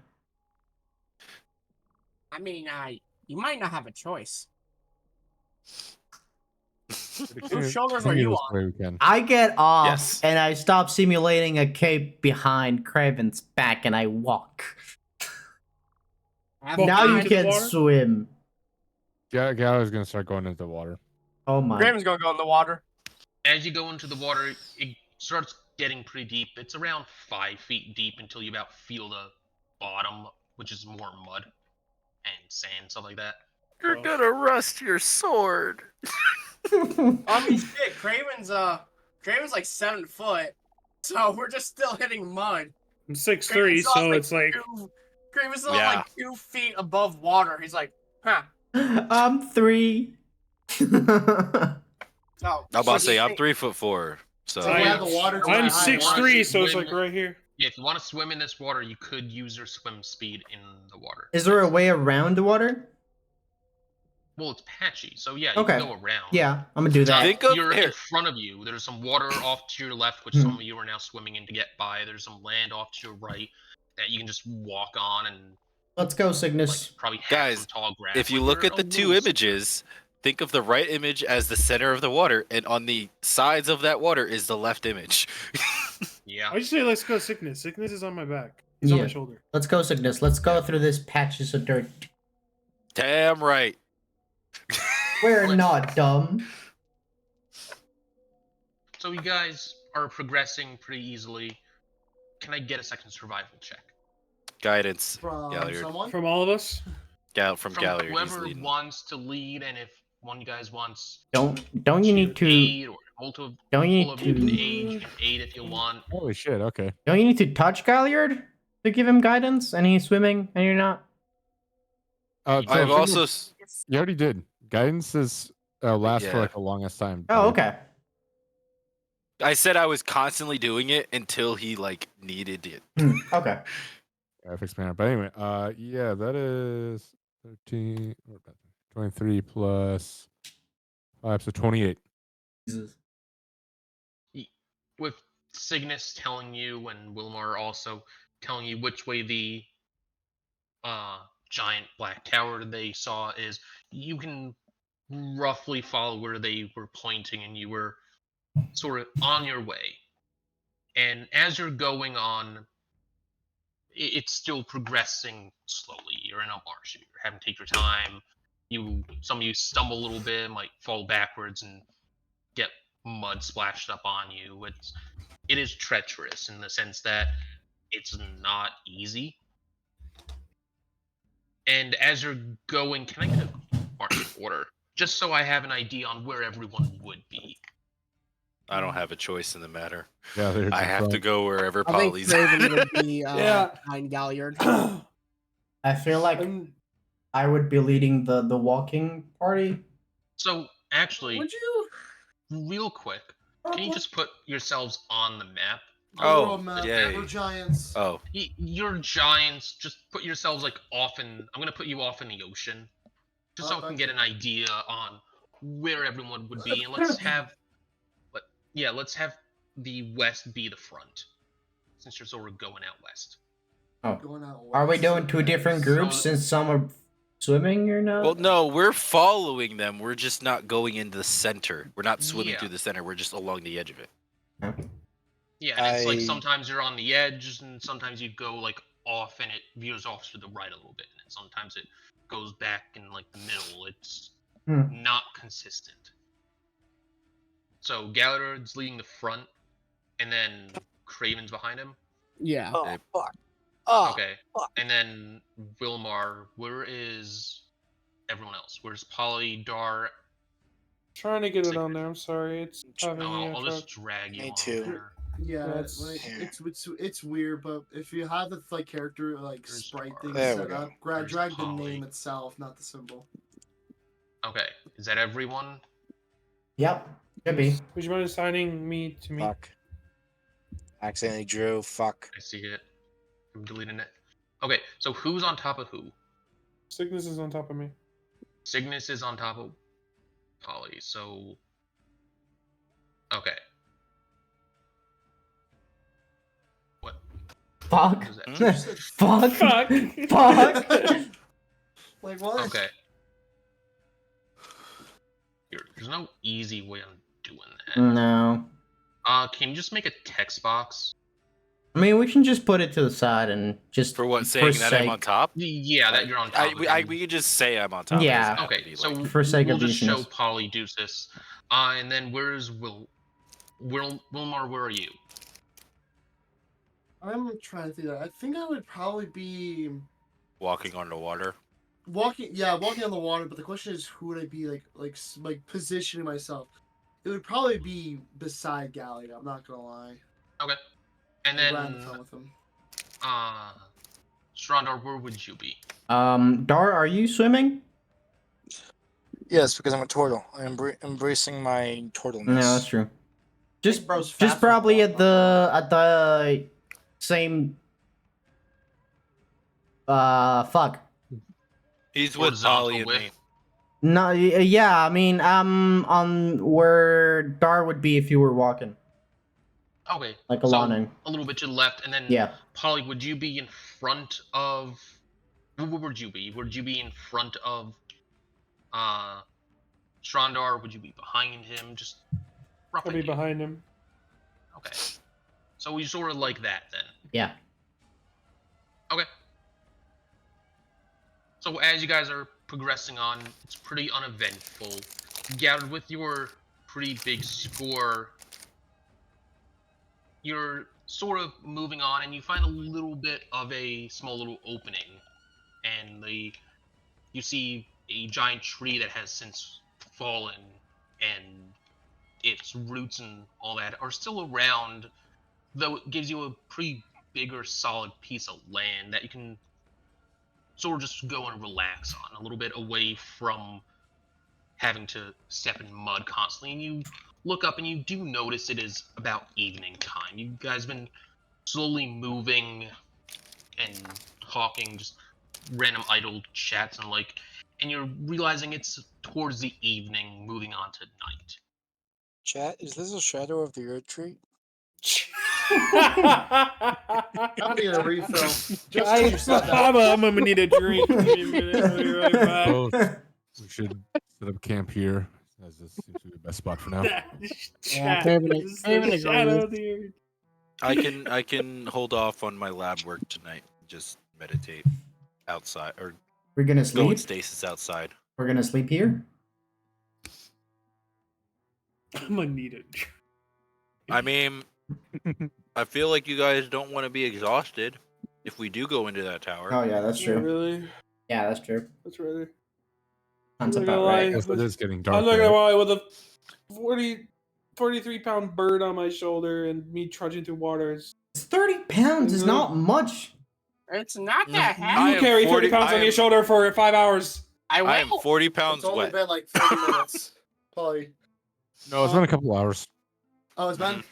I mean, you might not have a choice. Whose shoulders are you on? Way we can. I get off Yes. and I stop simulating a cape behind Craven's back and I walk. Have Well, Now fun. you into the can water? swim. Galler's gonna start going into the water. Oh my. Craven's gonna go in the water. As you go into the water, it starts getting pretty deep. It's around 5 feet deep until you about feel the bottom, which is more mud and sand, stuff like that. You're gonna rust your sword. I mean, shit, Craven's like 7 foot, so we're just still hitting mud. I'm 6'3", Craven's so it's like Craven's still Yeah. like 2 feet above water. He's like, huh. I'm 3. Oh, I'm about to so say you I'm think- 3'4", so So yeah, the water. I'm high 6'3", so it's swim. like right here. Yeah, if you want to swim in this water, you could use your swim speed in the water. Is there a way around the water? Well, it's patchy, so yeah, you Okay. can go around. Yeah, I'm gonna do that. Think of You're here. in front of you. There's some water off to your left, which Hmm. some of you are now swimming in to get by. There's some land off to your right that you can just walk on and Let's go, Cygnus. probably hack Guys, some tall grass. if you Like, look you're at the a two little images, think of the right image as the center of the water, and on the sides of that water is the left image. Yeah. I just say let's go Sickness. Sickness is on my back. He's on my Yeah. shoulder. Let's go, Cygnus. Let's go through this patches of dirt. Damn right. We're not dumb. So you guys are progressing pretty easily. Can I get a second survival check? Guidance. From Galliard. someone? From all of us? From From Galliard. He's whoever leading. wants to lead, and if one of you guys wants Don't you need to aid, or multiple don't you of need you can to aid, you can aid if you want. Holy shit, okay. don't you need to touch Galliard to give him guidance and he's swimming and you're not? So I've Cygnus, also you already did. Guidance is lasts for Yeah. like the longest time. Oh, period. okay. I said I was constantly doing it until he like needed it. Okay. Yeah, I fixed my hand. But anyway, yeah, that is 13 or 23 plus 5, so 28. Jesus. With Cygnus telling you and Wilmar also telling you which way the giant black tower they saw is, you can roughly follow where they were pointing, and you were sort of on your way. And as you're going on, it's still progressing slowly. You're in a marsh. You're having to take your time. Some of you stumble a little bit, might fall backwards and get mud splashed up on you. It is treacherous in the sense that it's not easy. And as you're going, can I get a marching order? Just so I have an idea on where everyone would be. I don't have a choice in the matter. Yeah, they're I have to go wherever I think Polly's. Craven would be Yeah. behind Galliard. I feel like Um, I would be leading the walking party. So, actually, Would you? real quick, can you just put yourselves on the map? Oh, map. yay. We're giants. Oh, You're giants. Just put yourselves like off in. I'm gonna put you off in the ocean, just so I can get an idea on where everyone would be, and let's have the west be the front, since you're sort of going out west. Going out Are we west. doing two different groups So- since some are swimming or not? well, no, we're following them. We're just not going into the center. We're not swimming Yeah. through the center. We're just along the edge of it. Yeah, and it's like I- sometimes you're on the edge, and sometimes you go like off, and it veers off to the right a little bit, and sometimes it goes back in like the middle. It's not consistent. So Gallard's leading the front, and then Craven's behind him. Yeah. Oh, Okay. fuck. Oh, Okay, fuck. and then Wilmar. Where is everyone else? Where's Polly, Dar? trying to get it on there. I'm sorry. It's having No, me I'll a just drag you Me on too. there. Yeah, That's- like Yeah. it's weird, but if you have the like character like There's sprite Bar. thing There we set go. up, There's drag the Polly. name itself, not the symbol. Okay, is that everyone? Yep. Could be. Would you mind assigning me to me? Fuck. Accidentally drew. Fuck. I see it. I'm deleting it. Okay, so who's on top of who? Sickness is on top of me. Cygnus is on top of Polly, so... Okay. What? Fuck. What is that? Fuck. Fuck. Fuck. Like what? Okay. There's no easy way on doing that. No. Can you just make a text box? I mean, we can just put it to the side and just For what, saying that I'm on top? Yeah, that you're on top of it. We could just say I'm on top. Yeah. It doesn't have to Okay, be, so like- For sake we'll of just show easiness. Polly Deuces. And then where's Wilmar, where are you? I'm trying to think. I think I would probably be walking on the water. walking. Yeah, walking on the water. But the question is, who would I be like positioning myself? It would probably be beside Gallia. I'm not gonna lie. Okay. And I'd then, rather have fun with him. Strondar, where would you be? Dar, are you swimming? Yes, because I'm a turtle. I'm embracing my turtleness. No, that's true. Just, bro's just fast probably with at the same. Fuck. He's with Horizontal Polly and width. me. No, yeah, I mean, on where Dar would be if you were walking, Okay. like So Alaning. a little bit to the left, and then Yeah. Polly, would you be in front of? Where would you be? Would you be in front of Strondar? Would you be behind him? Just rough I'll be idea. behind him. Okay. So we sort of like that then. Yeah. Okay. So as you guys are progressing on, it's pretty uneventful. Gathered with your pretty big score, you're sort of moving on, and you find a little bit of a small little opening, and you see a giant tree that has since fallen, and its roots and all that are still around, though it gives you a pretty bigger solid piece of land that you can sort of just go and relax on a little bit away from having to step in mud constantly. And you look up and you do notice it is about evening time. You guys been slowly moving and talking, just random idle chats and you're realizing it's towards the evening, moving on to night. Chat, is this a shadow of the Earth tree? I'm need a refill. Just 'cause you said that. I'm gonna need a drink. Give me a minute. I'll be right back. Both. We should set up camp here, as this seems to be the best spot for now. Chat, Craven- this is Craven the agrees. shadow of the earth. I can hold off on my lab work tonight. Just meditate outside or We're gonna go in sleep. stasis outside. We're gonna sleep here. I'm gonna need it. I mean, I feel like you guys don't want to be exhausted if we do go into that tower. Oh yeah, that's true. Really? Yeah, that's true. That's really. Sounds I'm not about gonna lie. right. Yes, it is getting dark. I'm not gonna right? lie. With a 43-pound bird on my shoulder and me trudging through waters. 30 pounds is not much. It's not that I heavy. You am carry 30 40 pounds I on your am- shoulder for 5 hours. I I am will. 40 pounds It's only wet. been like 30 minutes. Probably. No, it's been a couple hours. Oh, it's been.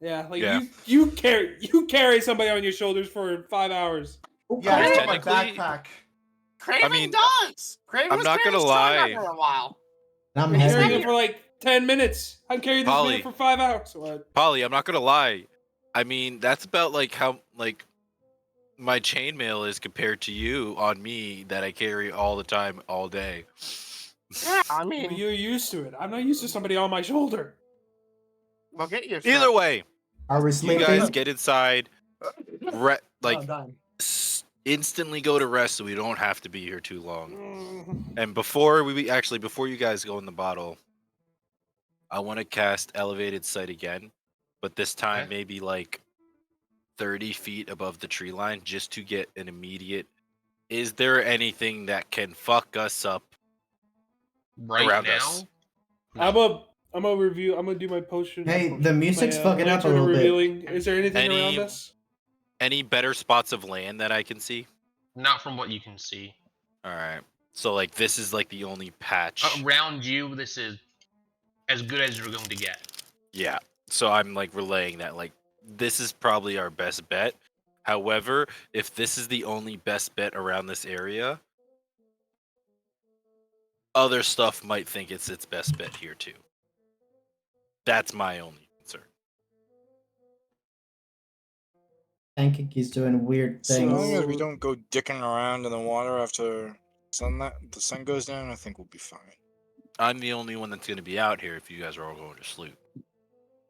Yeah, like Yeah. you carry somebody on your shoulders for 5 hours. Yeah, it's on my Technically- backpack. Craven I mean, does. Craven I'm was not carrying gonna Strondar lie. for a while. I'm I'm carrying heavy. it for like 10 minutes. I'm carrying this Polly. man for 5 hours. What? Polly, I'm not gonna lie. I mean, that's about like how my chainmail is compared to you on me that I carry all the time, all day. Yeah, I Well, mean, you're used to it. I'm not used to somebody on my shoulder. we'll get you. Either way, Are we you sleeping? guys get inside, Oh, done. instantly go to rest, so we don't have to be here too long. Mm. And before you guys go in the bottle, I want to cast Elevated Sight again, but this time Okay. maybe like 30 feet above the tree line, just to get an immediate. Is there anything that can fuck us up Right around now, us? I'm gonna review. I'm gonna do my potion. Hey, my the music's fucking up a lantern little bit. revealing. Is there anything Any- around us? Any better spots of land that I can see? not from what you can see. All right. So like this is like the only patch. Around you, this is as good as you're going to get. Yeah. So I'm like relaying that like this is probably our best bet. However, if this is the only best bet around this area, other stuff might think it's its best bet here too. That's my only concern. Pancake's doing weird So long things. as we don't go dicking around in the water after the sun goes down, I think we'll be fine. I'm the only one that's going to be out here if you guys are all going to sleep.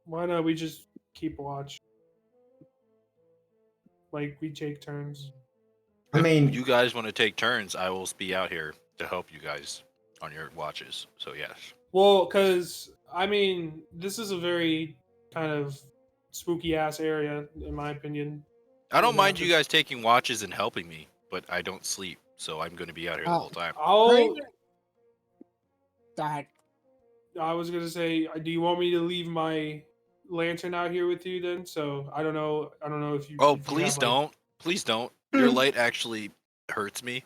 Why not we just keep watch? Like we take turns. I mean, You guys want to take turns, I will be out here to help you guys on your watches. So yes. Well, because I mean, this is a very kind of spooky ass area, in my opinion. I don't Yeah, mind you just- guys taking watches and helping me, but I don't sleep, so I'm going to be out here the whole time. Oh, Go ahead. I was gonna say, do you want me to leave my lantern out here with you then? So I don't know. I don't know if you. Oh, if you please have, like- don't. Please don't. Your light actually hurts me.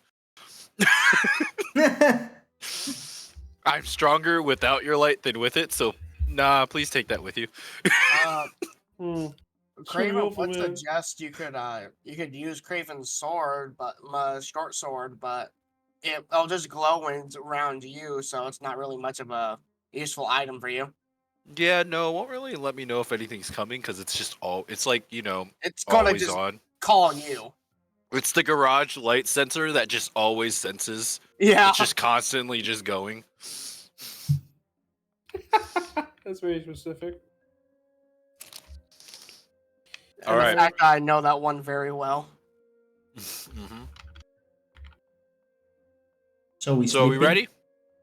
I'm stronger without your light than with it, so nah, please take that with you. Hmm. Craven helpful, would man. suggest you could use Craven's sword, but short sword, but it'll just glow when it's around you, so it's not really much of a useful item for you. Yeah, no, it won't really let me know if anything's coming because it's just it's like, It's gonna always just on. call you. It's the garage light sensor that just always senses. Yeah. It's just constantly just going. That's very specific. All And right. the fact that I know that one very well. Mm-hmm. So we So are we sleeping? ready?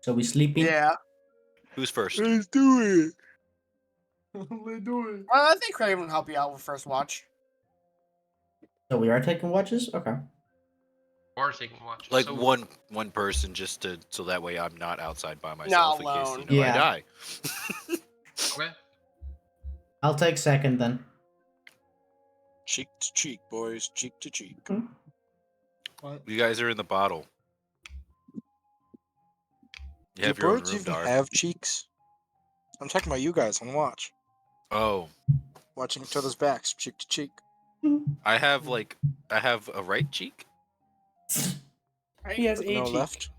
So we sleeping? Yeah. Who's first? Let's do it. Let's do it. I think Craven will help you out with first watch. So we are taking watches? Okay. Or taking watches. Like So, one person just so that way I'm not outside by myself in case alone. I Yeah. die. Okay. I'll take second then. Cheek to cheek, boys. Cheek to cheek. What? You guys are in the bottle. You Do have your own birds room, even Dar. have cheeks? I'm talking about you guys on watch. Oh, Watching each other's backs, cheek to cheek. I have a right cheek. He has But a no cheek. left.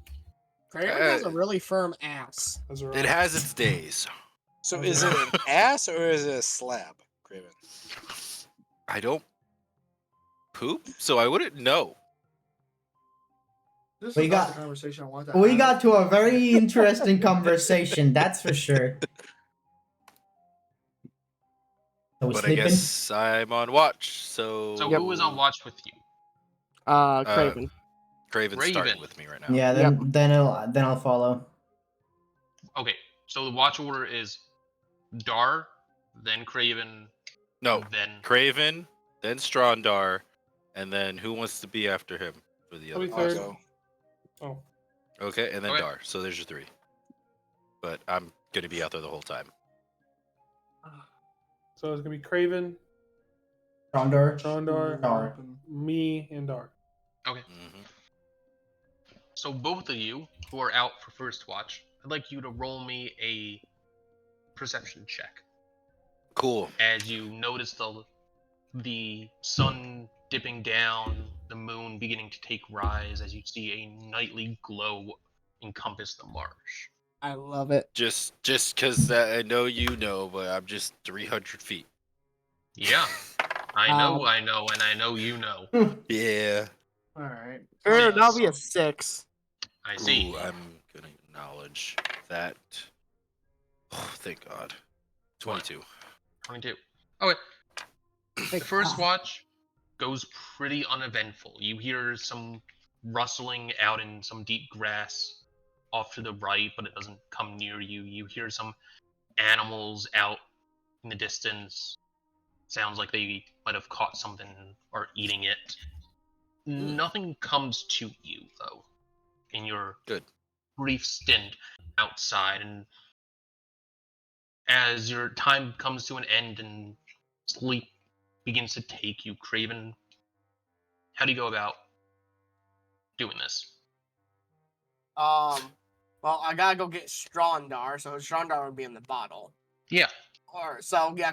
Craven has a really firm ass. That's right. It has its days. So That's is it an ass or is it a slab, Craven? I don't poop, so I wouldn't know. This We is not got- the conversation I want to We have. got to a very interesting conversation, that's for sure. So we But sleeping? I guess I'm on watch. So So who is on watch with you? Craven. Craven's starting Raven. with me right now. Yeah, then I'll follow. Okay. So the watch order is Dar, then Craven, No, then Craven, then Strondar, and then who wants to be after him for the I'll other be I'll third. go. Oh. Okay, and then Okay. Dar. So there's your three. But I'm gonna be out there the whole time. So it's gonna be Craven, Trondor. Trondor, Dar. me, and Dar. Mm-hmm. So both of you who are out for first watch, I'd like you to roll me a perception check Cool. as you notice the sun dipping down, the moon beginning to take rise as you see a nightly glow encompass the marsh. I love it. Just because I know you know, but I'm just 300 feet. Yeah, I know, and I know you know. Yeah. All right. That'll be a 6. I see. Ooh, I'm gonna acknowledge that. Oh, thank God. 22. 22. Okay. The first watch goes pretty uneventful. You hear some rustling out in some deep grass off to the right, but it doesn't come near you. You hear some animals out in the distance. Sounds like they might have caught something or eating it. Nothing comes to you, though, in your Good. brief stint outside. And as your time comes to an end and sleep begins to take you, Craven, how do you go about doing this? Well, I gotta go get Strondar, so Strondar would be in the bottle. Yeah.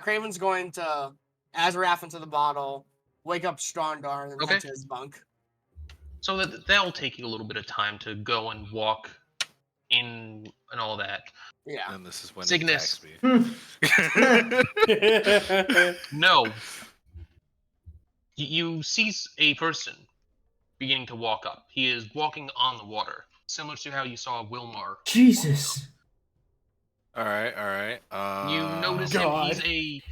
Craven's going to, as we're into the bottle, wake up Strondar and then head to his bunk. So that'll take you a little bit of time to go and walk in and all that. Yeah. And this is when Cygnus. it attacks me. No. You see a person beginning to walk up. He is walking on the water, similar to how you saw Wilmar. Jesus. All right. You notice him. He's a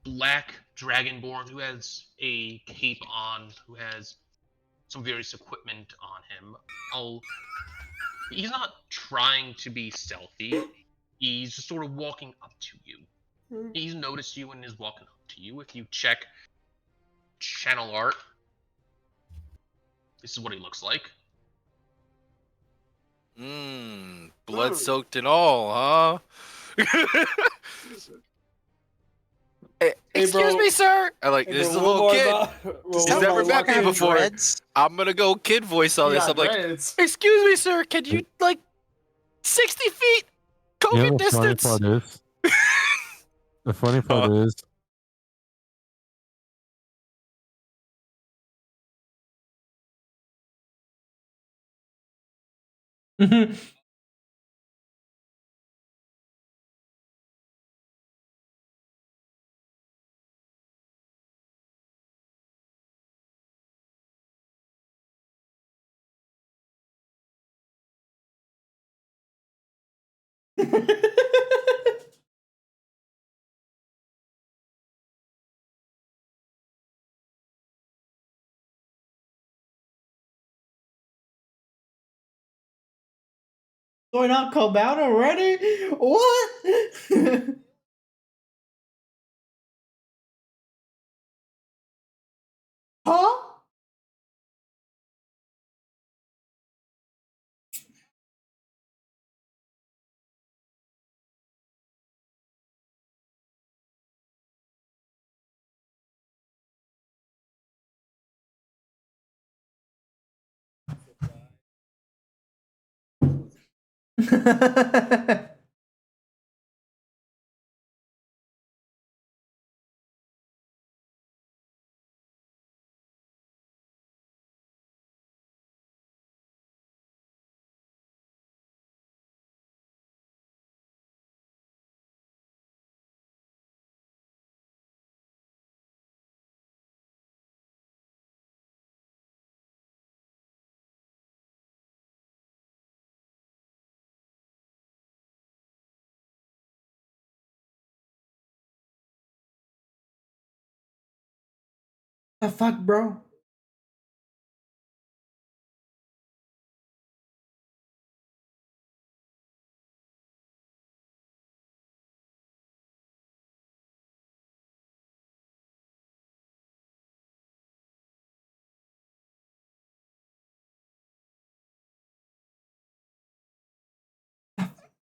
black dragonborn who has a cape on, who has some various equipment on him. He's not trying to be stealthy. He's just sort of walking up to you. He's noticed you and is walking up to you. If you check channel art, this is what he looks like. Blood soaked and all, huh? Excuse me, sir. This is a little kid. He's never met me before. I'm gonna go kid voice on this. I'm like, excuse me, sir. Can you 60 feet COVID distance? The funny part is, Going out come out already? What? Huh? The fuck, bro?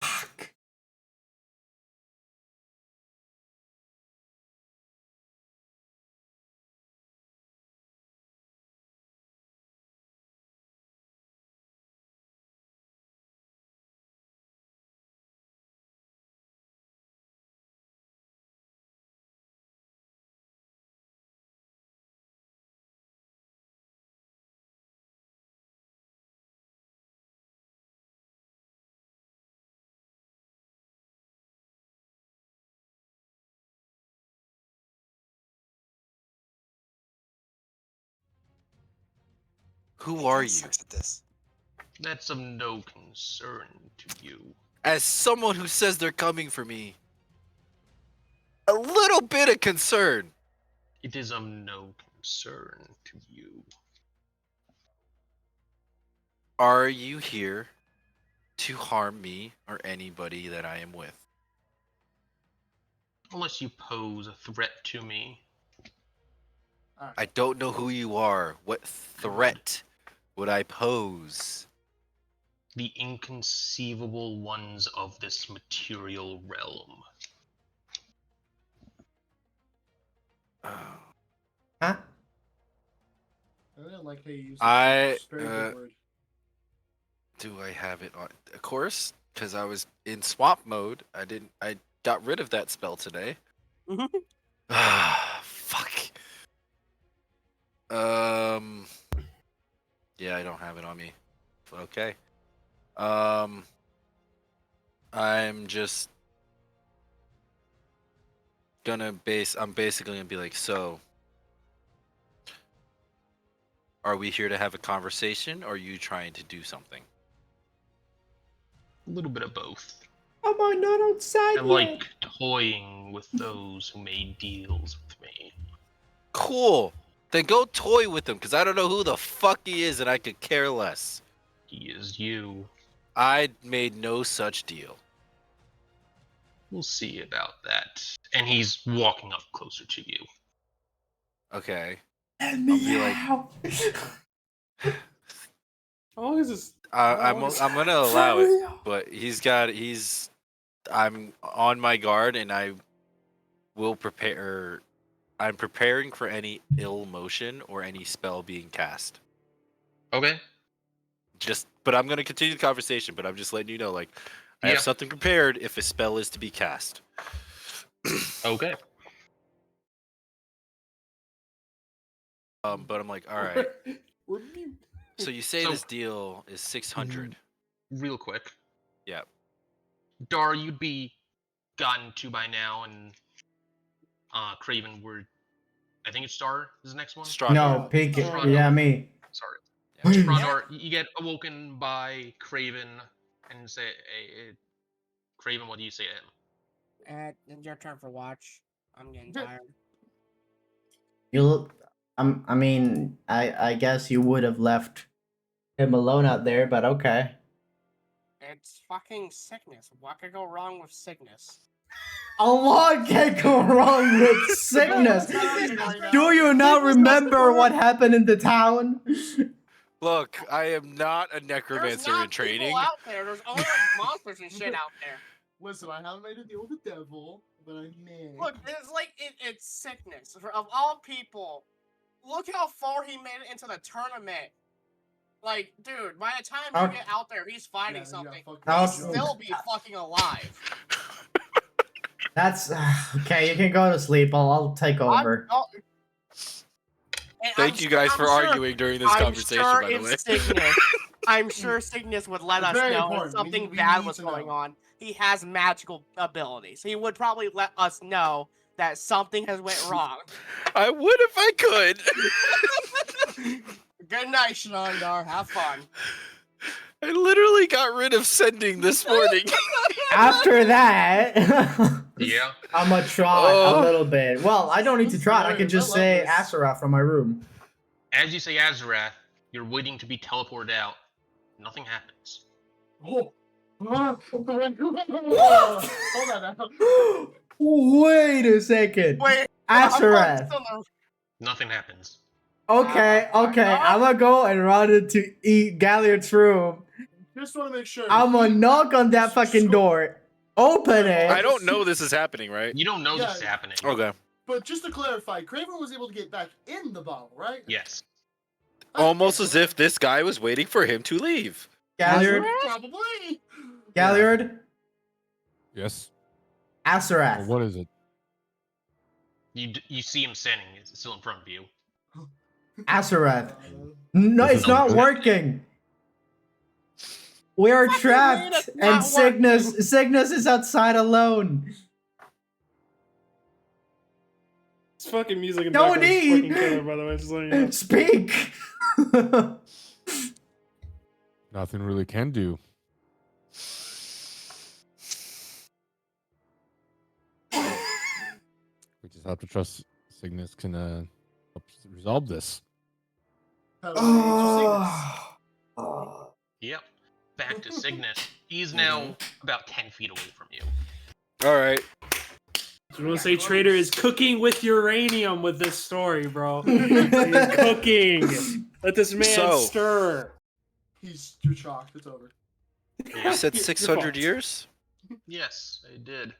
Fuck. Who are you? That's of no concern to you. As someone who says they're coming for me, a little bit of concern. It is of no concern to you. Are you here to harm me or anybody that I am with? Unless you pose a threat to me. I don't know who you are. What threat would I pose? The inconceivable ones of this material realm. Huh? I really like how you use I, it's a very good word. Do I have it on? Of course, because I was in swamp mode. I got rid of that spell today. Ah, fuck. Yeah, I don't have it on me. Okay. I'm just I'm basically gonna be like, so, are we here to have a conversation, or are you trying to do something? A little bit of both. Am I not outside I yet? like toying with those who made deals with me. Cool. Then go toy with him, because I don't know who the fuck he is, and I could care less. He is you. I made no such deal. We'll see about that. And he's walking up closer to you. Okay. Let me be like- out. How long is this? I'm gonna allow For it, real. but I'm on my guard, and I will prepare. I'm preparing for any ill motion or any spell being cast. Okay. But I'm gonna continue the conversation. But I'm just letting you know, like, I have something prepared if a spell is to be cast. Okay. But I'm like, all right. We're mute. So you say So- this deal is 600. real quick. Yeah. Dar, you'd be gotten to by now, and Craven, I think it's Star is the next one. Strong. No, peek. Strong. Yeah, me. Sorry. Yeah. Strondar, you get awoken by Craven and say, hey, Craven, what do you say to him? It's your turn for watch. I'm getting tired. I mean, I guess you would have left him alone out there, but okay. It's fucking sickness. What could go wrong with sickness? A lot can go wrong with sickness. Do you not remember what happened in the town? Look, I am not a There's necromancer not in training. people out there. There's only like monsters and shit out there. Listen, I haven't made a deal with the devil, but I may. Look, it's like it's sickness. Of all people, look how far he made it into the tournament. Like, dude, by the time you get out there, he's fighting something. He'll still be fucking alive. That's okay. You can go to sleep. I'll take over. Thank you guys for arguing during this conversation, by the way. Cygnus, I'm sure Cygnus would let us know if something bad was going on. He has magical abilities. He would probably let us know that something has went wrong. I would if I could. Good night, Shanandar. Have fun. I literally got rid of sending this morning. After that, Yeah. I'm gonna try a little bit. Well, I don't need to try. I can just say Asura from my room. As you say Azarath, you're waiting to be teleported out. Nothing happens. Oh. Hold on. Wait a second. Wait, Asurath. Nothing happens. Okay. I'm gonna go and run into Galliard's room. Just want to make sure. I'm gonna knock on that fucking door. Open it. I don't know this is happening, right? You don't know this is happening. Okay. But just to clarify, Craven was able to get back in the bottle, right? Yes. Almost as if this guy was waiting for him to leave. Galliard. Probably. Galliard. Yes. Asurath. What is it? You see him standing. It's still in front of you. Asurath. No, it's not working. We are trapped, and Cygnus is outside alone. It's fucking music in Don't background is eat. fucking killer, by the way. Just letting you know. Speak. Nothing really can do. We just have to trust Cygnus can help resolve this. Yep. Back to Cygnus. He's now about 10 feet away from you. All right. You want to say Trader is cooking with uranium with this story, bro. He's cooking. Let this man stir. You're shocked. It's over. You said 600 years? Yes, I did.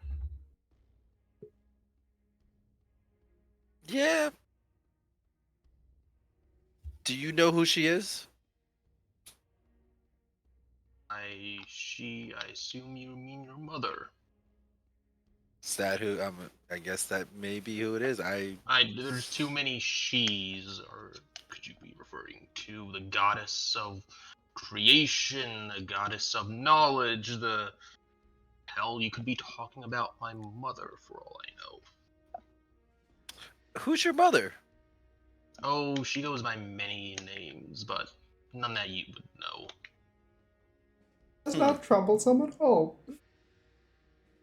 Yeah. Do you know who she is? I assume you mean your mother. Is that who? I guess that may be who it is. There's too many she's, or could you be referring to the goddess of creation, the goddess of knowledge, hell, you could be talking about my mother for all I know. Who's your mother? Oh, she goes by many names, but none that you would know. It's not troublesome at all.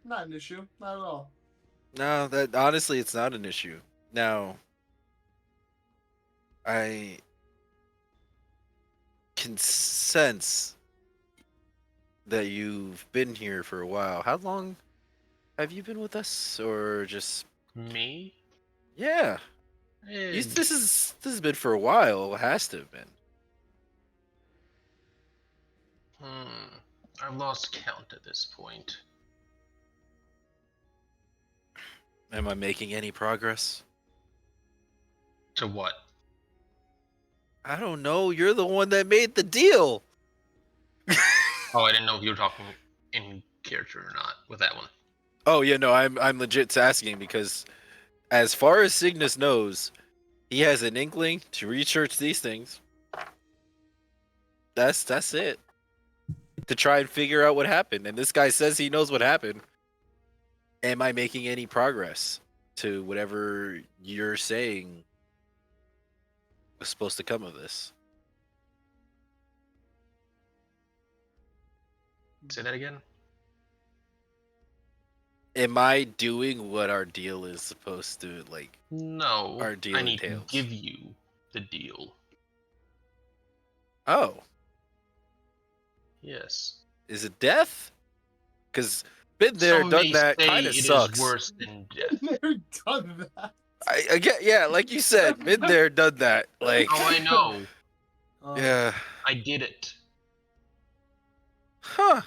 Not an issue. Not at all. No, that honestly, it's not an issue. Now, I can sense that you've been here for a while. How long have you been with us, or just me? Yeah, this has been for a while. It has to have been. I've lost count at this point. Am I making any progress? To what? I don't know. You're the one that made the deal. Oh, I didn't know if you were talking in character or not with that one. Oh yeah, no, I'm legit asking because, as far as Cygnus knows, he has an inkling to research these things. That's it. to try and figure out what happened. And this guy says he knows what happened. Am I making any progress to whatever you're saying was supposed to come of this? Say that again. Am I doing what our deal is supposed to, like? No, Our deal I need entails. to give you the deal. Oh, Yes. is it death? Because been there, Some done may that, say kind of it is sucks. worse than death. Never done that. I get, yeah, like you said, been there, done that. Like, How I know? yeah, I did it. huh?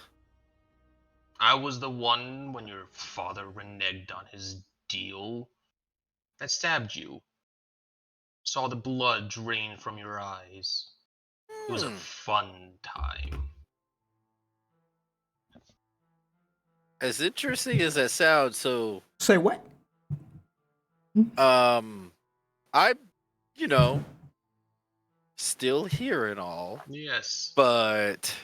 I was the one when your father reneged on his deal that stabbed you. Saw the blood drain from your eyes. It was a fun time. As interesting as that sounds, so Say what? I'm, still here and all, Yes. but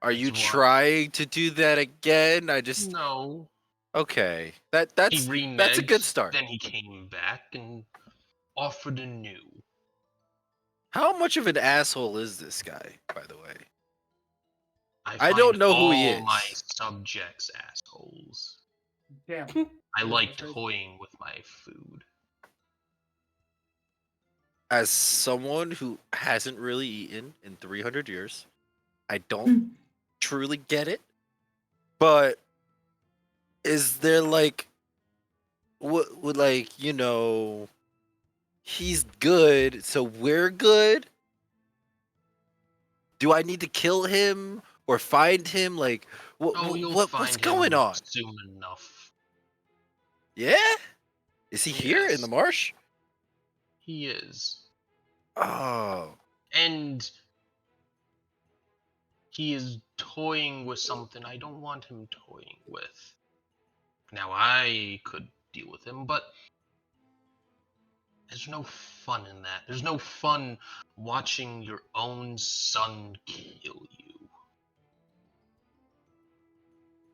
are you That's why. trying to do that again? No. Okay. He That's a reneged, good start. then he came back and offered anew. How much of an asshole is this guy, by the way? I find don't know who all he is. my subjects assholes. Damn. I like That's crazy. toying with my food. As someone who hasn't really eaten in 300 years, I don't truly get it. But is there like, what would he's good, so we're good? Do I need to kill him or find him? Like, You'll find what's him going on? soon enough. Yeah? Is he here in Yes. the marsh? He is. Oh. And he is toying with something I don't want him toying with. Now, I could deal with him, but there's no fun in that. There's no fun watching your own son kill you.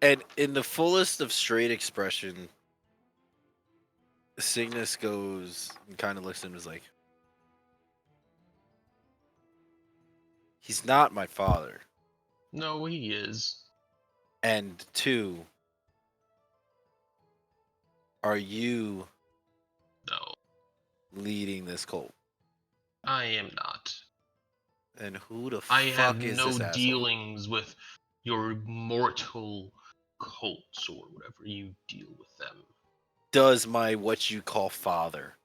And in the fullest of straight expression, Cygnus goes and kind of looks at him and is like, he's not my father. No, he is. And two, are you No, leading this cult? I am not. And who the I have fuck is no this asshole? dealings with your mortal cults or whatever you deal with them. Does my what you call father?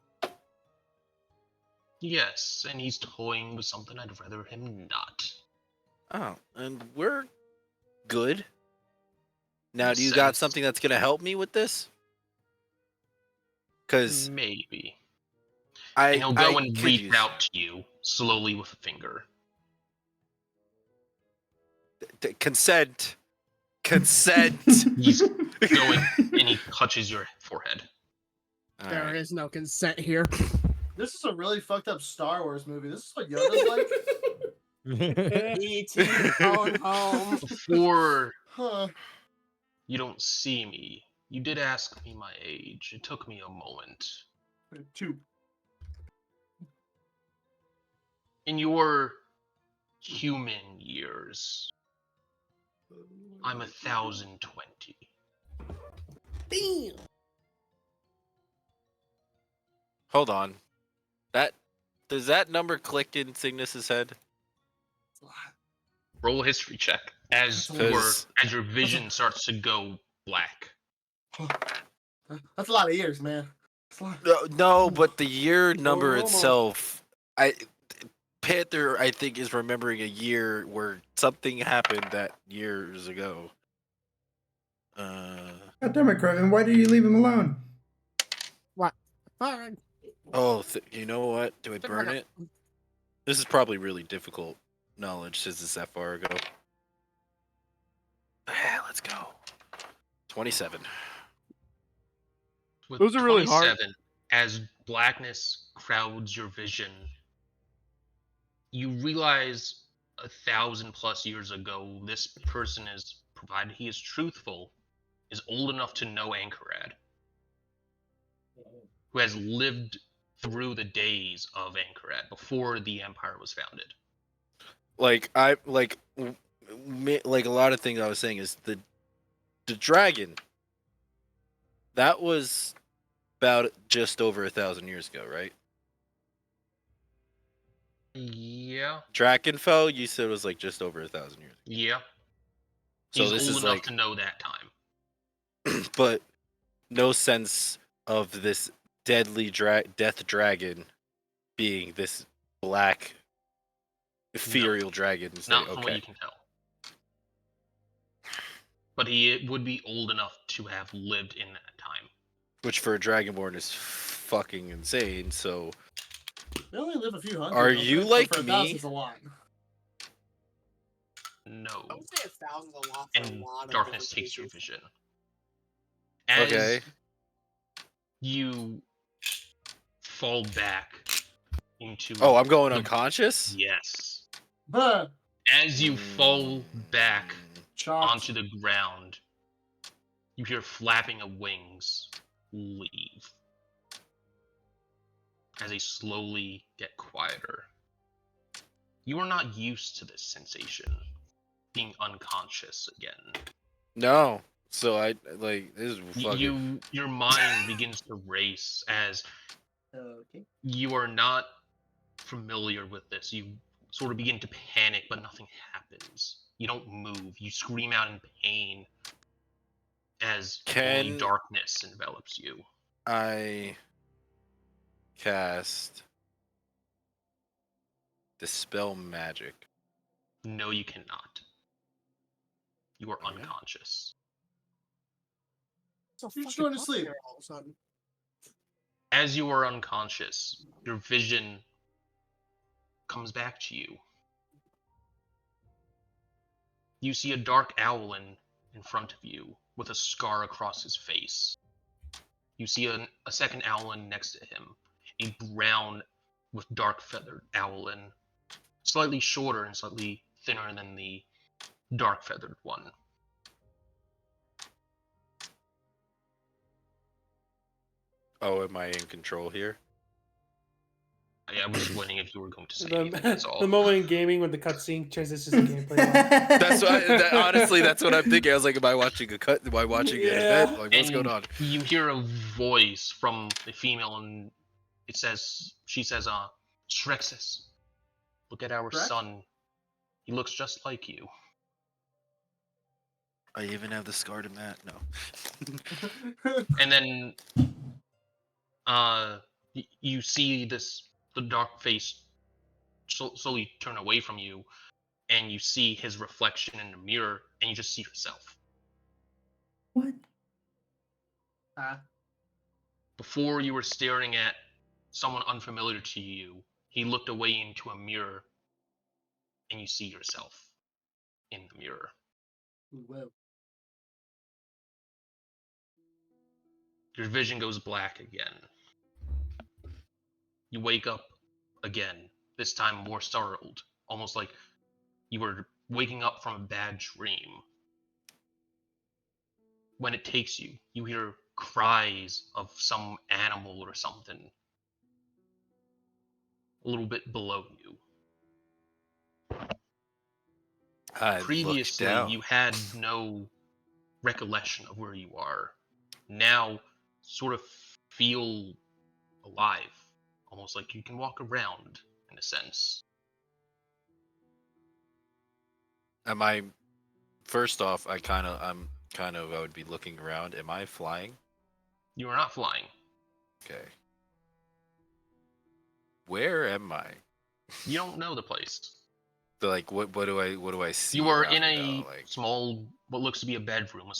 Yes, and he's toying with something I'd rather him not. Oh, and we're good. Now, In a do you got sense, something that's gonna help me with this? Because maybe. I And he'll go and could reach use out to you slowly with a finger. consent. Consent. He's going and he touches your forehead. All There right. is no consent here. This is a really fucked up Star Wars movie. This is what Yoda's like. E.T. going home. Before Huh. you don't see me, you did ask me my age. It took me a moment. 2. In your human years, I'm 1,020. Damn. Hold on. Does that number click in Cygnus's head? Roll a history check as your vision starts to go black. That's a lot of years, man. That's a lot. No, but the year number Roll 'em itself, Panther, I think, is remembering a year where something happened that years ago. God damn it, Kraven, why did you leave him alone? What? Fine. Oh, you know what? Do I burn it? This is probably really difficult knowledge since it's that far ago. Yeah, let's go. 27. With Those are really hard. 27, as blackness crowds your vision, you realize 1,000+ years ago, this person is, provided he is truthful, is old enough to know Ankarad, who has lived through the days of Ankarad before the Empire was founded. Like a lot of things I was saying is the dragon. That was about just over 1,000 years ago, right? Yeah. Drakenfell, you said was like just over 1,000 years. Yeah. So He's this old is enough like, to know that time. but no sense of this deadly death dragon being this black ethereal dragon. Not from what you can tell. But he would be old enough to have lived in that time. Which for a dragonborn is fucking insane. So They only live a few hundred. Are don't you they? like for me? 1,000 is a lot. No. I would say 1,000 is a lot for a And lot of darkness different takes your creatures. vision. As okay, you fall back into... oh, I'm going unconscious. Yes. Huh. As you fall back Shocked. onto the ground, you hear flapping of wings leave as they slowly get quieter. You are not used to this sensation, being unconscious again. No, so I like this is fucking. Your mind begins to race as Okay. you are not familiar with this. You sort of begin to panic, but nothing happens. You don't move. You scream out in pain as only darkness envelops you. I cast Dispel Magic. No, you cannot. You are unconscious. So You're fucking going to up sleep. there all of a sudden. As you are unconscious, your vision comes back to you. You see a dark owlin in front of you with a scar across his face. You see a second owlin next to him, a brown with dark feathered owlin, slightly shorter and slightly thinner than the dark feathered one. Oh, am I in control here? I was just wondering if you were going to say anything, that's all. The moment in gaming when the cutscene transitions to gameplay. That's what. Honestly, that's what I'm thinking. I was like, am I watching a cut? Am I watching an event? Like, what's going on? You hear a voice from the female, and she says, Shrexus, look at our Shrek? son. He looks just like you. I even have the scar to Matt. No. And then, you see the dark face slowly turn away from you, and you see his reflection in the mirror, and you just see yourself. What? Before you were staring at someone unfamiliar to you, he looked away into a mirror, and you see yourself in the mirror. Whoa. Your vision goes black again. You wake up again, this time more startled, almost like you were waking up from a bad dream. When it takes you, you hear cries of some animal or something a little bit below you. Previously, you had no recollection of where you are. Now, sort of feel alive, almost like you can walk around in a sense. Am I? First off, I would be looking around. Am I flying? You are not flying. Okay. Where am I? You don't know the place. So, like, what do I see? You are in a small, what looks to be a bedroom.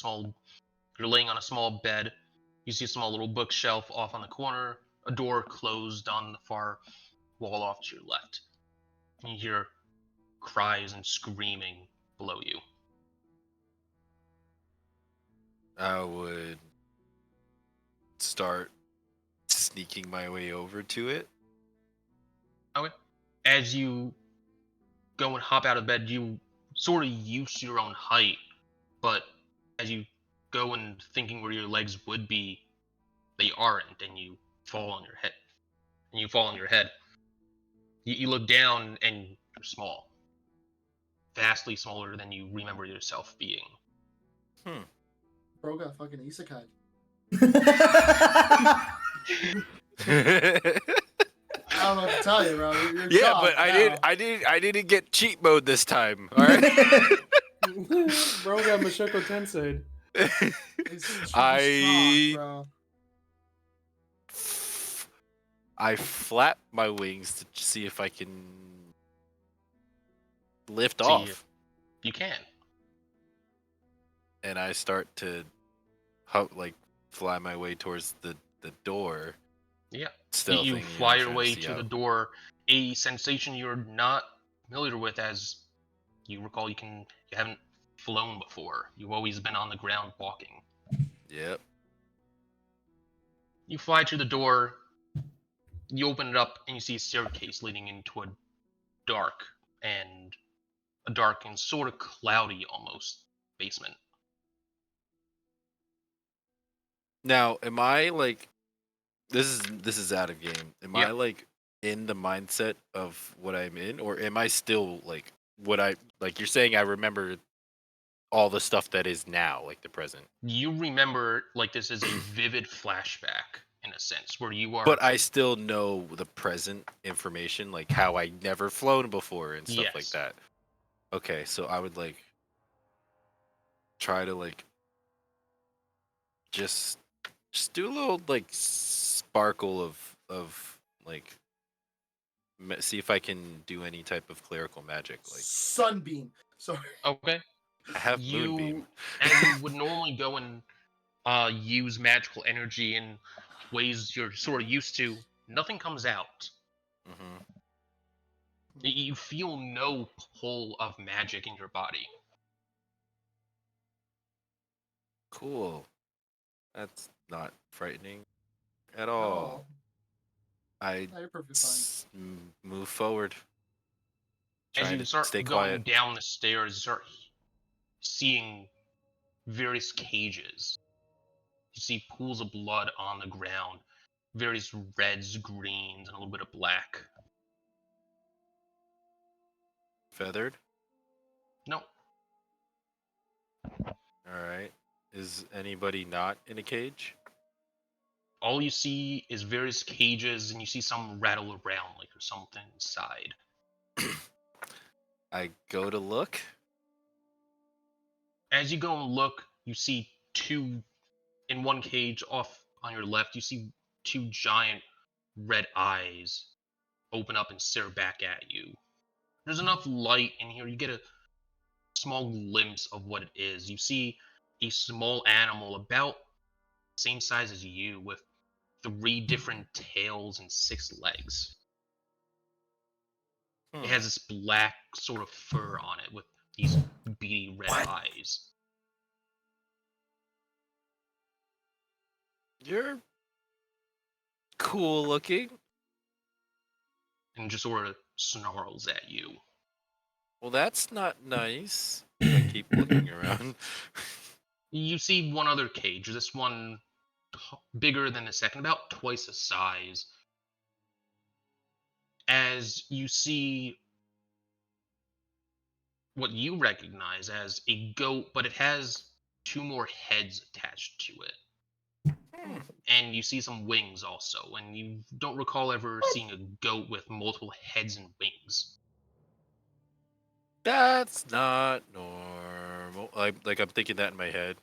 You're laying on a small bed. You see a small little bookshelf off on the corner. A door closed on the far wall off to your left. And you hear cries and screaming below you. I would start sneaking my way over to it. Okay. As you go and hop out of bed, you sort of used to your own height, but as you go and thinking where your legs would be, they aren't, and you fall on your head. And you fall on your head. You look down and you're small, vastly smaller than you remember yourself being. Bro got fucking isekai. I don't know what to tell you, bro. You're Yeah, shocked but now. I didn't get cheat mode this time. All right. Bro got Mashoko Tensei. He's I- shocked, bro. I flap my wings to see if I can lift See, off, You can. and I start to fly my way towards the door. Yeah. Still You thinking, fly your trying to way see to how- the door, a sensation you're not familiar with, as you recall you haven't flown before. You've always been on the ground walking. Yep. You fly to the door, you open it up, and you see a staircase leading into a dark and sort of cloudy almost basement. Now, am I like this is out of game? Am Yep. I like in the mindset of what I'm in, or am I still like what I like? You're saying I remember all the stuff that is now, like the present. You remember like this is a vivid flashback in a sense, where you are. But I still know the present information, like how I never flown before and stuff like Yes. that. Okay, so I would like try to like just do a little like sparkle of like see if I can do any type of clerical magic. Like Sunbeam. Sorry. Okay. I have moonbeam. As you would normally go and use magical energy in ways you're sort of used to, nothing comes out. Hmm. You feel no pull of magic in your body. Cool. That's not frightening at Oh. all. I You're perfectly fine. move forward. As Trying you to start stay going quiet. down the stairs, you start seeing various cages. You see pools of blood on the ground, various reds, greens, and a little bit of black. Feathered. No, All right. Is anybody not in a cage? all you see is various cages, and you see some rattle around like there's something inside. I go to look. As you go and look, you see two in one cage off on your left. You see two giant red eyes open up and stare back at you. There's enough light in here, you get a small glimpse of what it is. You see a small animal about the same size as you with 3 different tails and 6 legs. It has this black sort of fur on it with these beady red eyes. You're cool looking. And just sort of snarls at you. Well, that's not nice. I keep looking around. You see one other cage. This one bigger than the second, about twice the size. As you see what you recognize as a goat, but it has 2 more heads attached to it. And you see some wings also, and you don't recall ever seeing a goat with multiple heads and wings. That's not normal. I'm thinking that in my head.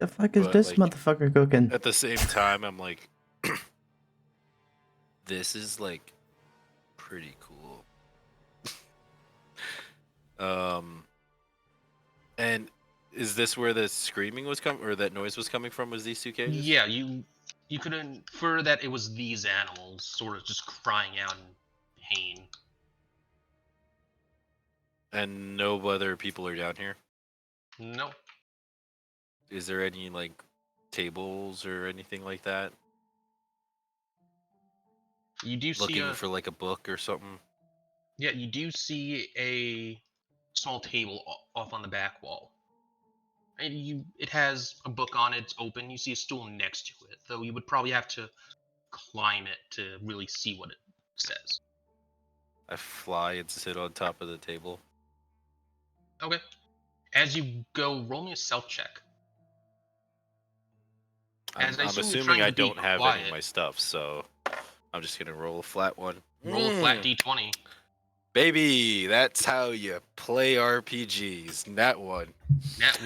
The fuck is But, this like, motherfucker cooking? At the same time, I'm like, this is like pretty cool. And is this where the screaming was coming, or that noise was coming from? Was these 2 cages? Yeah, you could infer that it was these animals sort of just crying out in pain. And no other people are down here? No. Is there any like tables or anything like that? You do see Looking for like a book or something? Yeah, you do see a small table off on the back wall. And it has a book on it, it's open. You see a stool next to it, though you would probably have to climb it to really see what it says. I fly and sit on top of the table. Okay. As you go, roll me a stealth check. I'm As I assume you're assuming trying I to be don't have any quiet. of my stuff, so I'm just gonna roll a flat one. Roll a flat d20. Baby, that's how you play RPGs. Nat 1. Nat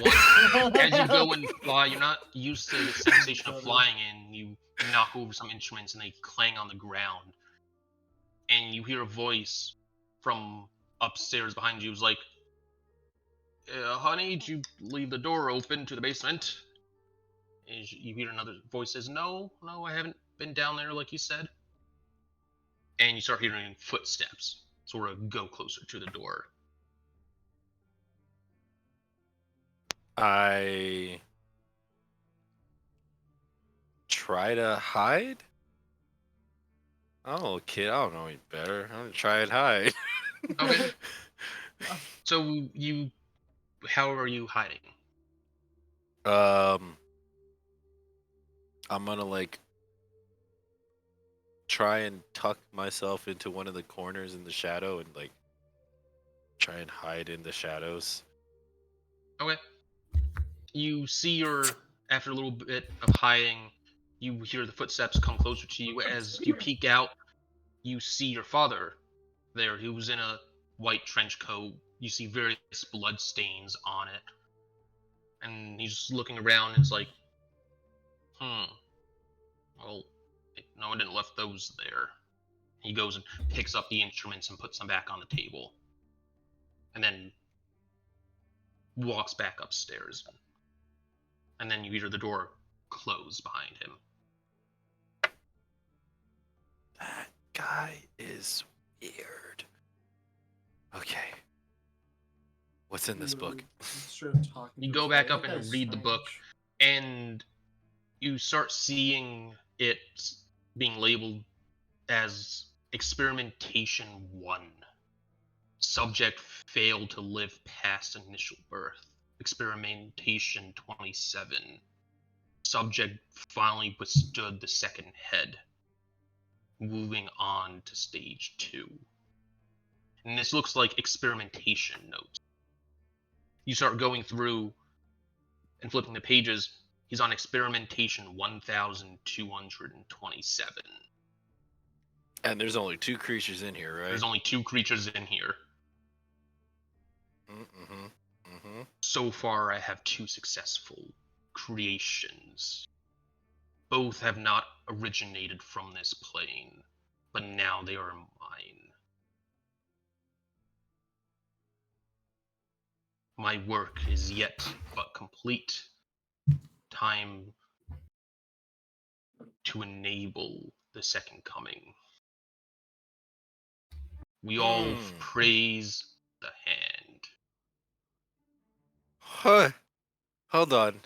1. As you go and fly, you're not used to the sensation of flying, and you knock over some instruments and they clang on the ground. And you hear a voice from upstairs behind you. It's like, honey, did you leave the door open to the basement? And you hear another voice says, no, I haven't been down there like you said. And you start hearing footsteps sort of go closer to the door. I try to hide? Oh, kid, I don't know any better. I'm gonna try and hide. Okay. So how are you hiding? I'm gonna like try and tuck myself into one of the corners in the shadow and like try and hide in the shadows. Okay. You see after a little bit of hiding, you hear the footsteps come closer to you. As you peek out, you see your father there, who's in a white trench coat. You see various blood stains on it. And he's just looking around and is like, well, no, I didn't left those there. He goes and picks up the instruments and puts them back on the table. And then walks back upstairs. And then you hear the door close behind him. That guy is weird. Okay. What's in this book? You go back up and read the book, and you start seeing it being labeled as Experimentation 1. Subject failed to live past initial birth. Experimentation 27. Subject finally withstood the second head. Moving on to stage 2. And this looks like experimentation notes. You start going through and flipping the pages. He's on experimentation 1227. And there's only 2 creatures in here, right? There's only 2 creatures in here. So far, I have 2 successful creations. Both have not originated from this plane, but now they are mine. My work is yet but complete. Time to enable the second coming. We all praise the hand. Huh. Hold on.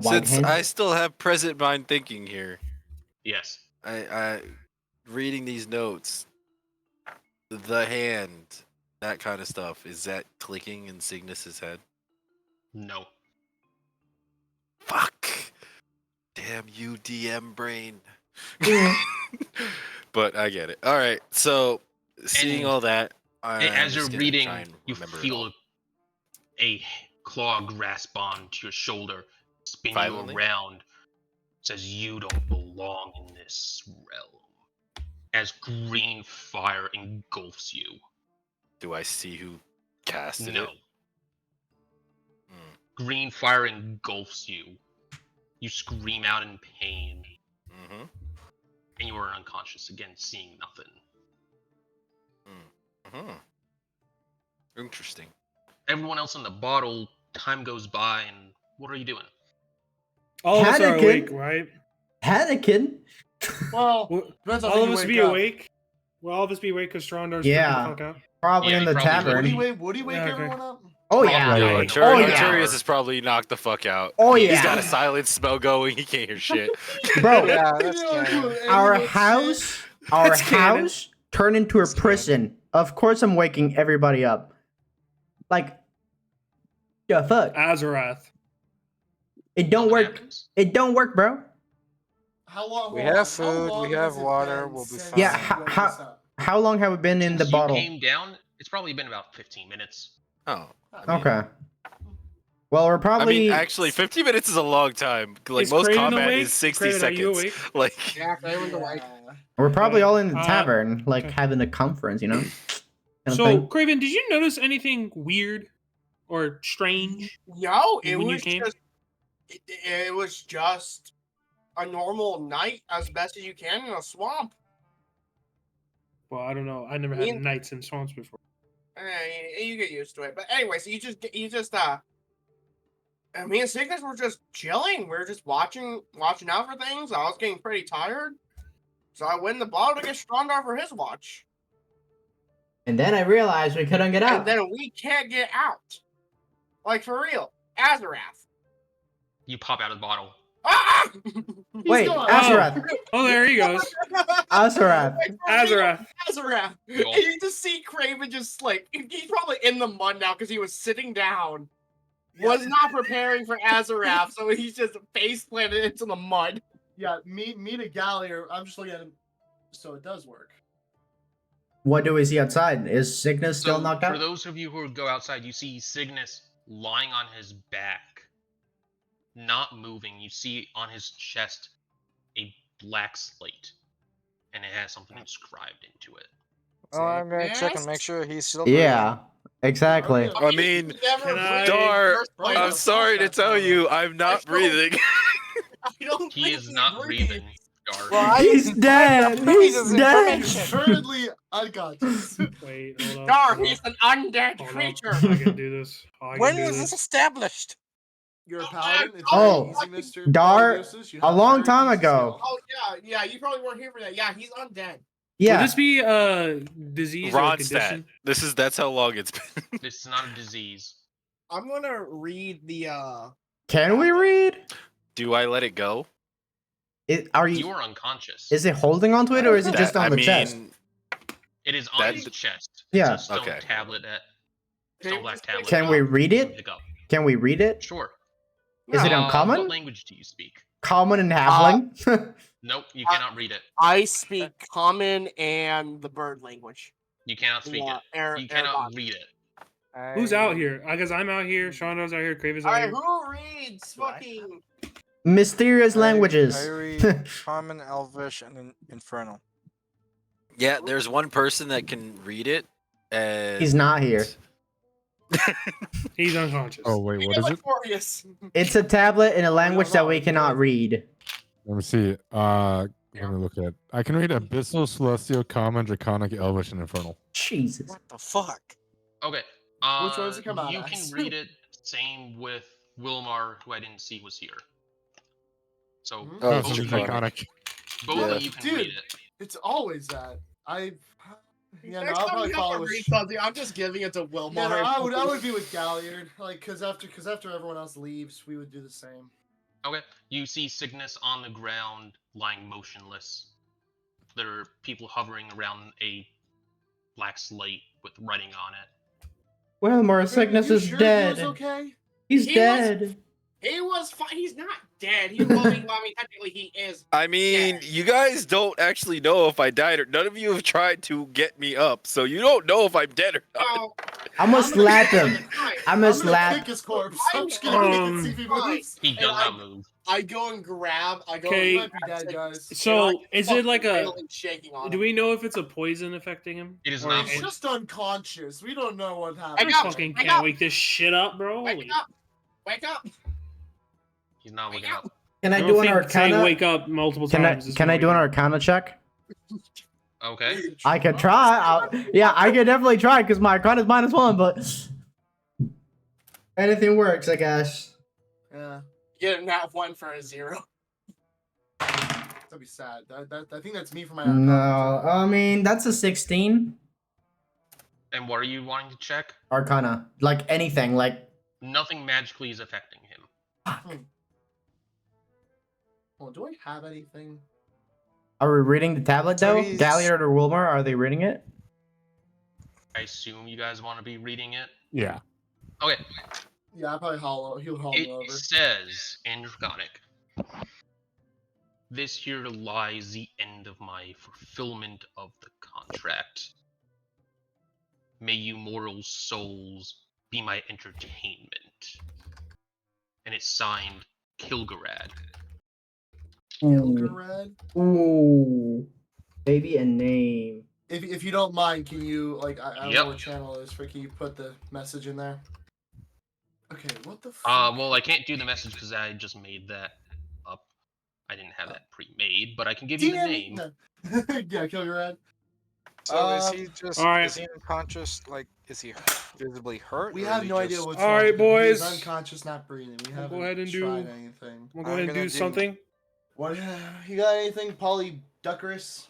Since I still have present mind thinking here. Yes. I reading these notes. The hand, that kind of stuff. Is that clicking in Cygnus's head? No. Fuck. Damn you, DM brain. But I get it. All right. So seeing all that, as you're reading, you feel a claw grasp onto your shoulder, spin you around. Says you don't belong in this realm. As green fire engulfs you. Do I see who casted it? No. Green fire engulfs you. You scream out in pain. And you are unconscious again, seeing nothing. Interesting. Everyone else in the bottle, time goes by, and what are you doing? All of us are awake, right? Panicking? Well, all of us be awake? Will all of us be awake because Strondar's freaking the fuck out? Probably in the tavern. Would he wake everyone up? Oh yeah. Arturius is probably knocked the fuck out. Oh yeah. He's got a silent spell going. He can't hear shit. Bro, Yeah, that's our house turned into a prison. Of course, I'm waking everybody up. Like, the fuck? Azarath. It don't Nothing work. happens. It don't work, bro. How long? We hold have on, how food, long we have has it water, been we'll be since fine. Yeah, you woke us up? how long have we been in the Since you bottle? came down, it's probably been about 15 minutes. Oh. I mean, Okay. Well, we're probably. I mean, actually, 50 minutes is a long time. Like, Is most Craven combat awake? is 60 Craven, are you seconds. awake? Like, Yeah, Craven's awake. We're probably Okay. all in the tavern, like okay. having a conference, you know. Kind of So, thing. Craven, did you notice anything weird or strange Yo, it when you was came? just it was just a normal night as best as you can in a swamp. Well, I don't know. I never had nights in swamps before. You get used to it. But anyway, so me and Cygnus were just chilling. We were just watching out for things. I was getting pretty tired. So I went in the bottle to get Strondar for his watch. And then I realized we couldn't get out. And then we can't get out. Like, for real. Azarath. You pop out of the bottle. Ah! Wait, gone. Azarath. Oh, there he goes. Azarath. Azarath. Azarath. And you just see Craven just like, he's probably in the mud now because he was sitting down. Was not preparing for Azarath, so he's just face planted into the mud. Yeah, me to Gallier. I'm just looking at him. So it does work. What do we see outside? Is Cygnus still So, knocked for out? those of you who go outside, you see Cygnus lying on his back, not moving. You see on his chest a black slate, and it has something inscribed into it. Oh, I'm gonna check and make sure he's still breathing. Yeah, exactly. I mean, Can I- Dar, Right, I'm that's sorry to not tell that you, I'm not breathing. I don't He think is not breathing, Gar. Well, I He's dead. He's He's dead. dead. Currently unconscious. Wait, hold on. Dar, hold he's on, an undead hold on. creature. I can do this. I can when do was this. this established? You're a paladin. It's Oh, very easy, Mr. Dar, Polygosis. You a have long very time easy ago. skill. Oh, yeah, you probably weren't here for that. Yeah, he's undead. Would Yeah. this be a disease or a Ronstadt. condition? That's how long it's been. This is not a disease. I'm gonna read the Can we read? Do I let it go? Are You you? are unconscious. Is it holding onto it, or is it just on the chest? It is on That- his chest. Yeah. It's a stone Okay. tablet stone black tablet. Can we that read you can it? pick up. Can we read it? Sure. Is it What uncommon? language do you speak? Common and halfling? Nope, you cannot read it. I speak common and the bird language. You cannot speak it. You cannot read it. Who's out here? Because I'm out here. Shondo's out here. Craven's out Alright, here. who reads fucking Mysterious I languages. read Common, Elvish, and Infernal. Yeah, there's one person that can read it. And He's not here. He's unconscious. Oh wait, what is it? Victorious. It's a tablet in a language that we cannot read. Let me see. Let me look at. I can read Abyssal, Celestial, Common, Draconic, Elvish, and Infernal. Jesus. What the fuck? Okay. Which one does it come out You as? can read it. Same with Wilmar, who I didn't see was here. So Mhm. Oh, Oh, both it's of just you, Draconic. both Yeah. of you can Dude. read it. It's always that. Yeah, no, Next I'll time probably you follow have to with. read something, I'm just giving it to Wilmar. Yeah, no, I would be with Galliard, like, cause after everyone else leaves, we would do the same. Okay. You see Cygnus on the ground, lying motionless. There are people hovering around a black slate with writing on it. Well, more Cygnus You is sure dead. He was okay? He's He dead. He was fine. He's not dead. Well, I mean, technically he is. I mean, you guys don't actually know if I died or none of you have tried to get me up, so you don't know if I'm dead or not. Oh, I'm gonna slap him. I'm gonna I'm gonna slap. kick his corpse. I'm just gonna kick and see if he moves. He does And not move. I go and grab. Okay. He might be dead, guys. So, is it like a? Wailing, shaking on Do him. we know if it's a poison affecting him? It is Or not He's it- just unconscious. We don't know what I happened. Wake up, fucking wake can't up. wake this shit up, bro. Wake up! Wake up! He's not waking up. Can I don't do an think saying arcana? wake up multiple Can I times. is can I gonna do an wake arcana check? Okay. I could try. Yeah, I could definitely try because my arcana is -1, but anything works, I guess. Yeah, Get an out one for a 0. that'd be sad. I think that's me for my. No, arcana. I mean that's a 16 And what are you wanting to check? arcana. Like anything, like Nothing magically is affecting him. Well, do I have anything? Are we reading the tablet So though? he's- Galliard or Wilmer, are they reading it? I assume you guys want to be reading it. Yeah. Okay. Yeah, I probably he'll haul me It over. says in Draconic, "This here lies the end of my fulfillment of the contract. May you mortal souls be my entertainment." And it's signed Kilgarad. Kilgarad? Ooh. Baby and name. If you don't mind, can you I don't Yep. know what channel it is for? Can you put the message in there? Okay, what the fuck? Well, I can't do the message because I just made that up. I didn't have that pre-made, but I can give you the Damn name. it! Yeah, Kilgarad. So is he just alright. is he unconscious? Like, is he visibly hurt? We or have is he no idea just- what's All wrong right, with him. He's boys. unconscious, not breathing. We We'll haven't go ahead and tried do- anything. We'll go I'm ahead and gonna do do- something. What? You got anything, Polyduckerus?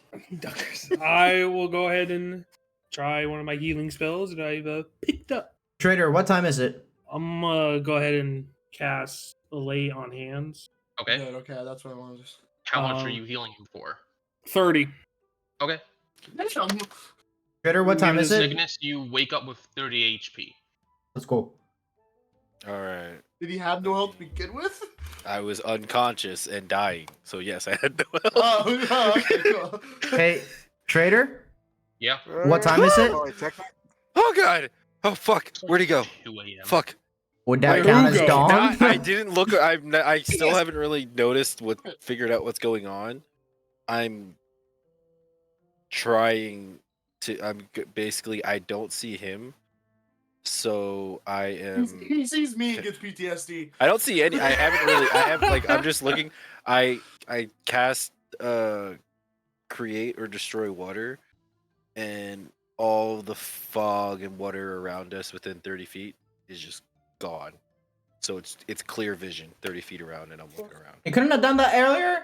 I will go ahead and try one of my healing spells that I've picked up. Trader, what time is it? I'm gonna go ahead and cast Lay on Hands. Okay. Good, okay, that's what I wanted to. How much are Um, you healing him for? 30. Okay. Trader, what time is it? Cygnus, you wake up with 30 HP. Let's go. All right. Did he have no health to begin with? I was unconscious and dying, so yes, I had no health. Oh, okay, cool. Hey, Trader? Yeah. What time is it? Oh god! Oh fuck! Where'd he go? 2 a.m. Fuck! Would that Wait, count as Hugo. dawn? I didn't look. I still haven't really noticed figured out what's going on. I'm trying to. Basically. I don't see him, so I am. He sees me and gets PTSD. I don't see any. I haven't really. I have I'm just looking. I cast create or destroy water, and all the fog and water around us within 30 feet is just gone. So it's clear vision 30 feet around, and I'm looking around. You couldn't have done that earlier?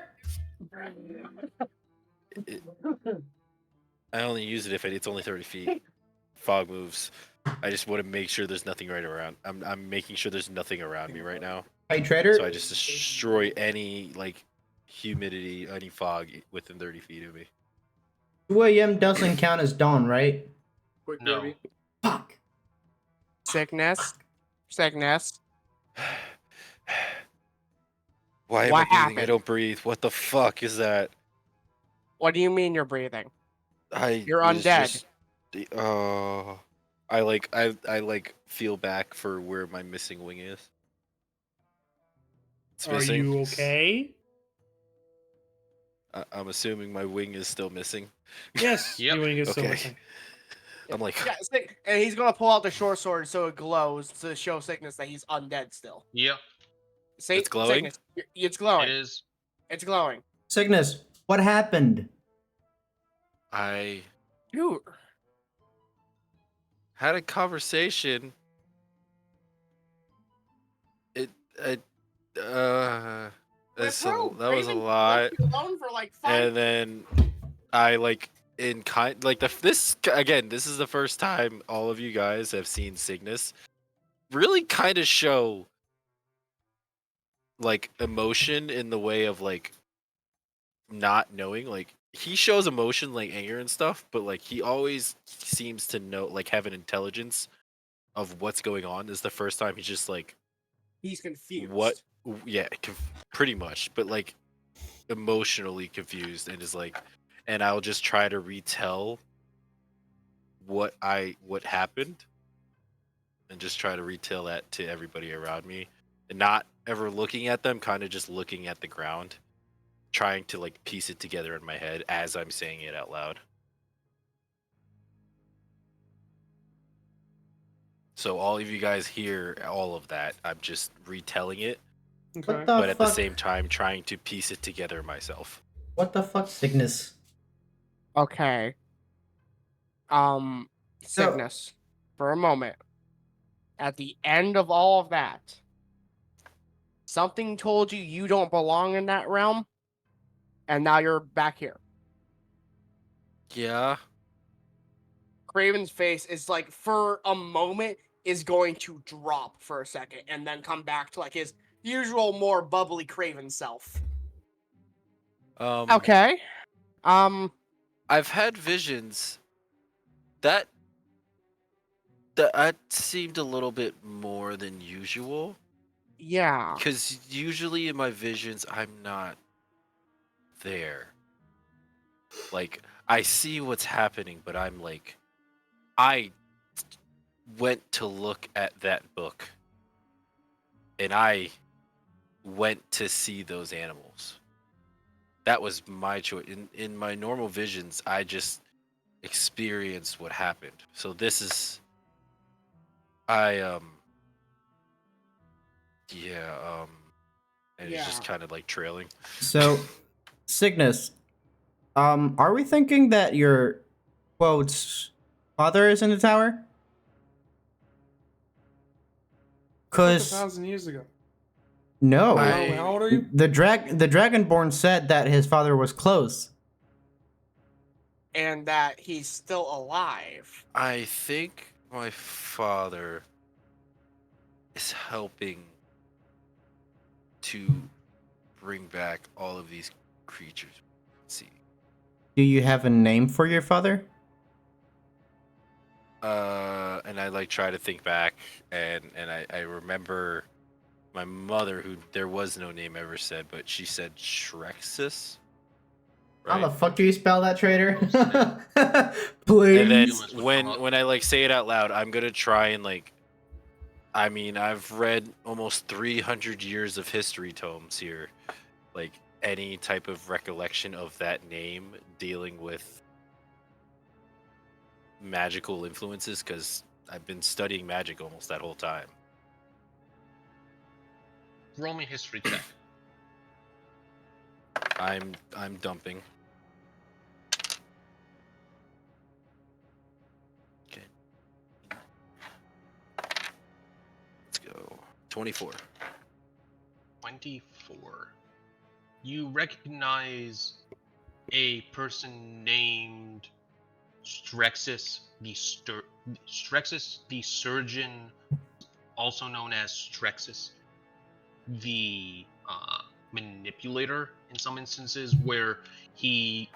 I only use it if it's only 30 feet. Fog moves. I just want to make sure there's nothing right around. I'm making sure there's nothing around me right now. Hey, Trader? So I just destroy any humidity, any fog within 30 feet of me. 2 a.m. doesn't count as dawn, right? Quick, No. baby. Fuck. Sickness. Why am What I breathing? I happened? don't breathe. What the fuck is that? What do you mean you're breathing? You're was undead. I feel back for where my missing wing is. It's Are missing. you okay? I'm assuming my wing is still missing. Yes, Yep. doing is still Okay. missing. I'm like, Yeah, and he's gonna pull out the short sword so it glows to show Sickness that he's undead still. Yep. See, It's glowing? Sickness, it's glowing. It is. It's glowing. Cygnus, what happened? I Dude, had a conversation. That was a lot. Alone for like 5 And then I this is the first time all of you guys have seen Cygnus really kind of show emotion in the way of not knowing. He shows emotion like anger and stuff, but he always seems to know, have an intelligence of what's going on. This is the first time he's just he's confused. yeah, pretty much, but emotionally confused, and is and I'll just try to retell what happened, and just try to retell that to everybody around me, and not ever looking at them, kind of just looking at the ground, trying to piece it together in my head as I'm saying it out loud. So all of you guys hear all of that. I'm just retelling it, What Okay. the but at the fuck? same time trying to piece it together myself. What the fuck, Cygnus? Okay. Sickness. For a moment. At the end of all of that, something told you you don't belong in that realm, and now you're back here. Yeah. Craven's face is for a moment is going to drop for a second and then come back to his usual more bubbly Craven self. Okay. I've had visions that seemed a little bit more than usual. Yeah. Because usually in my visions, I'm not there. Like, I see what's happening, but I'm like, I went to look at that book, and I went to see those animals. That was my choice. In my normal visions, I just experienced what happened. So this is, and it's just kind of like trailing. So, Cygnus, are we thinking that your quotes father is in the tower? That's like Because 1,000 years ago. no, How old are you? the Dragonborn said that his father was close. And that he's still alive. I think my father is helping to bring back all of these creatures. Let's see. Do you have a name for your father? And I like try to think back, and I remember my mother, who there was no name ever said, but she said Shrexus. How the Right? fuck do you spell that, traitor? Please. And then when I like say it out loud, I'm gonna try and like. I mean, I've read almost 300 years of history tomes here. Like, any type of recollection of that name dealing with magical influences, because I've been studying magic almost that whole time. Roll me history check. I'm dumping. Okay. Let's go. 24. 24. You recognize a person named Strexus Strexus the Surgeon, also known as Strexus the Manipulator in some instances, where he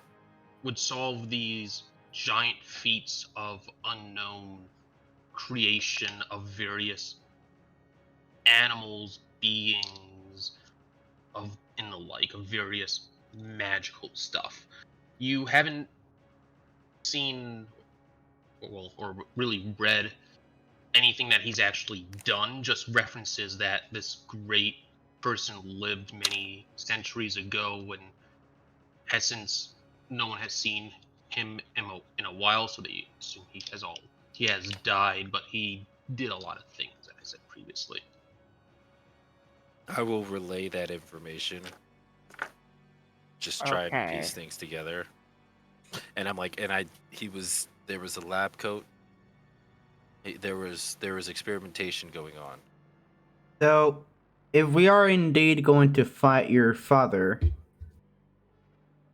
would solve these giant feats of unknown creation of various animals, beings, of and the like, of various magical stuff. You haven't seen, or really read anything that he's actually done, just references that this great person lived many centuries ago, and has since no one has seen him in a while, so they assume he has died, but he did a lot of things, as I said previously. I will relay that information. Just try and piece things together. And I'm like, there was a lab coat. There was experimentation going on. So, if we are indeed going to fight your father,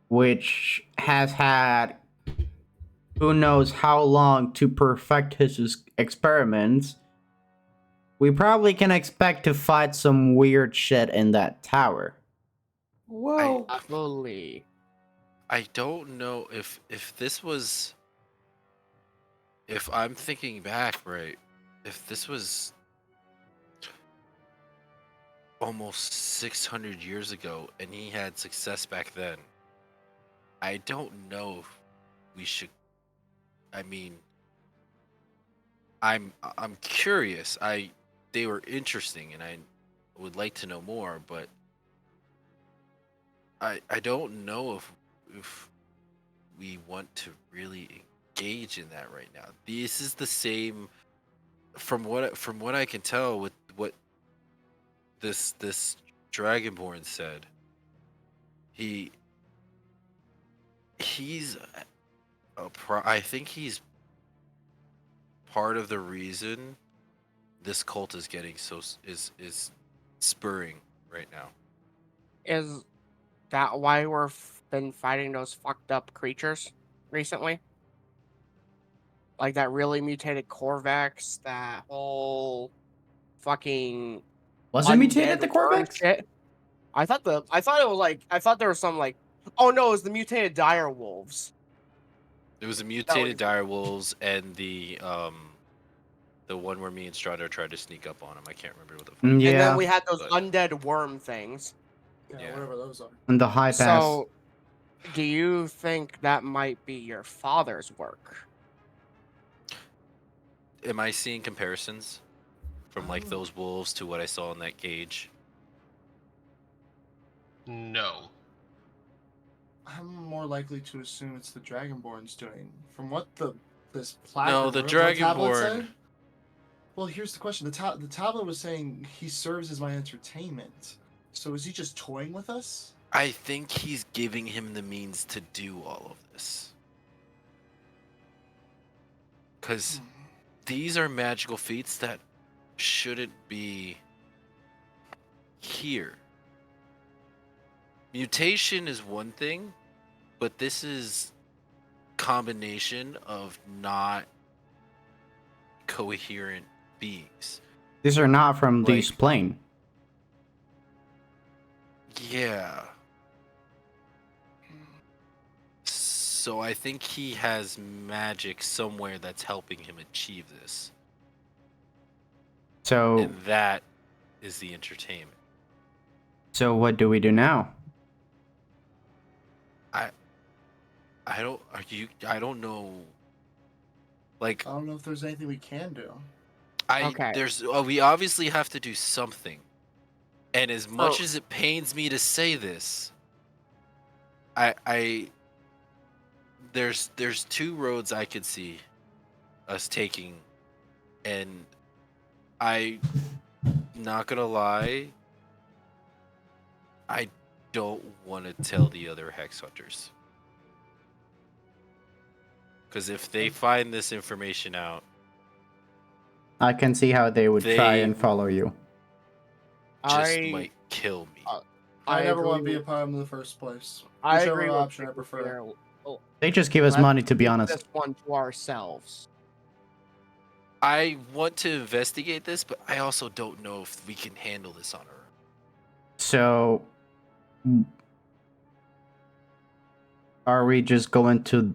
which has had who knows how long to perfect his experiments, we probably can expect to fight some weird shit in that tower. Whoa. Fully. I don't know if this was, if I'm thinking back right, if this was almost 600 years ago and he had success back then, I don't know if we should. I mean, I'm curious. They were interesting, and I would like to know more, but I don't know if we want to really engage in that right now. This is the same, from what I can tell, with what this Dragonborn said. He's I think he's part of the reason this cult is getting is spurring right now. Is that why been fighting those fucked up creatures recently? Like that really mutated Corvax, that whole fucking Was it mutated the undead worm Corvax? shit? I thought there was like, I thought there was some like Oh no, it was the mutated dire wolves. It was the mutated dire wolves and the one where me and Strider tried to sneak up on him. I can't remember what the fuck. Yeah. And then we had those undead worm things. Yeah, whatever those are. And the high pass. So, do you think that might be your father's work? Am I seeing comparisons from like those wolves to what I saw in that cage? No. I'm more likely to assume it's the Dragonborn's doing. From what this placard No, the tablet Dragonborn. said. Well, here's the question: the tablet was saying he serves as my entertainment. So is he just toying with us? I think he's giving him the means to do all of this. Because these are magical feats that shouldn't be here. Mutation is one thing, but this is combination of not coherent beings. These are not from this plane. Yeah. So I think he has magic somewhere that's helping him achieve this. So. And that is the entertainment. So what do we do now? I don't know. Like, I don't know if there's anything we can do. We obviously have to do something. And as much as it pains me to say this, there's two roads I could see us taking, and I not gonna lie, I don't want to tell the other Hex Hunters. Because if they find this information out, I can see how they would try and follow you. Just might kill me. I never want to be a part of them in the first place. I Whichever agree option I with prefer. They just give us money, to be honest. This one to ourselves. I want to investigate this, but I also don't know if we can handle this on our own. So, are we just going to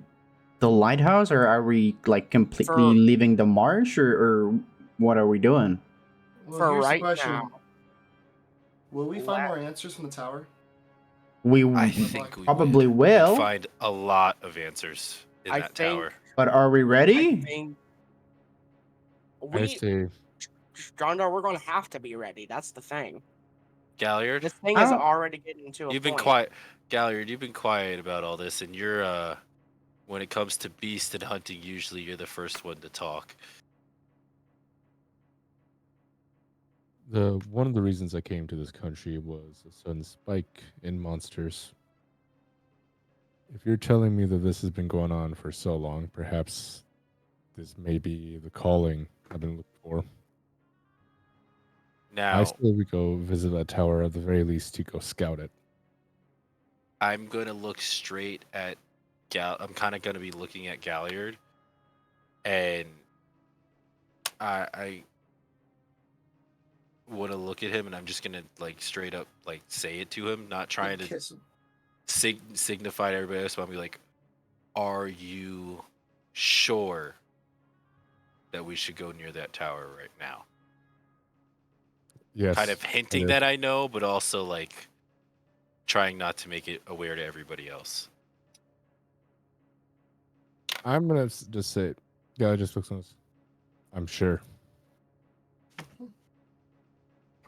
the lighthouse, or are we like completely leaving the marsh, or what are we doing? Well, For here's right the question. now. Will we find more answers from the tower? I think we probably will. Find a lot of answers in that tower. But are we ready? I think Strondar, we're going to have to be ready. That's the thing. Galliard? This thing is already getting to a You've been point. quiet. Galliard, you've been quiet about all this, and you're, when it comes to beast and hunting, usually you're the first one to talk. One of the reasons I came to this country was a sudden spike in monsters. If you're telling me that this has been going on for so long, perhaps this may be the calling I've been looking for. Now, I say we go visit that tower, at the very least to go scout it. I'm going to look straight at I'm kind of going to be looking at Galliard, and I want to look at him, and I'm just going to like straight up like say it to him, not trying to signify to everybody else, but I'll be like, are you sure that we should go near that tower right now? Yes. Kind of hinting that I know, but also like trying not to make it aware to everybody else. I'm going to just say, yeah, I just looks on this. I'm sure.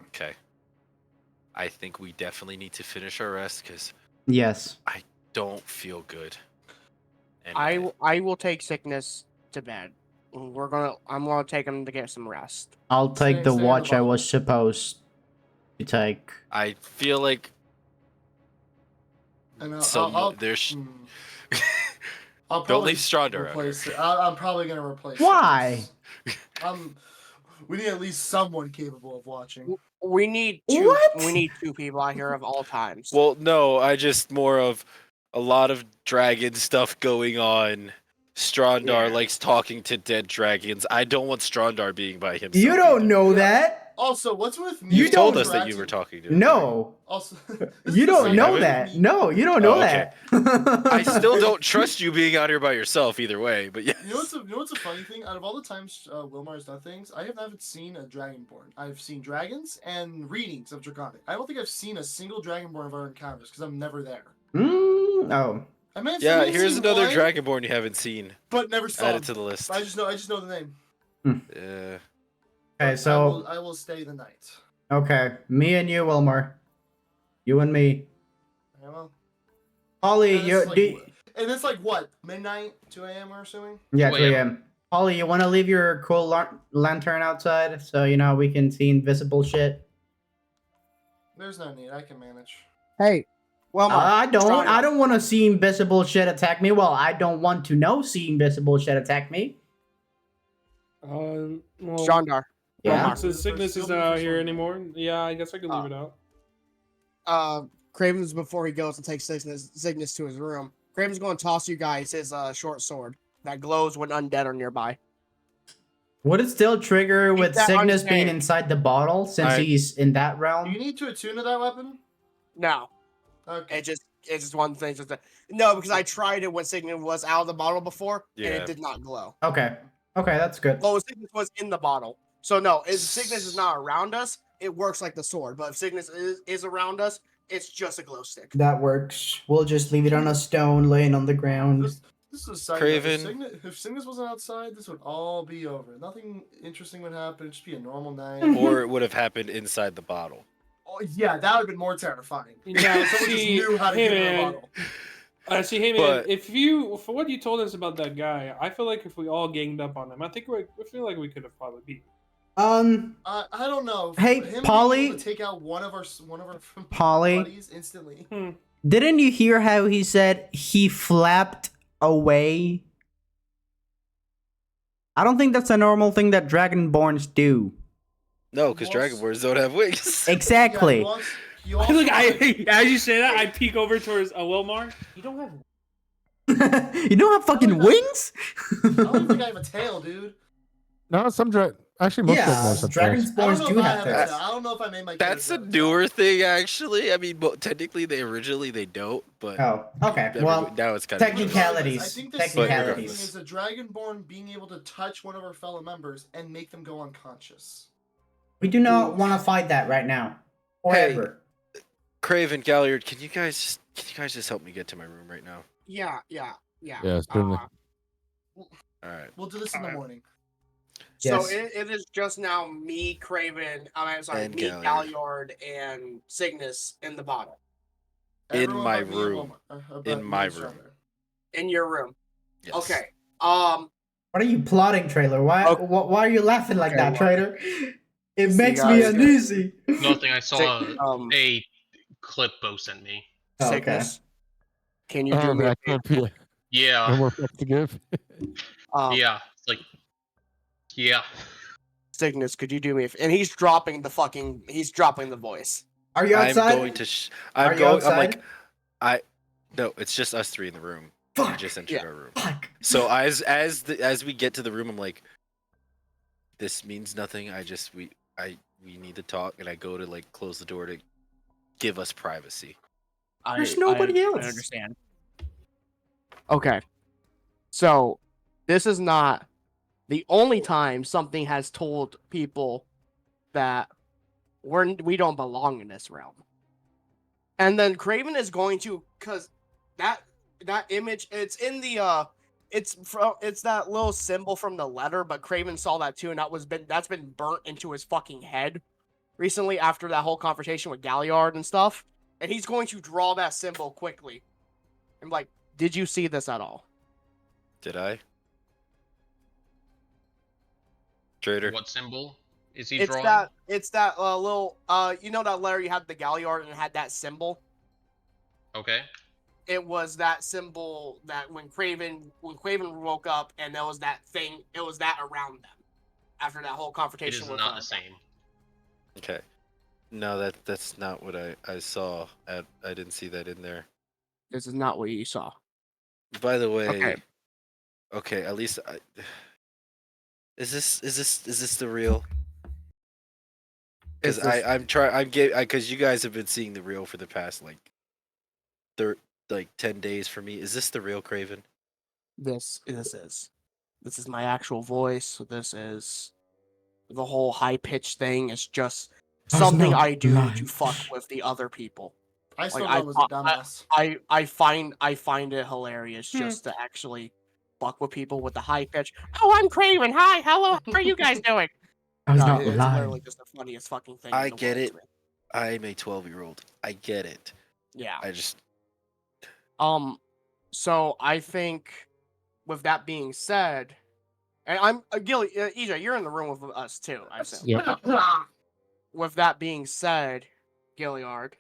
Okay. I think we definitely need to finish our rest because yes, I don't feel good. And I will take sickness to bed. I'm gonna take him to get some rest. I'll take the watch I was supposed to take. I feel like I'll don't leave Strondar out replace here. it. I'm probably gonna replace it. Why? We need at least someone capable of watching. We need two. What? We need two people out here of all times. Well, no, I just more of a lot of dragon stuff going on. Strondar likes talking to dead dragons. I don't want Strondar being by himself. You don't know that. Also, what's with me? You You told don't- us that you were talking to him. No, Also, you don't know haven't? that. No, you don't know Oh, okay. that. I still don't trust you being out here by yourself either way, but yes. You know what's a funny thing? Out of all the times Wilmar's done things, I haven't seen a Dragonborn. I've seen dragons and readings of Draconic. I don't think I've seen a single Dragonborn of our encounters because I'm never there. Oh. I may have Yeah, seen here's another one, Dragonborn you haven't seen. but never saw Add him. it to the list. I just know the name. Yeah. Okay, so I will stay the night. okay, me and you, Wilmar. You and me. I will. Ollie, And you it's like, and it's like what, midnight, 2 a.m. We're assuming. Yeah, 2 2 a.m. Ollie, you want to leave your cool lantern outside so we can see invisible shit? There's no need. I can manage. Hey, well, I don't want to see invisible shit attack me. Well, I don't want to see invisible shit attack me. Well, Shandar. Yeah. since Cygnus isn't out here anymore, yeah, I guess I can leave it out. Craven's before he goes and takes Cygnus to his room. Craven's going to toss you guys his short sword that glows when undead are nearby. Would it still trigger with that Cygnus being untamed. inside the bottle since he's in that Do you realm? need to attune to that weapon? No, Okay. it's just one thing. No, because I tried it when Cygnus was out of the bottle before, and Yeah. it did not glow. Okay, that's good. Well, Cygnus was in the bottle, so no. If Cygnus is not around us, it works like the sword. But if Cygnus is around us, it's just a glow stick. That works. We'll just leave it on a stone laying on the ground. This is a side Craven. note. If Cygnus wasn't outside, this would all be over. Nothing interesting would happen. It'd just be a normal night. Or it would have happened inside the bottle. Oh, yeah, that would have been more terrifying. Yeah, Someone just see, knew how to hey get in the man, bottle. hey man, But- for what you told us about that guy, I feel like if we all ganged up on him, I feel like we could have probably beat him. I don't know. Hey, Him being Polly? able to take out one of our Polly? buddies instantly. Didn't you hear how he said he flapped away? I don't think that's a normal thing that Dragonborns do. No, because Dragonborns don't have wings. Exactly. You also, Look, as you say that, I peek over towards Wilmar. You don't have. You don't have fucking wings? I don't even think I have a tail, dude. No, actually most Dragonborns have tails. Dragonsborns do have I tails. don't know if I made my. That's a character newer thing, actually. I mean, well, technically, they don't, but Oh, okay. Well, now it's kind of technicalities. I think the Technicalities. thing is a Dragonborn being able to touch one of our fellow members and make them go unconscious. We do not want to fight that right now. Or Hey. ever. Craven, Galliard, can you guys just help me get to my room right now? Yeah. Yeah, certainly. All right. We'll do this in the morning. So Yes. it is just now me, Craven. I'm sorry, And me, Galliard. Galliard, and Cygnus in the bottle In Everyone my but me and room. Wilma- In me my and room. Shelter. in your room. Yes. Okay. What are you plotting, Trailer? Why Okay. why are you laughing like Okay, that, look. Traitor? It See, makes me guys. uneasy. Nothing. I saw um, a clip Bo sent me. Oh, okay. Cygnus, can you do Oh, me man, a I can't be. No Yeah. more fuck to give. Yeah. It's like. Yeah. Cygnus, could you do me and he's dropping the voice. Are you outside? I'm going to. Are you outside? No, it's just us three in the room. Fuck. We just entered Yeah. our room. Fuck. So as we get to the room, I'm like, this means nothing. We need to talk, and I go to like close the door to give us privacy. There's nobody else. I understand. Okay. So, this is not the only time something has told people that we don't belong in this realm. And then Craven is going to, cause that image, it's in the it's that little symbol from the letter, but Craven saw that too, and that's been burnt into his fucking head recently after that whole confrontation with Galliard and stuff. And he's going to draw that symbol quickly. I'm like, did you see this at all? Did I? Trader. What symbol is he It's drawing? that little you know that letter you had the Galliard and it had that symbol? Okay. It was that symbol that when Craven woke up and there was that thing, it was that around them after that whole It confrontation is with not the same. Okay. No, that's not what I saw. I didn't see that in there. This is not what you saw. By the way, Okay. okay, at least is this the real? Because because you guys have been seeing the real for the past like 10 days for me. Is this the real Craven? This is my actual voice. This is the whole high pitched thing. Is just something I do to fuck with the other people. I still Like, know it was a dumbass. I find it hilarious just to actually fuck with people with the high pitch. Oh, I'm Craven. Hi, hello. How are you guys doing? I was not It's lying. literally just the funniest fucking thing. I in the get world it. to me. I'm a 12-year-old. I get it. Yeah. I just So I think, with that being said, and I'm Gilly, EJ, you're in the room with us too, I assume. Yep. With that being said, Gilliard,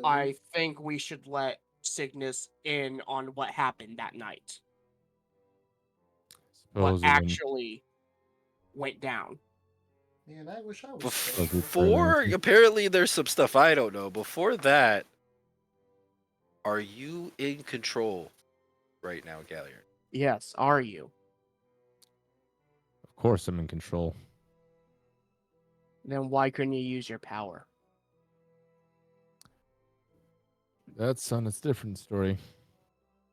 I think we should let Cygnus in on what happened that night. What Suppose actually went down. Man, I wish I was. before apparently there's some stuff I don't know. Before that, are you in control right now, Galliard? Yes, are you? Of course, I'm in control. Then why couldn't you use your power? That's son, it's a different story.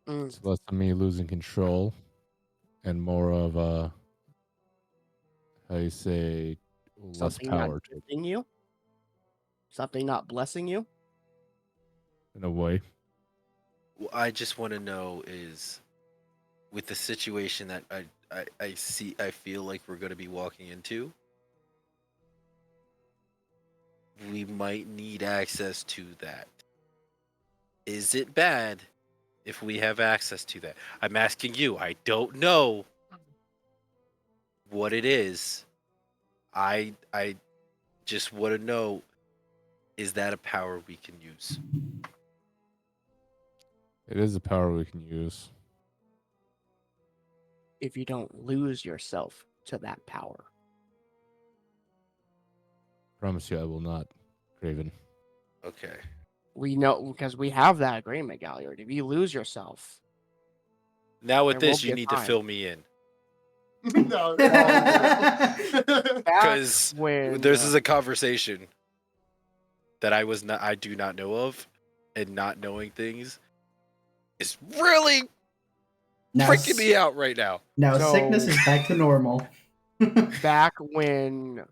Mm. It's less of me losing control and more of how you say, less Something power not to it, blessing you? Something not blessing you? in a way. What I just want to know is, with the situation that I see, I feel like we're going to be walking into, we might need access to that. Is it bad if we have access to that? I'm asking you. I don't know what it is. I just want to know, is that a power we can use? It is a power we can use. If you don't lose yourself to that power. Promise you I will not, Craven. Okay. We know, because we have that agreement, Galliard. If you lose yourself, Now with There this, won't you be a need to time. fill me in. No. back Because when this is a conversation that I do not know of, and not knowing things is really freaking me out right now. Now So- sickness is back to normal. back when,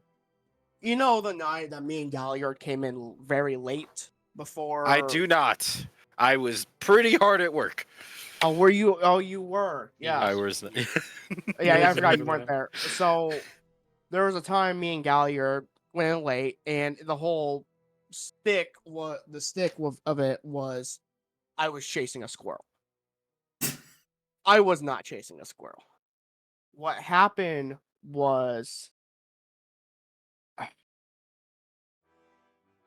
the night that me and Galliard came in very late before. I do not. I was pretty hard at work. Oh, were you? Oh, you were. Yeah. I was. Yeah, I forgot you weren't there. So there was a time me and Galliard went in late, and the whole stick of it was I was chasing a squirrel. I was not chasing a squirrel. What happened was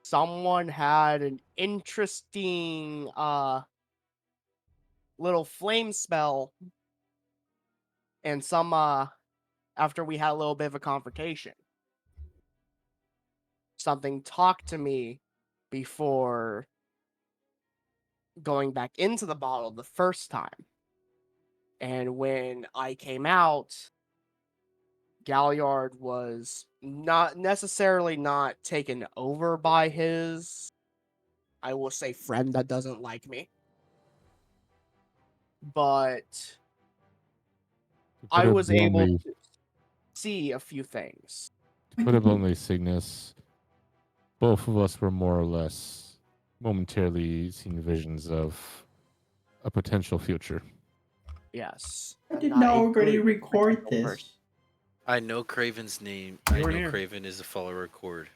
someone had an interesting little flame spell, and after we had a little bit of a confrontation, something talked to me before going back into the bottle the first time. And when I came out, Galliard was not necessarily not taken over by his, I will say, friend that doesn't like me. But To put I it was able bluntly- to see a few things. To put it bluntly, Cygnus, both of us were more or less momentarily seeing visions of a potential future. Yes. I did Not not a already good record potential this. person. I know Craven's name. You I weren't know here. Craven is a follower of Cord.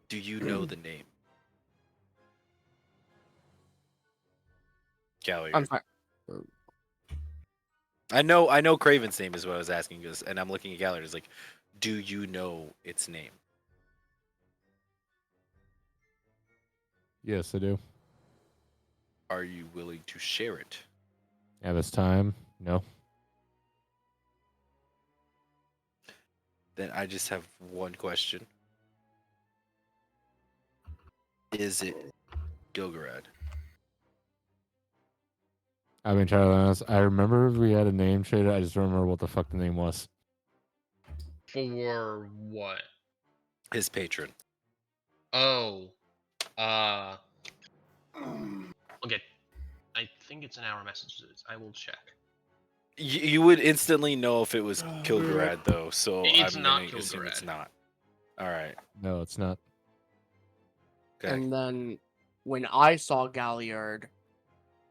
Do you know the name? Galliard. I'm fine. I know Craven's name is what I was asking, and I'm looking at Galliard. It's like, do you know its name? Yes, I do. Are you willing to share it? At this time, no. Then I just have one question. Is it Gilgarad? I've been entirely honest. I remember we had a name traded. I just don't remember what the fuck the name was. For what? His patron. Oh. Okay. I think it's in our messages. I will check. You would instantly know if it was Kilgarad, though, so It's I'm not gonna assume it's Kilgarad. not. All right. No, it's not. Okay. And then when I saw Galliard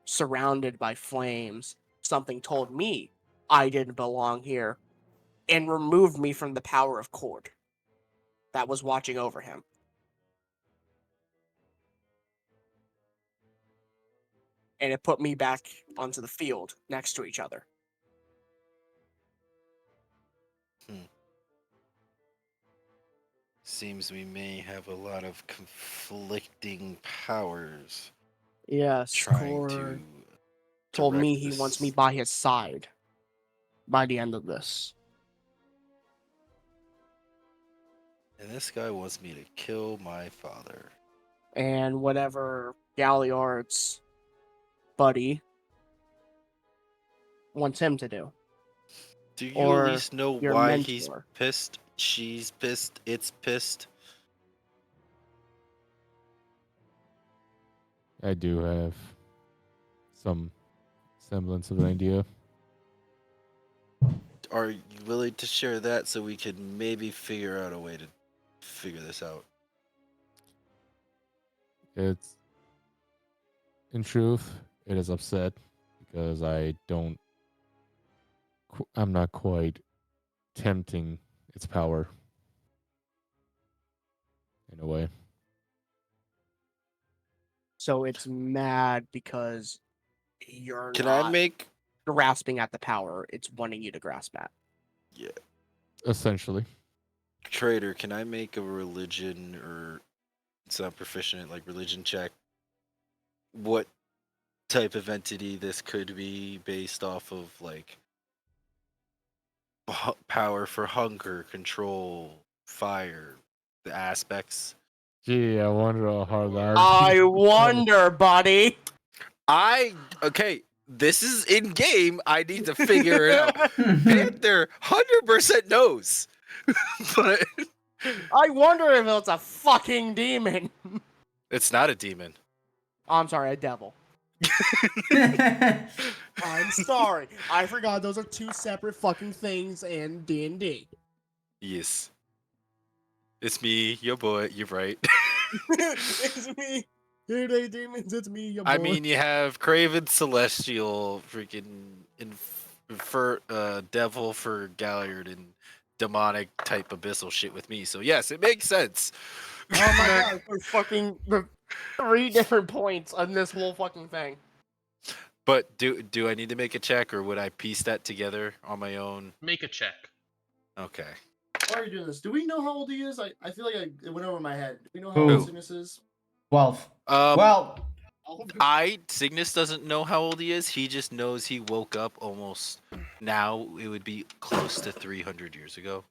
surrounded by flames, something told me I didn't belong here and removed me from the power of Cord that was watching over him. And it put me back onto the field next to each other. Seems we may have a lot of conflicting powers. Yes, Trying Cord to told me direct he this- wants me by his side by the end of this. And this guy wants me to kill my father. And whatever Galliard's buddy wants him to do. Do you Or at least know your why he's mentor. pissed? She's pissed. It's pissed. I do have some semblance of an idea. Are you willing to share that so we can maybe figure out a way to figure this out? It's, in truth, it is upset because I'm not quite tempting its power in a way. So it's mad because you're Can not I make... grasping at the power it's wanting you to grasp at. Yeah. Essentially. Trader, can I make a religion, or it's not proficient, like religion check? What type of entity this could be based off of, like, power for hunger, control, fire, the aspects? Gee, I wonder how hard that I wonder, buddy. Okay, this is in game. I need to figure it out. Panther 100% knows. But I wonder if it's a fucking demon. it's not a demon. Oh, I'm sorry, a devil. I'm sorry. I forgot those are two separate fucking things in D&D. Yes. It's me, your boy. You're right. It's me. Here they demons, it's me, your boy. I mean, you have Craven Celestial, freaking Devil for Galliard, and demonic type abyssal shit with me. So yes, it makes sense. Oh my god, there's fucking 3 different points on this whole fucking thing. But do I need to make a check, or would I piece that together on my own? Make a check. Okay. Why are you doing this? Do we know how old he is? I feel like it went over my head. Do we know how Who? old Cygnus is? 12. Well, Cygnus doesn't know how old he is. He just knows he woke up almost, now it would be close to 300 years ago.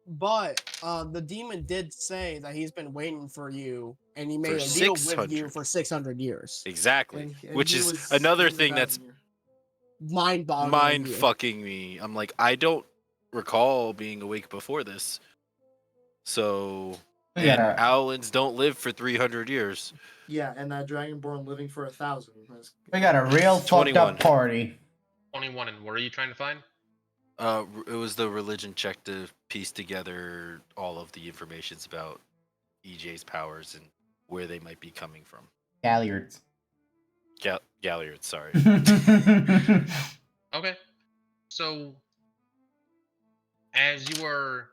But the demon did say that he's been waiting for you, and he made For a deal with 600. you for 600 years. Exactly. And Which he is was another in the thing that's bathroom. Mind-boggling. mind you. fucking me. I'm like, I don't recall being awake before this. So, We and gotta- Owlins don't live for 300 years. Yeah, and that Dragonborn living for 1,000. we got a real fucked 21. up party. 21, and what are you trying to find? It was the religion check to piece together all of the informations about EJ's powers and where they might be coming from. Galliards. Galliard, sorry. Okay. So, as you are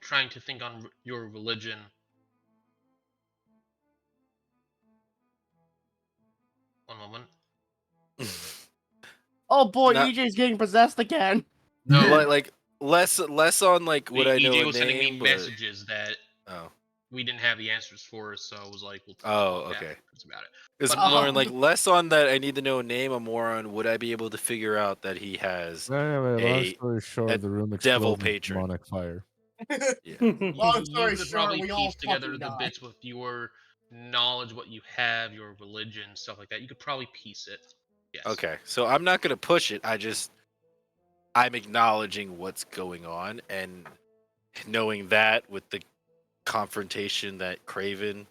trying to think on your religion, one moment. Oh boy, Not- EJ's getting possessed again. No, like less on like what I know EJ a was sending name, me but... messages that Oh. we didn't have the answers for, so I was like, "We'll Oh, talk okay. afterwards about it." It's But- more like less on that I need to know a name, and more on would I be able to figure out that he has Anyway, long a story short, the room devil explodes in patron. demonic fire. Yeah. Long story you could short, probably we all piece together fucking the die. bits with your knowledge, what you have, your religion, stuff like that. You could probably piece it. Yes. Okay, so I'm not gonna push it. I'm acknowledging what's going on, and knowing that with the confrontation that Craven,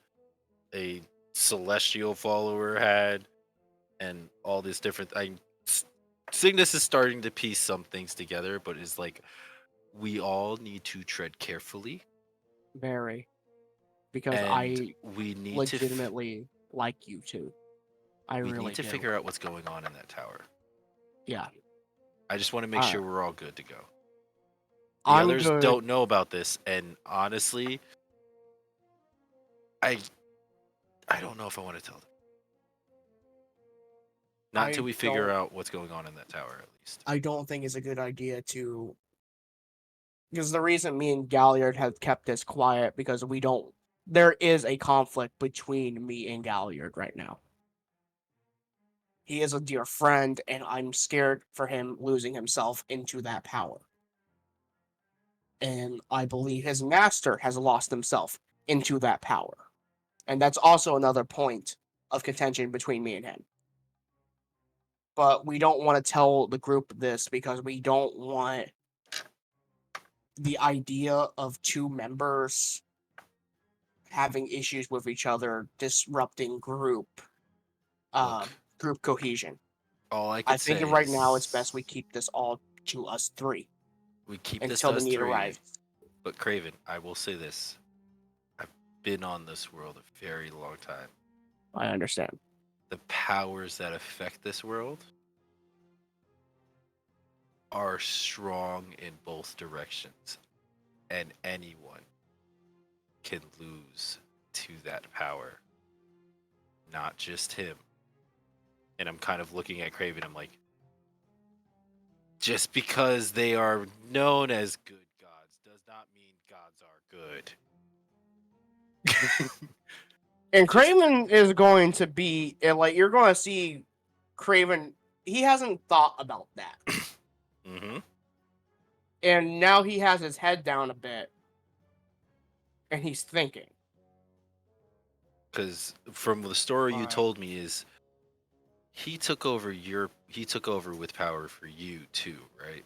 a celestial follower, had, and all this different, Cygnus is starting to piece some things together, but it's like we all need to tread carefully. Very. Because And I we need legitimately like you two. we need to figure out what's going on in that tower. Yeah. I just want to make sure we're all good to go. The I'm others good. don't know about this, and honestly, I don't know if I want to tell them. Not until we figure out what's going on in that tower, at least. I don't think it's a good idea to... Because the reason me and Galliard have kept this quiet, because we don't... There is a conflict between me and Galliard right now. He is a dear friend, and I'm scared for him losing himself into that power. And I believe his master has lost himself into that power. And that's also another point of contention between me and him. But we don't want to tell the group this because we don't want the idea of two members having issues with each other disrupting group cohesion. All I think right now it's best we keep this all to us three. We keep until this to the us need three. arrives. But Craven, I will say this: I've been on this world a very long time. I understand. The powers that affect this world are strong in both directions, and anyone can lose to that power. Not just him. And I'm kind of looking at Craven, I'm like, just because they are known as good gods does not mean gods are good. And Craven is going to be, like, you're going to see Craven, he hasn't thought about that. Mm-hmm. And now he has his head down a bit. And he's thinking. Because from the story you told me is, he took over with power for you too, right?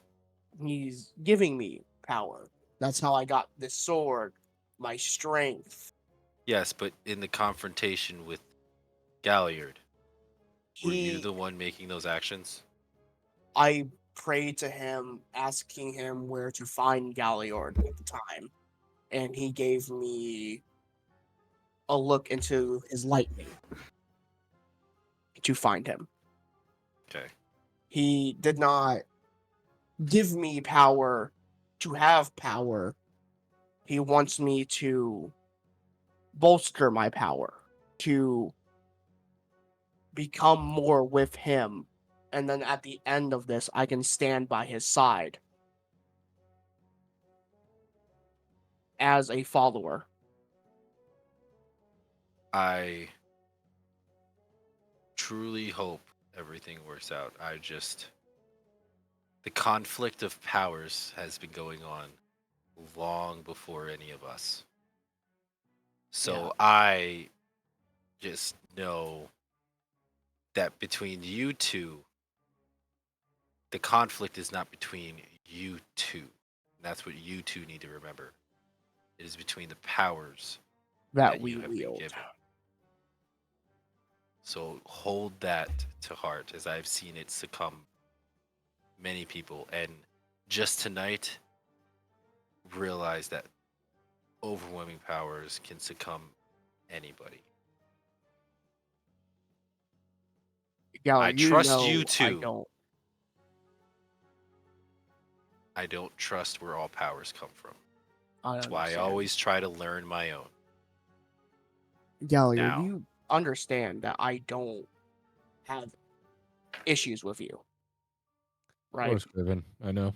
He's giving me power. That's how I got this sword, my strength. Yes, but in the confrontation with Galliard, were you the one making those actions? I prayed to him, asking him where to find Galliard at the time. And he gave me a look into his lightning to find him. Okay. He did not give me power to have power. He wants me to bolster my power, to become more with him. And then at the end of this, I can stand by his side as a follower. I truly hope everything works out. The conflict of powers has been going on long before any of us. So I just know that between you two, the conflict is not between you two. That's what you two need to remember. It is between the powers that we we have been wield. given. So hold that to heart, as I've seen it succumb many people. And just tonight, realize that overwhelming powers can succumb anybody. I trust you too. I don't trust where all powers come from. That's why I always try to learn my own. Galliard, you understand that I don't have issues with you, right? Of course, Craven. I know.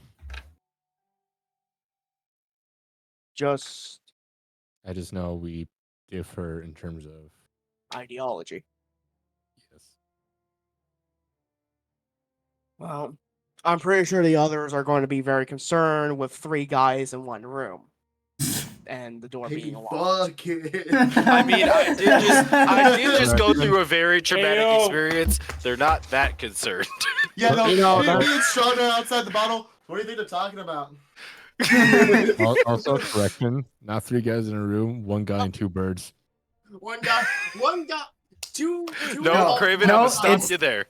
I just know we differ in terms of ideology. Yes. Well, I'm pretty sure the others are going to be very concerned with 3 guys in one room. And the door being locked. I mean, I did just go through a very traumatic experience. They're not that concerned. Yeah, no, You know, me and Sean are outside the bottle. What do you think they're talking about? Also, correction. Not 3 guys in a room. 1 guy and 2 birds. One guy, two. No, No, Craven, no, I'm gonna stop it's- you there.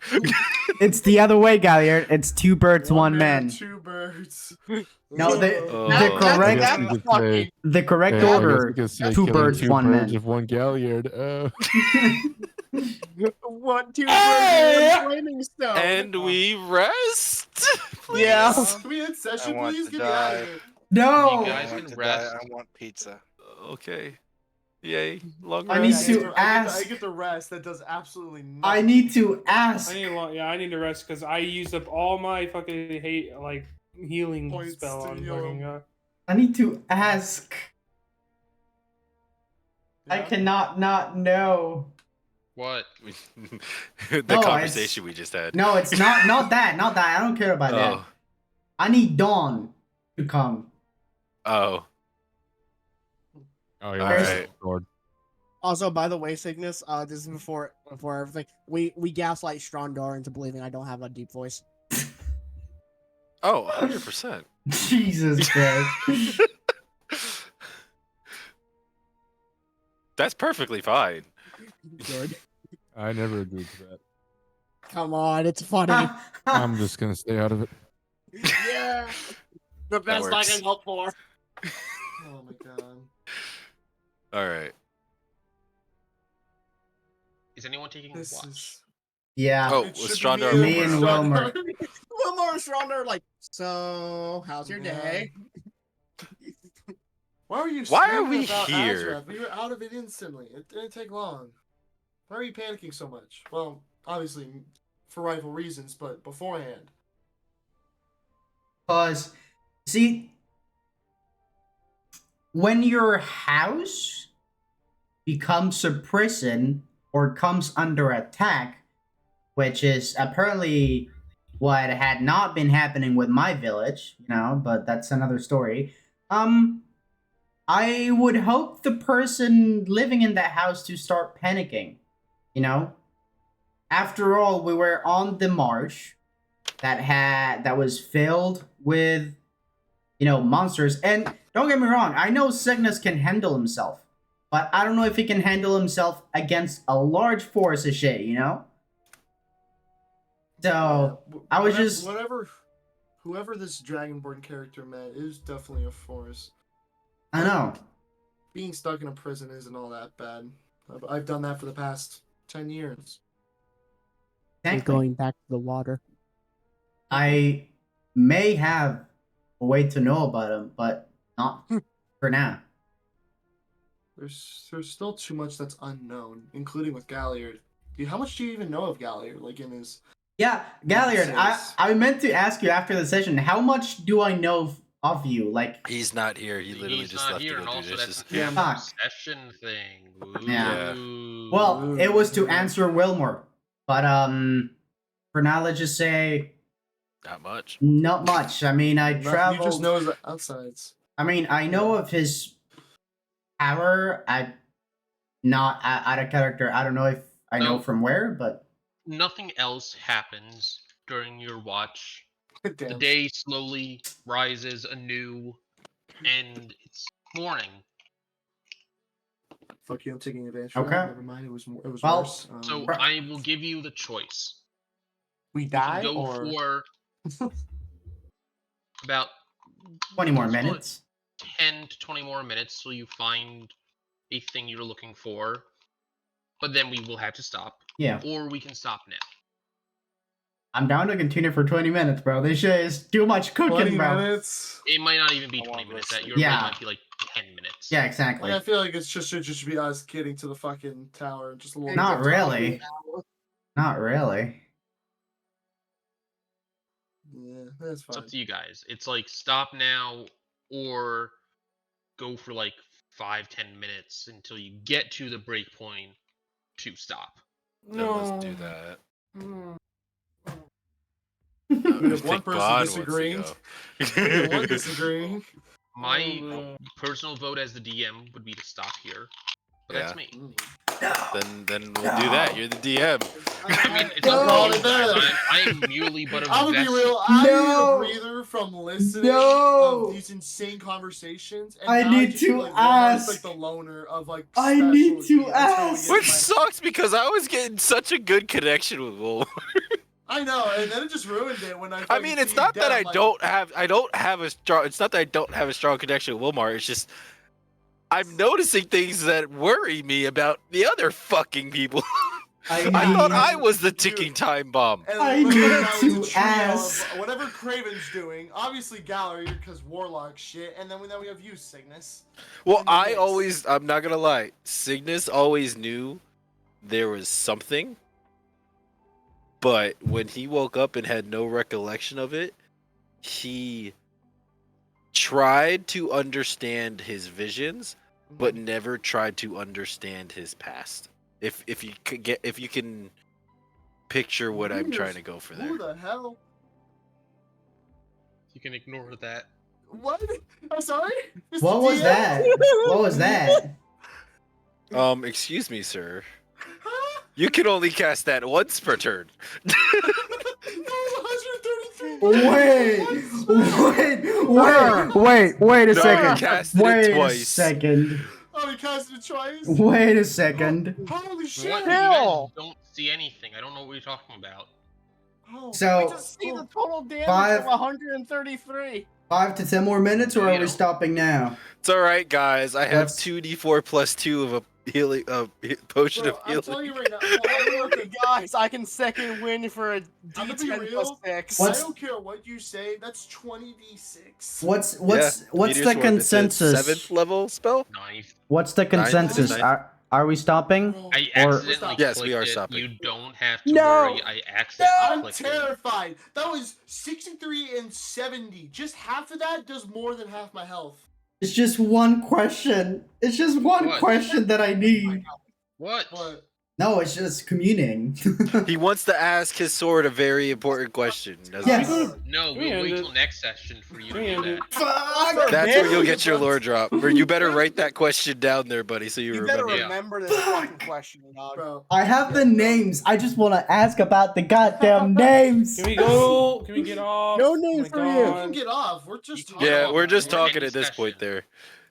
It's the other way, Galliard. It's 2 birds, 1 man. 2 birds. No, the Oh. correct I guess you could say, the correct I guess order. you could say 2 killing birds, 2 1 birds man. with 1 galliard. One, two, Hey! one flaming stone. And we rest. Please. Yeah. Can we end session, I want please? to Get me out of die. here. No. You guys I want can to die. rest. I want pizza. Okay. Yay. Long I need rest. to ask. I get the rest. That does absolutely nothing. I need to ask. I need to rest because I used up all my fucking healing Points spell to on heal. fucking. I need to ask. I Yeah. cannot not know. What? The No, conversation we just had. No, it's not that. Not that. I don't care about that. Oh. I need Dawn to come. Oh. Oh, yeah. All that's right. Lord. Also, by the way, Cygnus, this is before everything. We gaslight Strondor into believing I don't have a deep voice. Oh, 100%. Jesus Christ. That's perfectly fine. Good. I never agreed to that. Come on, it's funny. I'm just gonna stay out of it. Yeah. The best I works. can hope for. Oh my god. All right. Is anyone taking a This watch? is. Yeah. Oh, It with should be Strondor. Me and Wilmer. Wilmer and Strondor like, so how's your day? Why are you? Why are screaming we about here? Azrath? We were out of it instantly. It didn't take long. Why are you panicking so much? Well, obviously for rightful reasons, but beforehand. Because, see, when your house becomes a prison or comes under attack, which is apparently what had not been happening with my village, but that's another story. I would hope the person living in that house to start panicking, After all, we were on the marsh that was filled with monsters. And don't get me wrong, I know Cygnus can handle himself, but I don't know if he can handle himself against a large force of shit, So I was just whoever this Dragonborn character met is definitely a force. I know. Being stuck in a prison isn't all that bad. I've done that for the past 10 years. We're going back to the water. I may have a way to know about him, but not for now. There's still too much that's unknown, including with Galliard. Dude, how much do you even know of Galliard? Like in his Yeah, Galliard, I meant to ask you after the session, how much do I know of you? Like, He's not here. He literally He's just not left here, to and go do also dishes. that's Yeah. a Fuck. session thing. Yeah. Ooh. well, it was to answer Wilmer, but for now, let's just say Not much. not much. I mean, I You just traveled. know his outsides. I mean, I know of his power. I not out of character. I don't know if I know No. from where, but Nothing else happens during your watch. The Damn. day slowly rises anew, and it's morning. Fuck you, I'm taking advantage. Okay. Never mind. It was Well, worse. So Right. I will give you the choice. we You can die go or for about 20 more let's call it minutes. 10 to 20 more minutes till you find a thing you're looking for. But then we will have to stop. Yeah, Or we can stop now. I'm down to continue for 20 minutes, bro. This shit is too much 20 cooking, bro. minutes. It might not even be I 20 want minutes. this That to- your Yeah. might be like 10 minutes. Yeah, exactly. Like, I feel like it should just be us getting to the fucking tower. Just a little. Not really. Not really. Yeah, that's It's fine. up to you guys. It's like stop now or go for like 5-10 minutes until you get to the break point to stop. No, let's do that. We have I one think person Bond wants to disagreeing. go. We have one disagreeing. My personal vote as the DM would be to stop here. But that's Yeah. me. Then we'll do that. You're the DM. I mean, it's No, not it's better than- I'm merely but a I'm gonna be vessel. real. I No. need a breather from listening No. of these insane conversations. And I now need just to feel like Wilmar's, like ask. the loner of like. I special need to heat. That's how we ask. get Which my- sucks because I was getting such a good connection with Wolf. I know, and then it just ruined it when I. I fucking mean, see it's you not that dead, I I'm like, don't have a strong. It's not that I don't have a strong connection with Wilmar. It's just I'm noticing things that worry me about the other fucking people. I thought I was the ticking time bomb. And I literally need now it's to a trio ask. of whatever Craven's doing. Obviously Gallery because Warlock shit, and then we have you, Cygnus. Well, in the I mix. always, I'm not gonna lie, Cygnus always knew there was something, but when he woke up and had no recollection of it, he tried to understand his visions, but never tried to understand his past. If you can picture what I'm trying to go for there. Who the hell? You can ignore that. What? I'm sorry. Mr. What was DM? that? What was that? Excuse me, sir. Huh? You can only cast that once per turn. That was 133. Wait a No, second. you casted it Wait a twice. second. Oh, he casted it twice. Wait a second. Holy shit! What? You guys don't see anything. I don't know what you're talking about. Oh, So- We just see the total damage Five- of 133. 5 to 10 more minutes, or You are we know. stopping now? It's all right, guys. I have Let's- 2d4 plus 2 of a healing potion Bro, of I'm healing. telling you right now. I'm Okay, guys, I can second win for a gonna be D10 real. plus 6. I What's- don't care what you say. That's 20d6. What's Meteor's the Ward, it's a consensus? 7th level spell? Ninth. What's the consensus? Ninth. Are we stopping? Bro, I Or- accidentally Yes, we clicked are it. stopping. You don't have to No! worry. I accidentally I'm clicked it. terrified. That was 63 and 70. Just half of that does more than half my health. It's just one question. It's just one What? question that I need. What? But No, it's just communing. He wants to ask his sword a very important question. doesn't Yes. he? No, We we'll end wait it. till next session for you to We do end it. that. Fuck! That's where you'll get your lore drop. Or you better write that question down there, buddy, so you You better remember. Yeah. remember this fucking question, dog. bro, I have the names. I just want to ask about the goddamn names. Can we go? Can we get off? No Oh name my for you. we God. can get off. We're just You talking. Yeah, Oh, we're just we're talking ending at this session. point there.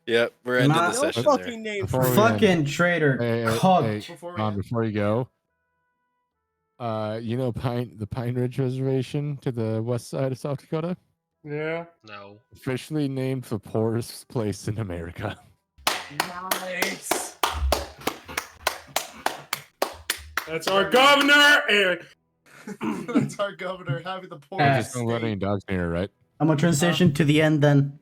Yep, we're ending Nah. the No session there. fucking name Before for we you. end. Fucking traitor. Hey, Cooked. Before we Ron, end. before you go, you know the Pine Ridge Reservation to the west side of South Dakota, Yeah. No. officially named the poorest place in America. Nice. That's our governor. Anyway. That's our governor having the point. Uh, Just don't let any dogs near her, right? I'm gonna transition to the end then.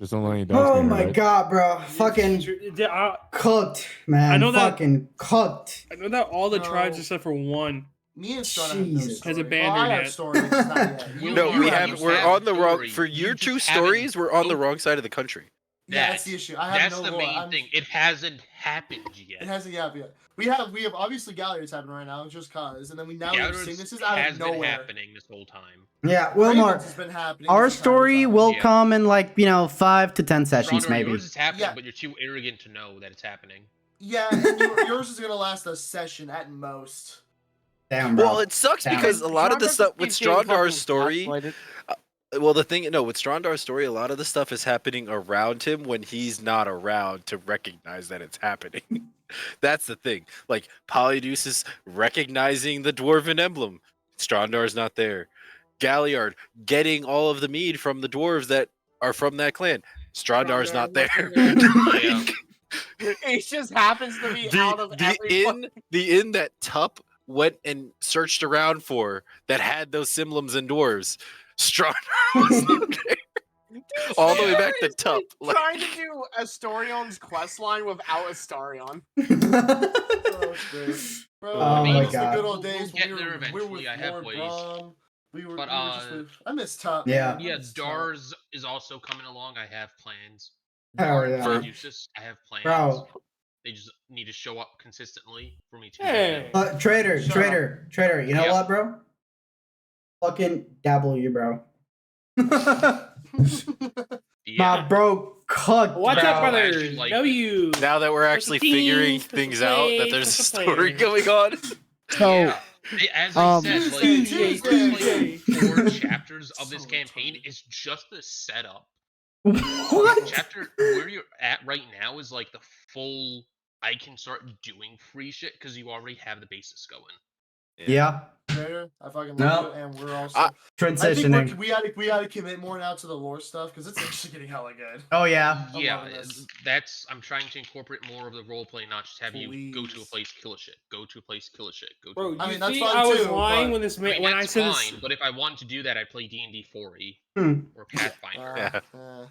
Just don't let any dogs Oh near her, my right? god, bro. Fucking Yeah, cooked, man. I know that- Fucking cooked. I know that all the No. tribes except for one. Me and Strata have no Jesus. story. Has abandoned well, I have it. stories, it's not yet. You No, You we have- have. you We're have on the wrong. story. For You your just two haven't- stories, we're on the Nope. wrong side of the country. Yeah, that's the issue. I have That's no the lore. main thing. It hasn't happened yet. It hasn't happened yet. We have obviously Galliards happening right now, just cause, and then we now have Gatherers Cygnus out has of been nowhere. happening this whole time. Yeah, Ravens Wilmar. has been happening Our this entire story time. will Yeah. come in like 5 to 10 sessions, Stronder, maybe. yours is happening, Yeah. but you're too arrogant to know that it's happening. Yeah, and yours is gonna last a session at most. Damn, bro. Well, it sucks Damn. because a lot of the Strondar's stuff with keeps getting Strondar's fucking story. gaslighted. Well, the thing, no, with Strondar's story, a lot of the stuff is happening around him when he's not around to recognize that it's happening. That's the thing. Like Polydeus is recognizing the dwarven emblem. Strondar's not there. Galliard getting all of the mead from the dwarves that are from that clan. Strondar's not there. Yeah. It just happens to be out of the every inn that Tup went and searched around for that had those emblems and dwarves. Strondar was not there. All the way back to Tup. Like, Trying to do Astarion's quest line without Astarion. Oh, shit. Bro, Oh I mean, my it's the God. good old days We'll when get there we were eventually, with I have Lord ways. Braum. We were But, just with, I miss Tup. Yeah. man. I Yeah, miss Tup. Dars is also coming along. I have plans. Hell yeah. For- Eustace, I have plans. Bro. They just need to show up consistently for me to. Hey. Trader, Shut trader, you know Yeah. what, bro? Fucking W, bro. My bro cooked, What's bro. up, brothers? Actually, like- W. now that we're actually team, figuring special things out, that play, there's a special story play. going on. So, Yeah. As I said, like the first Tuesday. 4 chapters of this So campaign retarded. is just the setup. What? Chapter where you're at right now is like the full. I can start doing free shit because you already have the basis going. Yeah. Trader, I fucking No. love it, and we're also. I think Transitioning. we gotta commit more now to the lore stuff because it's actually getting hella good. Oh yeah. I'm Yeah, loving this. that's. I'm trying to incorporate more of the role play, not just have you go to a Please. place, kill a shit, go to a place, kill a shit, go to. Bro, a you place. I mean, that's think fine I was too, lying but- when this I mean, when I that's said fine, this? but if I wanted to do that, I'd play D&D 4e Hmm. or Pathfinder. Yeah.